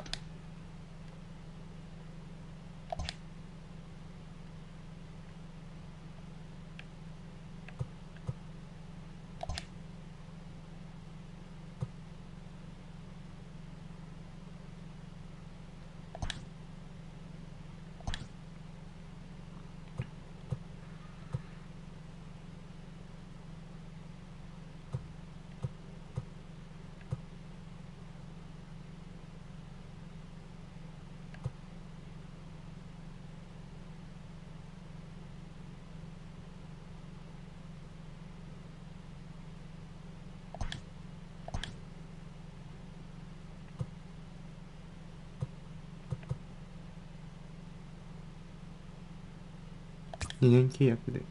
2年契約で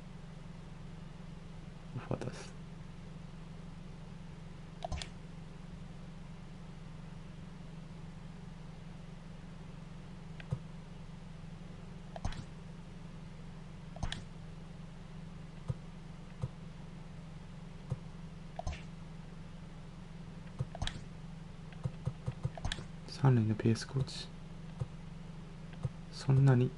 オファー出す。3年のペースコーチ、そんなに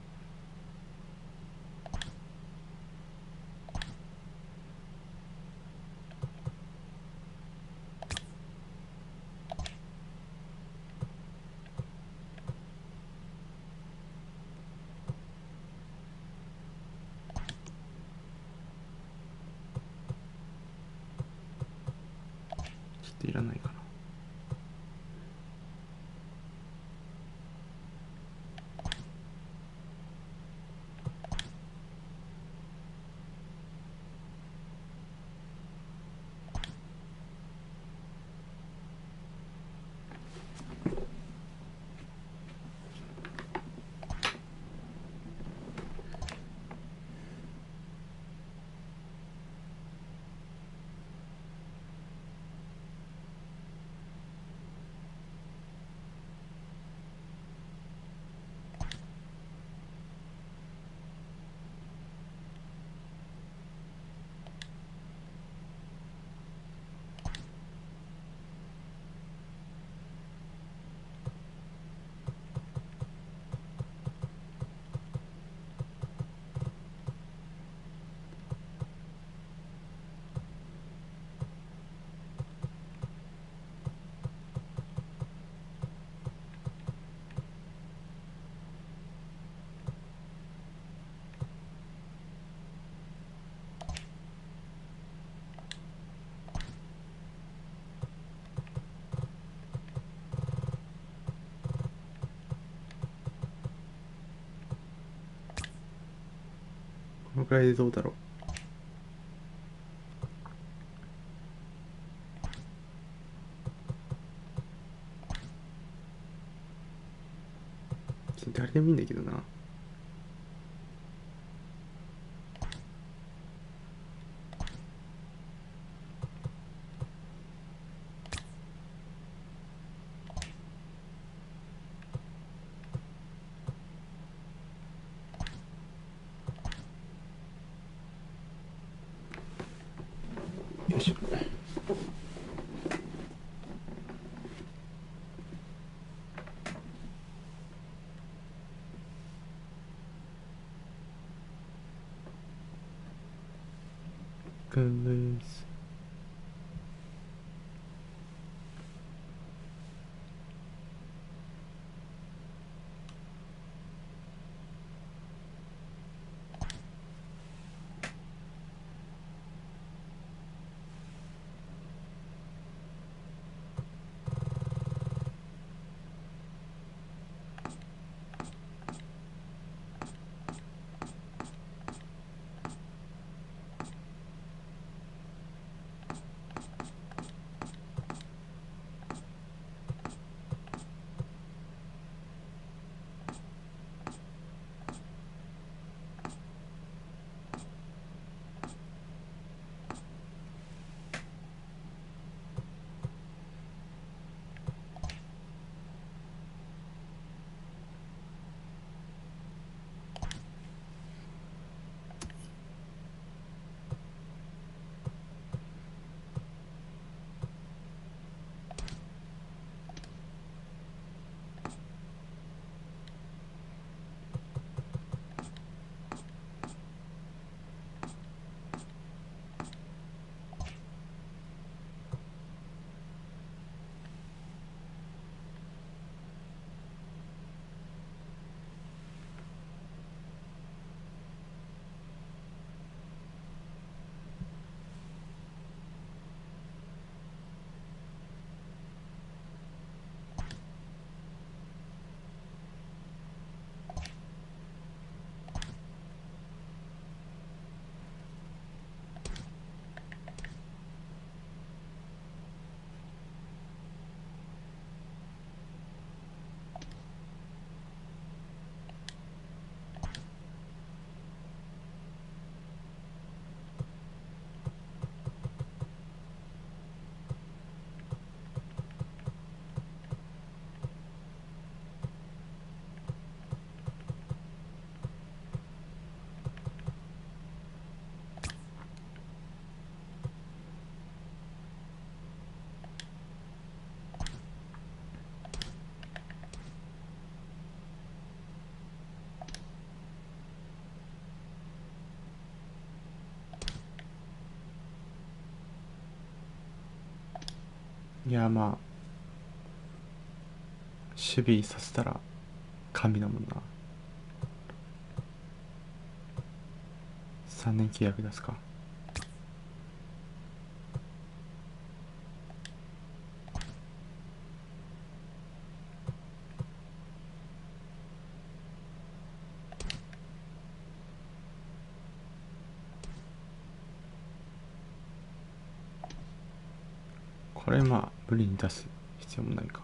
ちょっといらないかな。このくらいでどうだろう。誰でもいいんだけどな。よいしょ。Good. いやまあ守備させたら神だもんな。3年契約ですか。これまあ無理に出す必要もないか。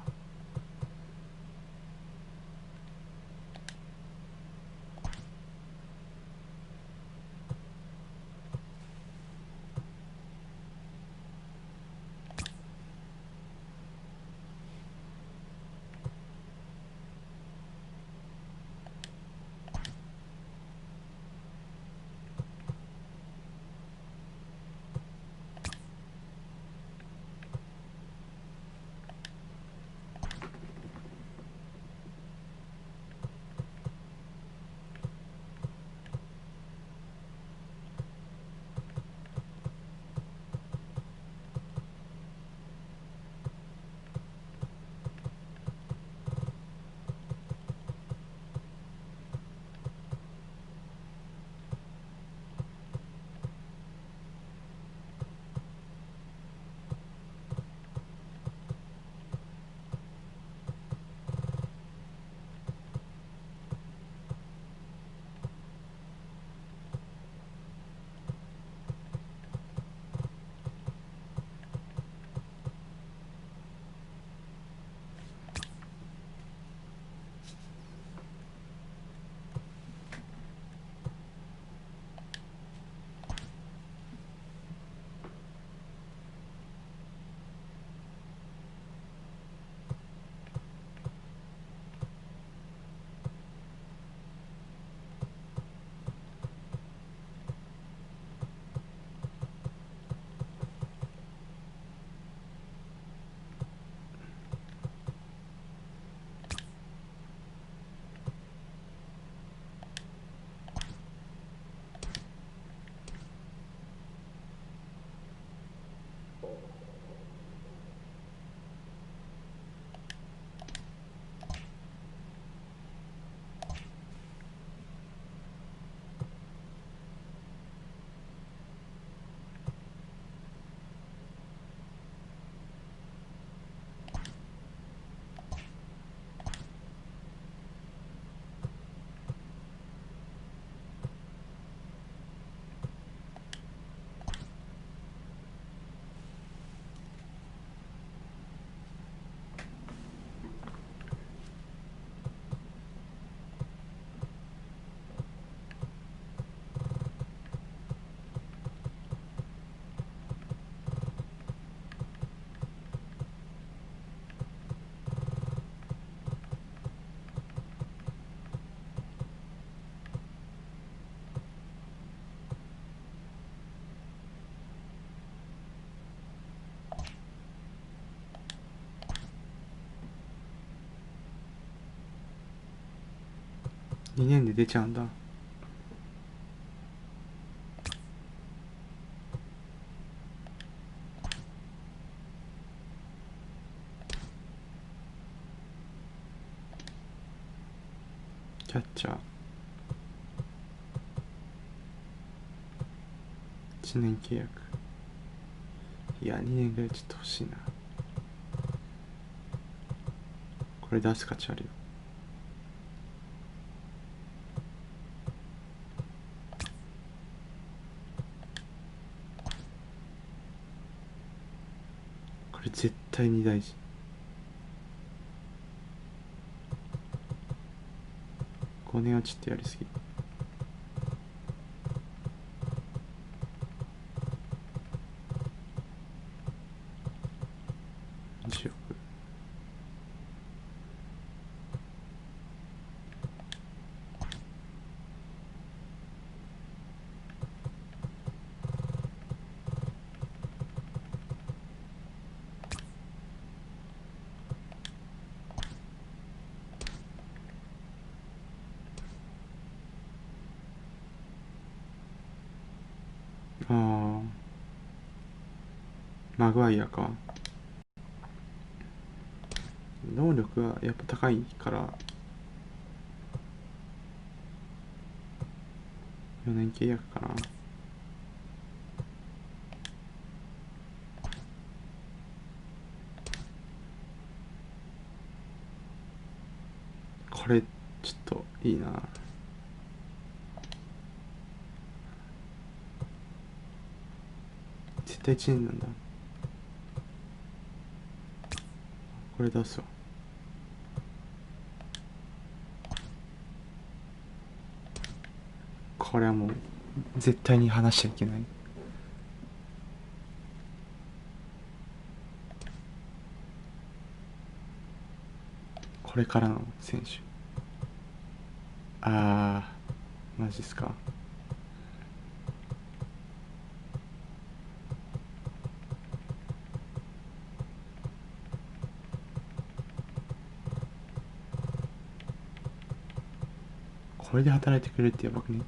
2年で出ちゃうんだ。キャッチャー1年契約。いや2年ぐらいちょっと欲しいな。これ出す価値あるよ。これ絶対に大事。5年はちょっとやりすぎ。10億。ああ、マグワイアか。能力がやっぱ高いから4年契約かな。これちょっといいな。絶対1年なんだ。これ出すわ。これはもう絶対に話しちゃいけない。これからの選手。マジっすか。これで働いてくれるってやばくね。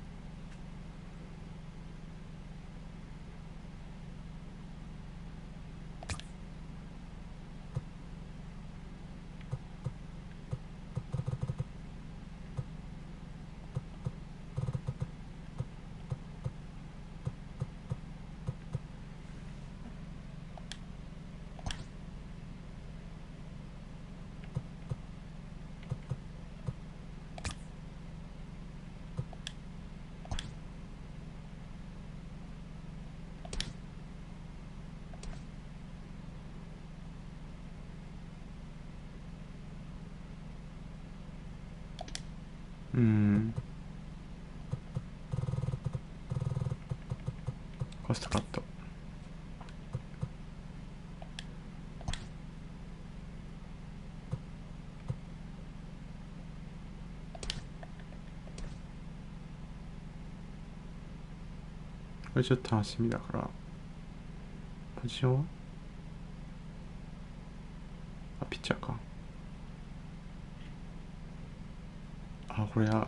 コストカット。これちょっと楽しみだから。ポジションはピッチャーか。これは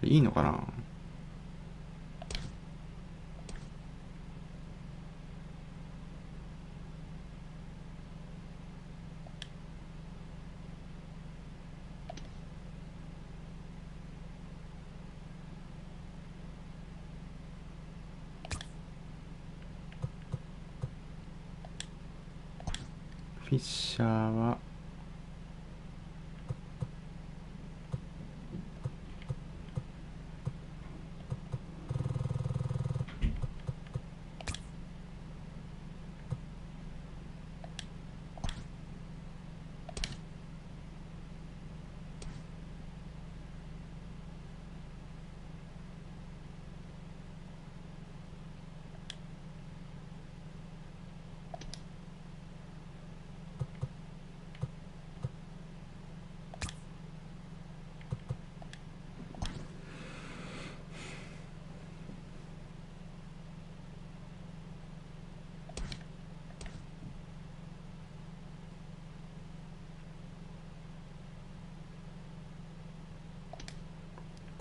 いいのかな。フィッシャーは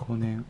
5年。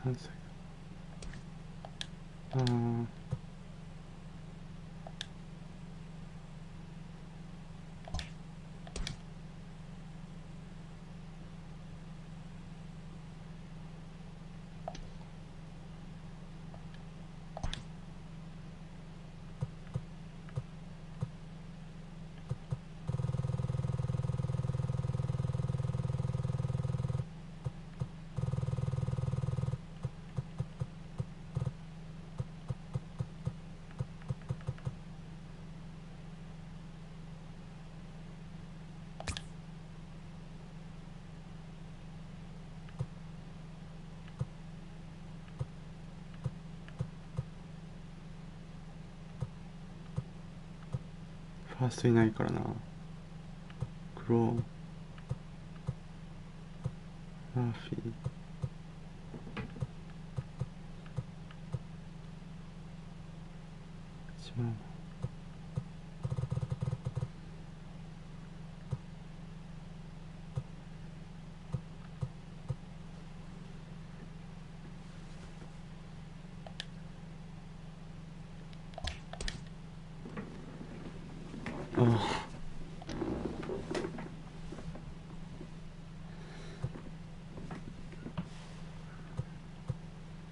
何歳だ。ファーストいないからな。クローン、マーフィー、一番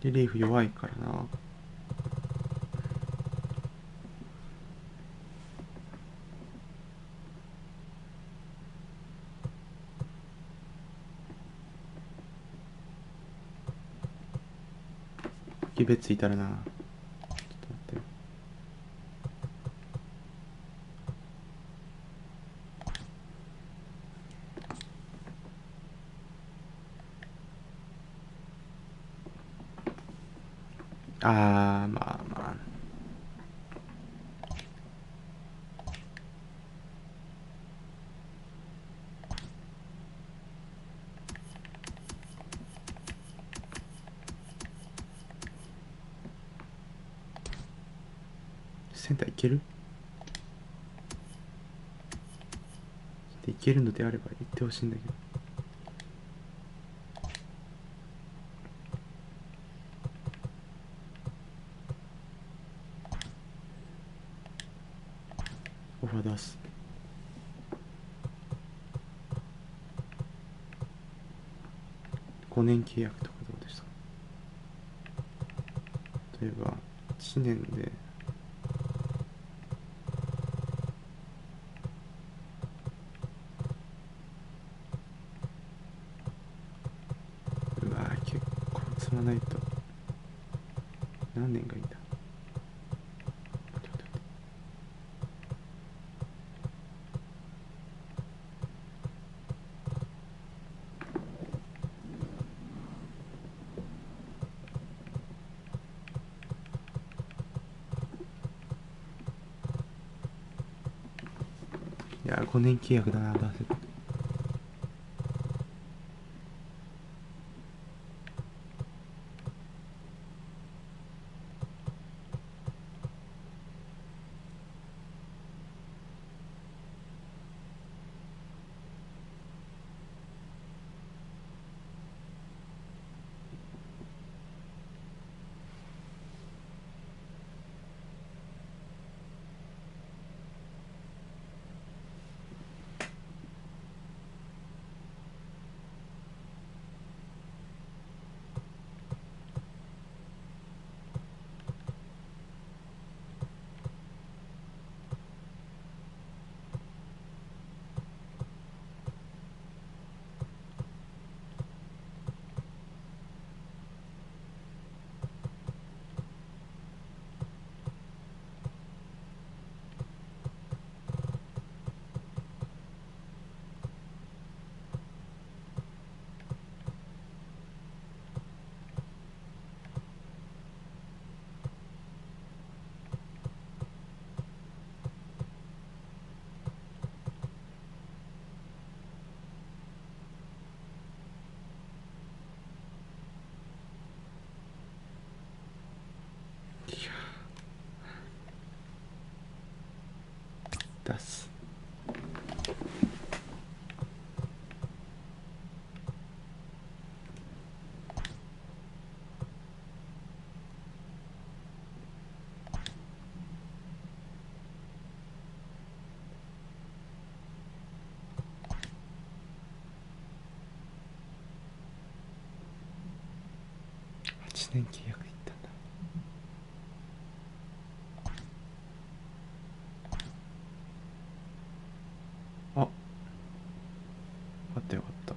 リリーフ弱いからな。ギベついたらな。ちょっと待ってよ。まあまあ。センターいける？いけるのであれば言ってほしいんだけど。オファー出す。5年契約とかどうですか？例えば1年で結構積まないと。何年がいいんだ。いや、5年契約だな、出せ。出す。1年契約いったんだ。あ、あったよかった。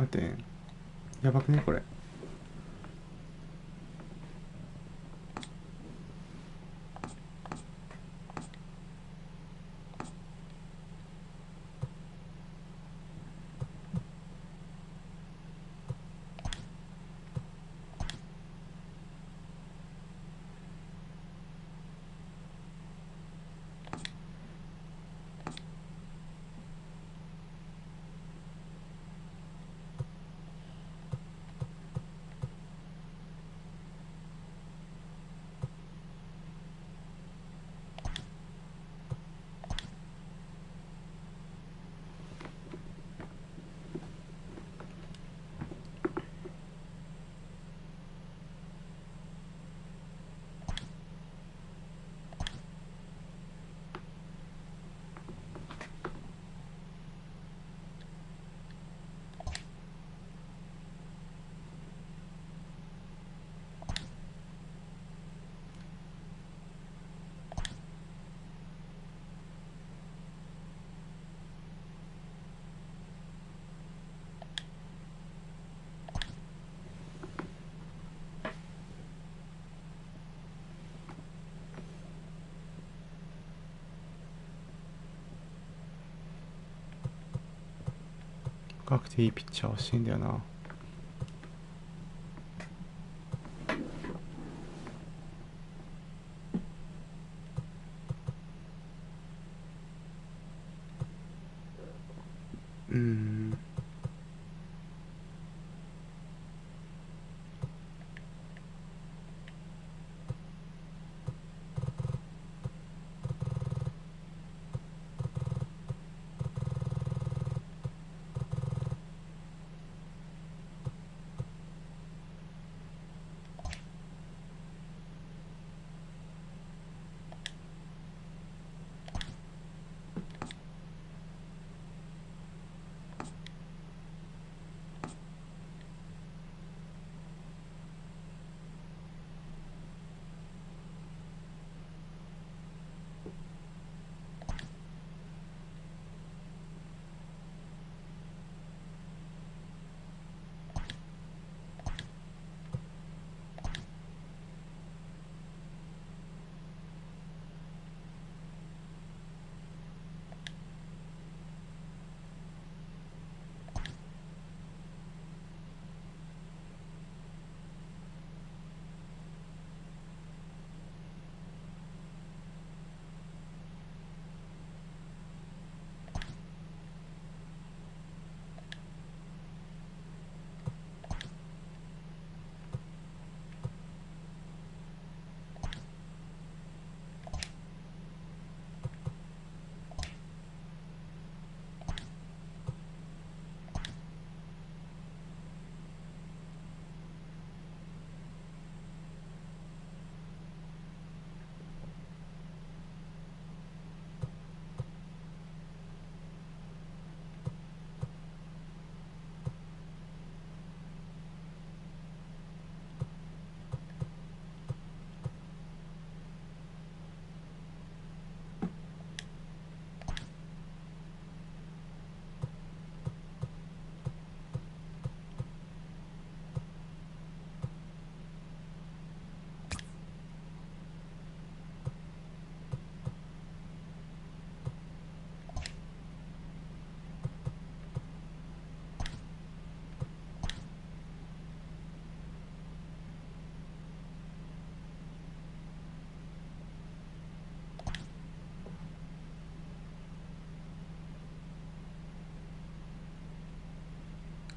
待って、やばくねこれ。若くていいピッチャー欲しいんだよな。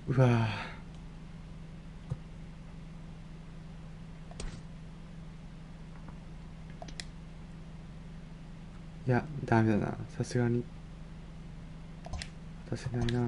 うわぁ、いやダメだな、さすがに渡せないな。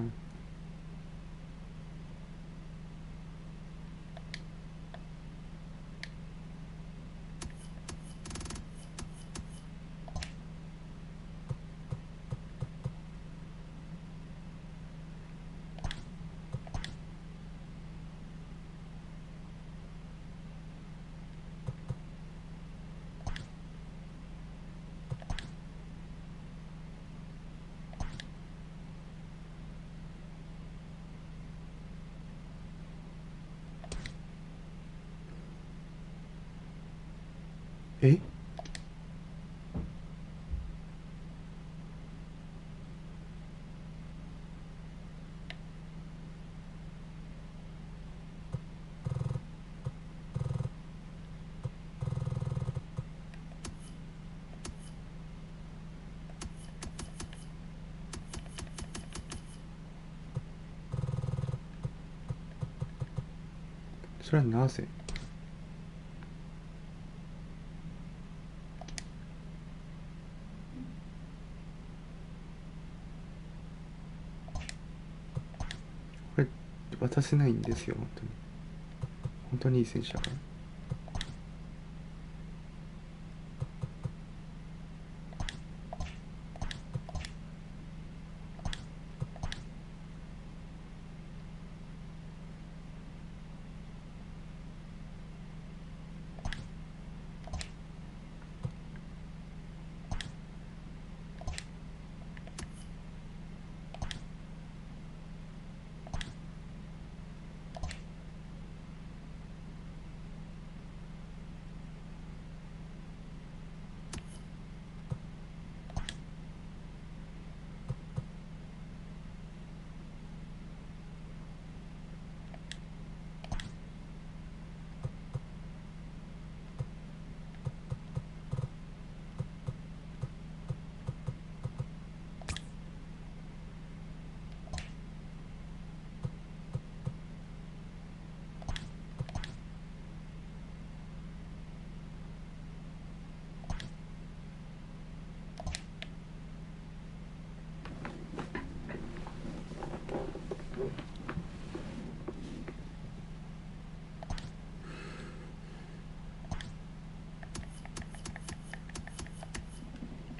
え、それはなぜ？これ渡せないんですよ、本当にいい選手だから。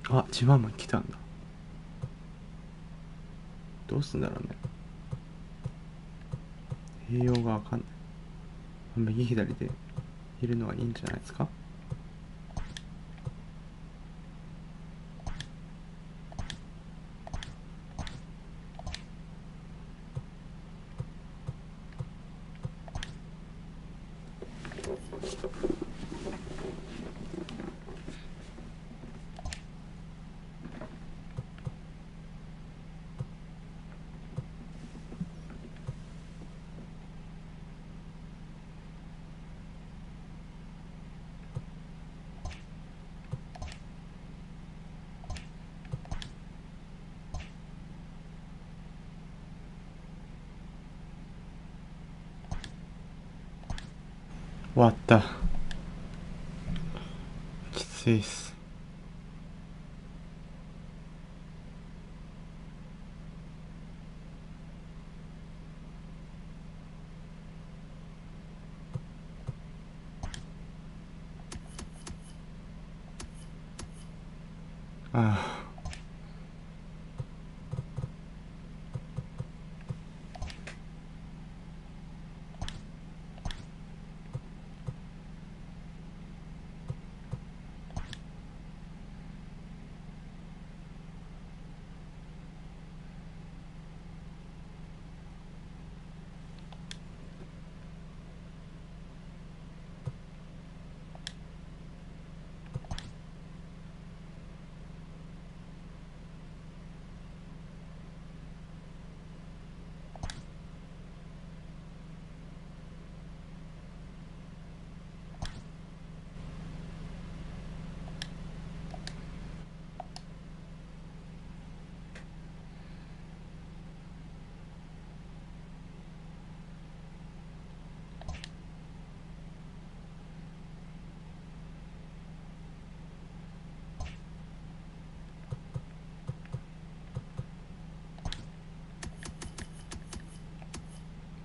あ、千葉も来たんだ。どうすんだろうね。栄養がわかんない。右左でいるのはいいんじゃないですか。終わった。きついっす。ああ。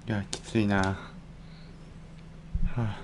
いや、きついな。はあ。